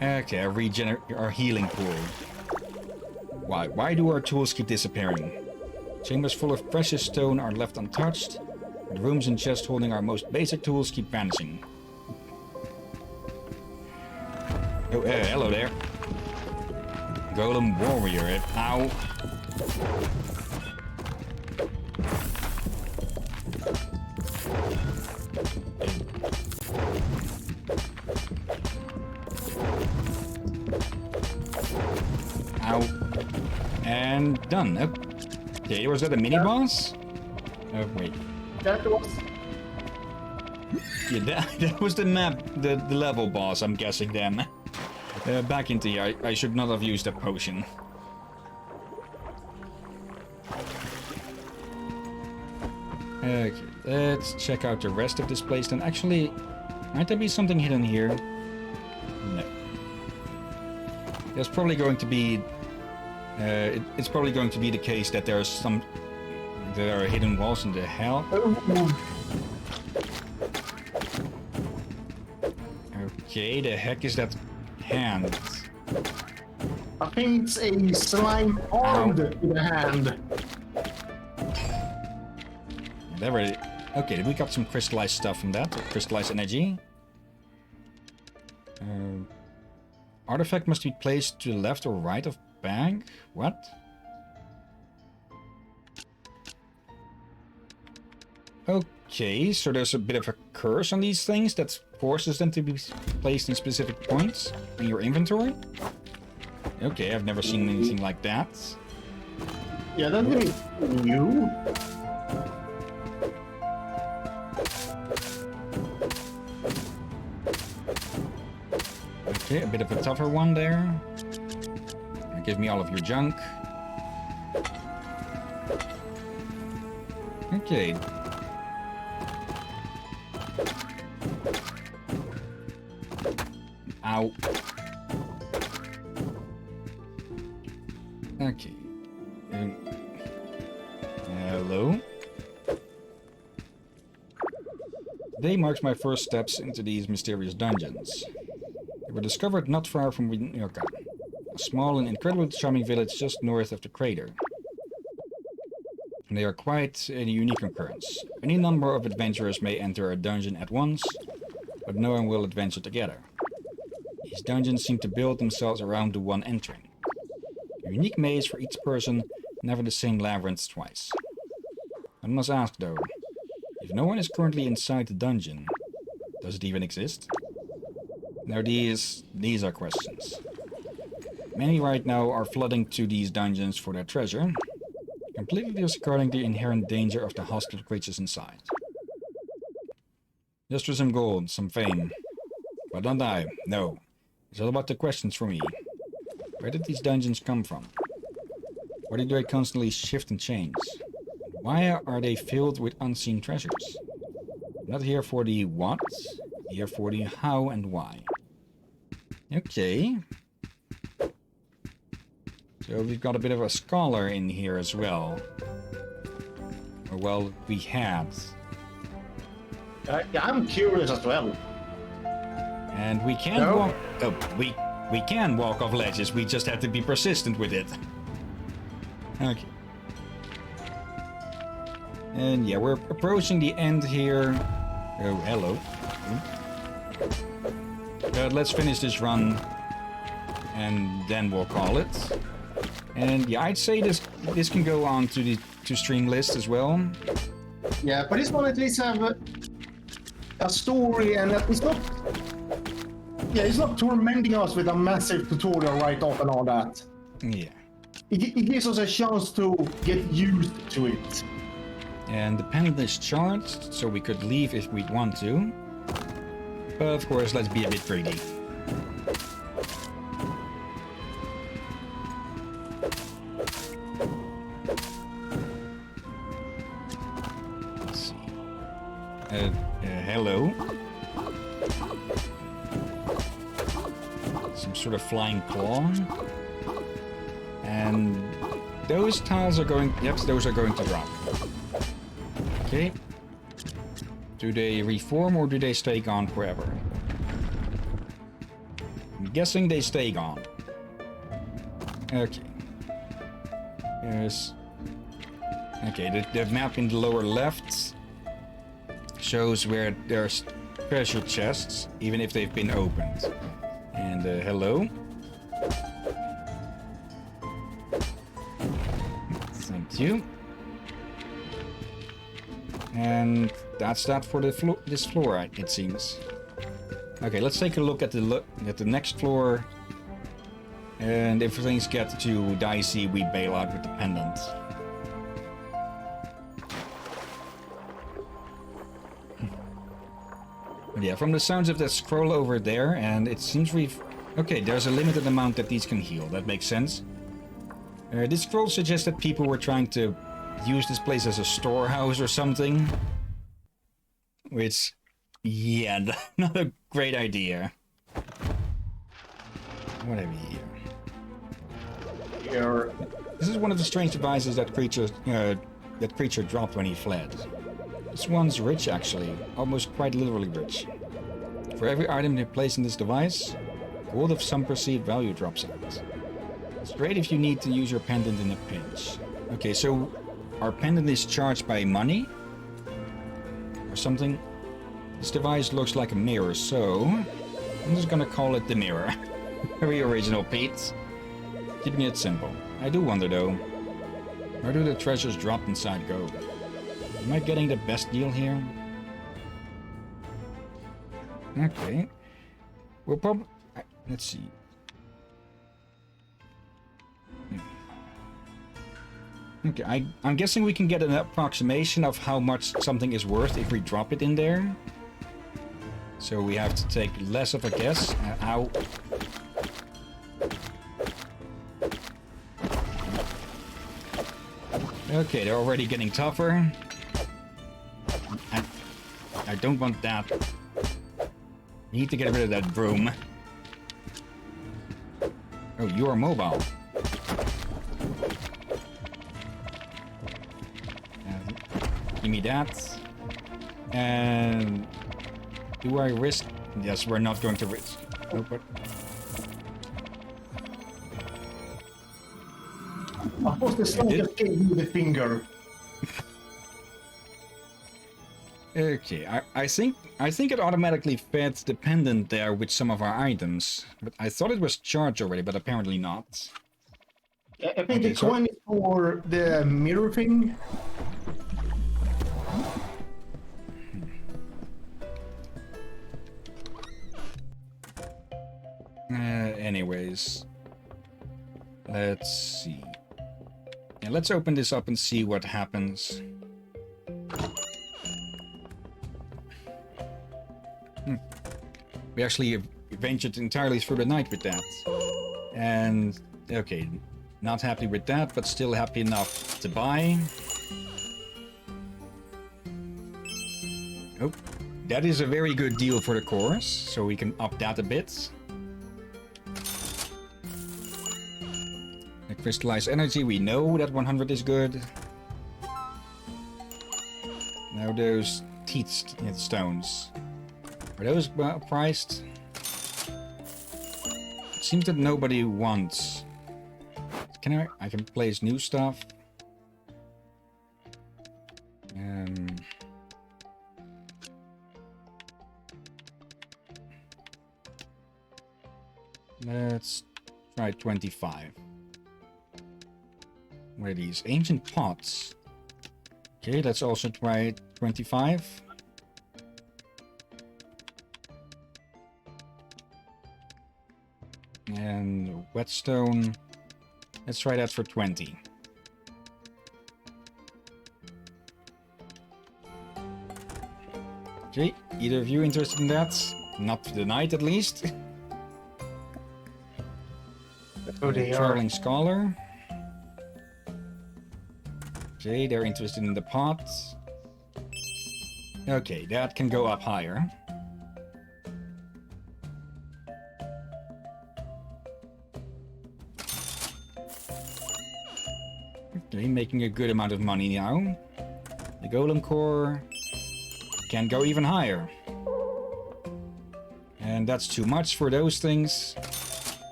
Okay, our healing pool. Why do our tools keep disappearing? Chambers full of precious stone are left untouched. The rooms and chests holding our most basic tools keep vanishing. Oh, hello there. Golem warrior. Ow. Ow. And done. Okay, was that a mini boss? Oh, wait. That was... Yeah, that was the map, the level boss, I'm guessing then. Back into here. I should not have used that potion. Okay, let's check out the rest of this place then. Actually, might there be something hidden here? No. There's probably going to be... it's probably going to be the case that there are hidden walls in the hell. Okay, the heck is that hand? I think it's a slime armed with a hand. Whatever. Okay, we got some crystallized stuff from that. Crystallized energy. Artifact must be placed to the left or right of bag? What? Okay, so there's a bit of a curse on these things that forces them to be placed in specific points in your inventory? Okay, I've never seen anything like that. Yeah, that's really new. Okay, a bit of a tougher one there. Give me all of your junk. Okay. Ow. Okay. Hello? Today marks my first steps into these mysterious dungeons. They were discovered not far from Winyorka, a small and incredibly charming village just north of the crater. They are quite a unique occurrence. Any number of adventurers may enter a dungeon at once, but no one will adventure together. These dungeons seem to build themselves around the one entering. A unique maze for each person, never the same labyrinth twice. I must ask though, if no one is currently inside the dungeon, does it even exist? Now these are questions. Many right now are flooding to these dungeons for their treasure, completely disregarding the inherent danger of the hostile creatures inside. Just for some gold, some fame. But don't die, no. It's all about the questions for me. Where did these dungeons come from? Why do they constantly shift and change? Why are they filled with unseen treasures? I'm not here for the what, I'm here for the how and why. Okay. So we've got a bit of a scholar in here as well. Or well, we had. Yeah, I'm curious as well. And we can walk. Oh, we can walk off ledges. We just have to be persistent with it. Okay. And yeah, we're approaching the end here. Oh, hello. Let's finish this run, and then we'll call it. And yeah, I'd say this can go on to the stream list as well. Yeah, but this one at least have a story, and it's not. Yeah, it's not tormenting us with a massive tutorial right off and all that. Yeah. It gives us a chance to get used to it. And the pendant is charged, so we could leave if we want to. But of course, let's be a bit greedy. Let's see. Hello. Some sort of flying claw. And those tiles are going... Yep, those are going to drop. Okay. Do they reform or do they stay gone forever? I'm guessing they stay gone. Okay. Here's... Okay, the map in the lower left shows where there's treasure chests, even if they've been opened. And hello. Thank you. And that's that for the this floor, it seems. Okay, let's take a look at the next floor. And if things get too dicey, we bail out with the pendant. Yeah, from the sounds of that scroll over there, and it seems we've... Okay, there's a limited amount that these can heal. That makes sense. This scroll suggests that people were trying to use this place as a storehouse or something. Which, yeah, not a great idea. What have we here? This is one of the strange devices that creature dropped when he fled. This one's rich, actually. Almost quite literally rich. For every item you place in this device, gold of some perceived value drops out. It's great if you need to use your pendant in a pinch. Okay, so our pendant is charged by money? Or something? This device looks like a mirror, so I'm just gonna call it the mirror. Very original, Pete. Keeping it simple. I do wonder, though, where do the treasures dropped inside go? Am I getting the best deal here? Okay. We'll probably... Let's see. Okay, I'm guessing we can get an approximation of how much something is worth if we drop it in there. So we have to take less of a guess. Ow. Okay, they're already getting tougher. I don't want that. Need to get rid of that broom. Oh, you are mobile. Give me that. And do I risk? Yes, we're not going to risk. Nope, but... Of course, the song just gave you the finger. Okay, I think it automatically fed the pendant there with some of our items, but I thought it was charged already, but apparently not. Yeah, I think the coin is for the mirror thing. Anyways, let's see. Yeah, let's open this up and see what happens. We actually ventured entirely through the night with that. And, okay, not happy with that, but still happy enough to buy. Oh, that is a very good deal for the course, so we can up that a bit. Crystallized energy, we know that 100 is good. Now those teeth stones. Are those priced? It seems that nobody wants. I can place new stuff. Let's try 25. What are these? Ancient pots. Okay, let's also try 25. And whetstone. Let's try that for 20. Okay, either of you interested in that? Not for the night, at least. Oh, they are. Traveling Scholar. Okay, they're interested in the pot. Okay, that can go up higher. Okay, making a good amount of money now. The Golem Core can go even higher. And that's too much for those things.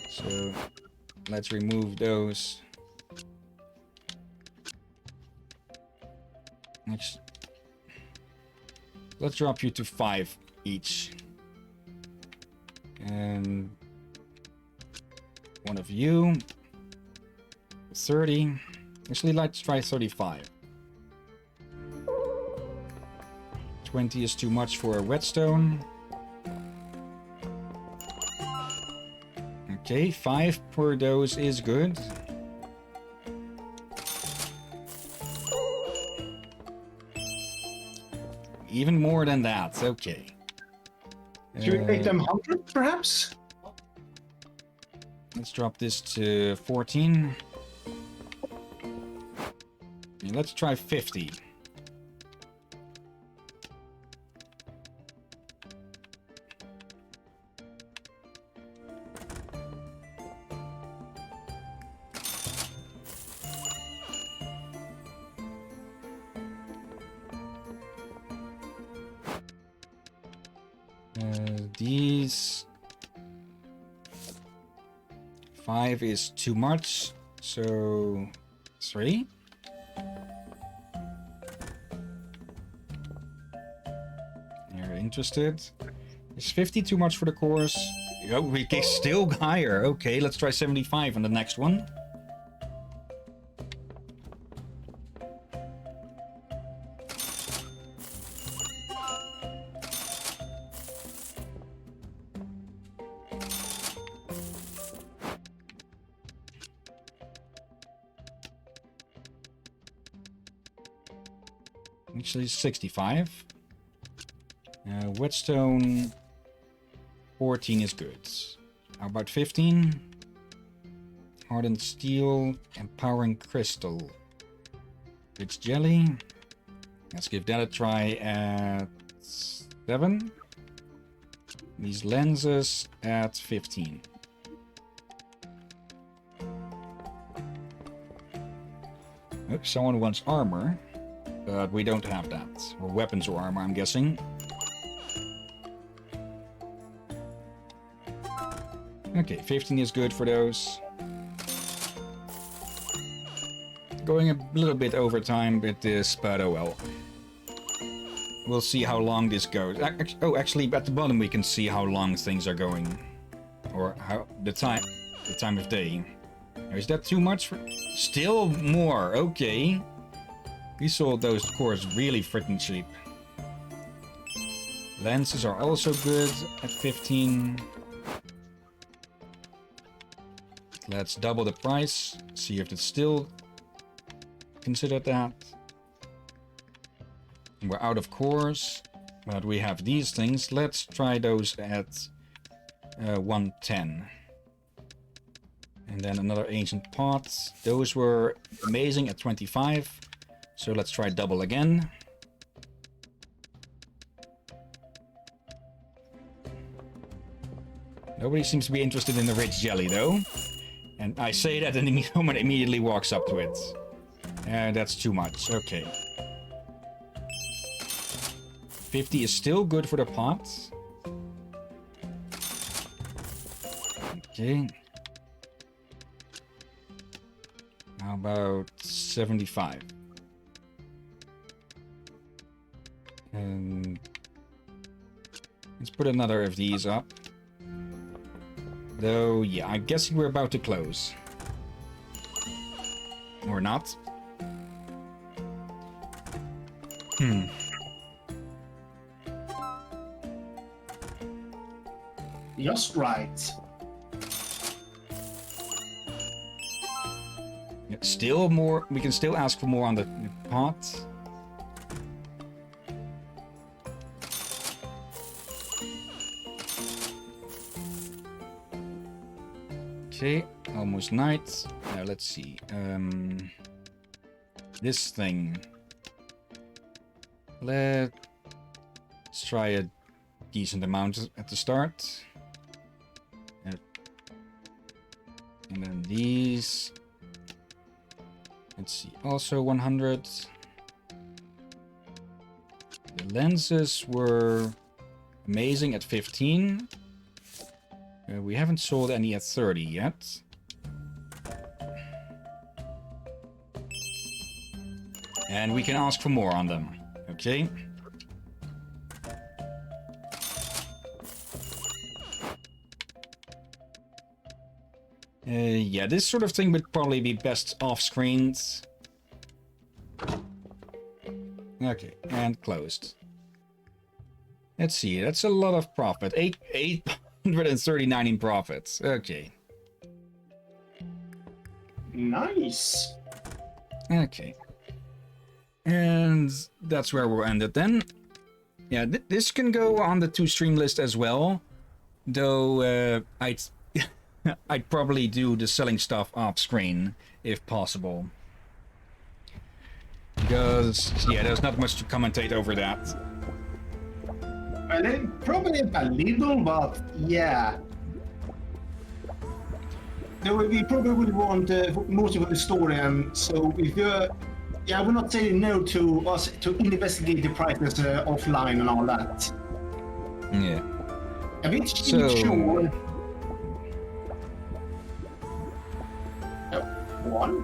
So let's remove those. Next, let's drop you to 5 each. And one of you. 30. Actually, let's try 35. 20 is too much for a whetstone. Okay, 5 per dose is good. Even more than that, okay. Should we make them 100, perhaps? Let's drop this to 14. And let's try 50. These 5 is too much, so 3. You're interested? Is 50 too much for the course? Oh, we get still higher. Okay, let's try 75 on the next one. Actually, 65. Whetstone 14 is good. How about 15? Hardened steel, empowering crystal. Rich jelly. Let's give that a try at 7. These lenses at 15. Oh, someone wants armor. But we don't have that. Or weapons or armor, I'm guessing. Okay, 15 is good for those. Going a little bit over time with this, but oh well. We'll see how long this goes. Oh, actually, at the bottom we can see how long things are going. Or how the time of day. Is that too much for... Still more, okay. We sold those cores really freaking cheap. Lenses are also good at 15. Let's double the price. See if it's still considered that. We're out of cores, but we have these things. Let's try those at 110. And then another ancient pot. Those were amazing at 25. So let's try double again. Nobody seems to be interested in the rich jelly though. And I say that and the moment immediately walks up to it. And that's too much. Okay. 50 is still good for the pot. Okay. How about 75? Let's put another of these up. Though, yeah, I'm guessing we're about to close. Or not. Just right. Yeah, still more. We can still ask for more on the pot. Okay, almost night. Now let's see. This thing. Let's try a decent amount at the start. And then these. Let's see. Also 100. The lenses were amazing at 15. We haven't sold any at 30 yet. And we can ask for more on them. Okay. Yeah, this sort of thing would probably be best off-screen. Okay, and closed. Let's see, that's a lot of profit. 839 in profits. Okay. Nice. Okay. And that's where we'll end it then. Yeah, this can go on the to-stream list as well. Though, I'd probably do the selling stuff off-screen, if possible. Because, yeah, there's not much to commentate over that. Well, probably a little, but yeah. We probably would want most of the story, and so if you're... Yeah, I would not say no to us to investigate the prices offline and all that. Yeah. A bit sure. One?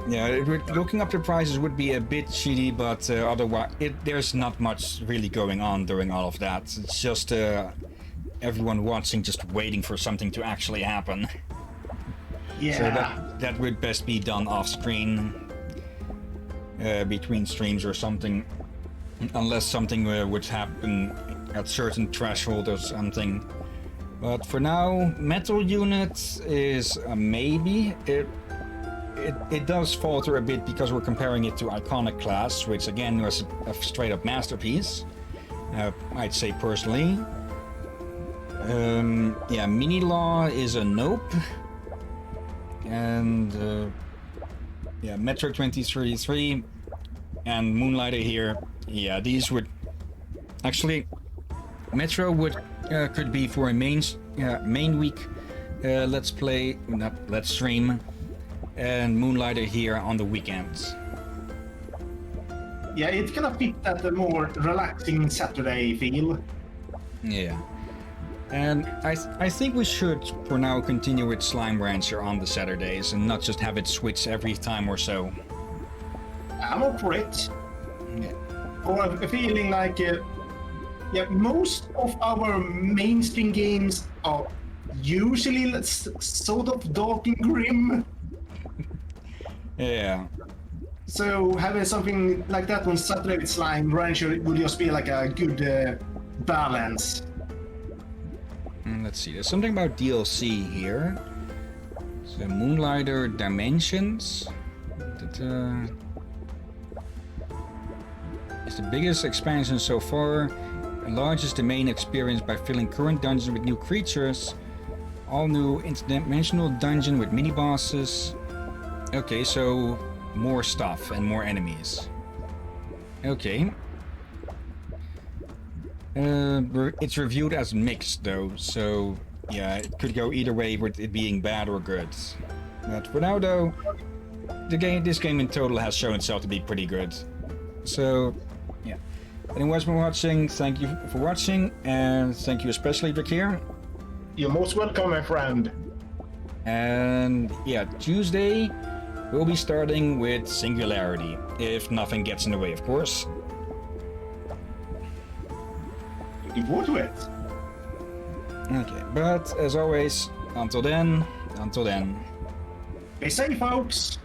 Yeah, looking up the prices would be a bit shitty, but otherwise, there's not much really going on during all of that. It's just everyone watching, just waiting for something to actually happen. Yeah. So that would best be done off-screen, between streams or something, unless something would happen at certain threshold or something. But for now, metal units is a maybe. It does falter a bit because we're comparing it to Iconic Class, which again was a straight-up masterpiece, I'd say personally. Yeah, MiniLAW is a nope. And yeah, Metro 2033 and Moonlighter here. Yeah, these would actually Metro would could be for a main week let's play, not let's stream, and Moonlighter here on the weekends. Yeah, it's gonna fit that more relaxing Saturday feel. Yeah. And I think we should, for now, continue with Slime Rancher on the Saturdays and not just have it switch every time or so. I'm up for it. Yeah. Or a feeling like, yeah, most of our mainstream games are usually sort of dark and grim. Yeah. So having something like that on Saturday with Slime Rancher would just be like a good balance. Let's see, there's something about DLC here. So Moonlighter Dimensions. It's the biggest expansion so far. Enlarges the main experience by filling current dungeons with new creatures. All new interdimensional dungeon with mini bosses. Okay, so more stuff and more enemies. Okay. It's reviewed as mixed though, so yeah, it could go either way with it being bad or good. But for now, though, this game in total has shown itself to be pretty good. So, yeah. Anyways, for watching, thank you for watching, and thank you especially, Drakir. You're most welcome, my friend. And yeah, Tuesday we'll be starting with Singularity, if nothing gets in the way, of course. Looking forward to it. Okay, but as always, until then. Be safe, folks.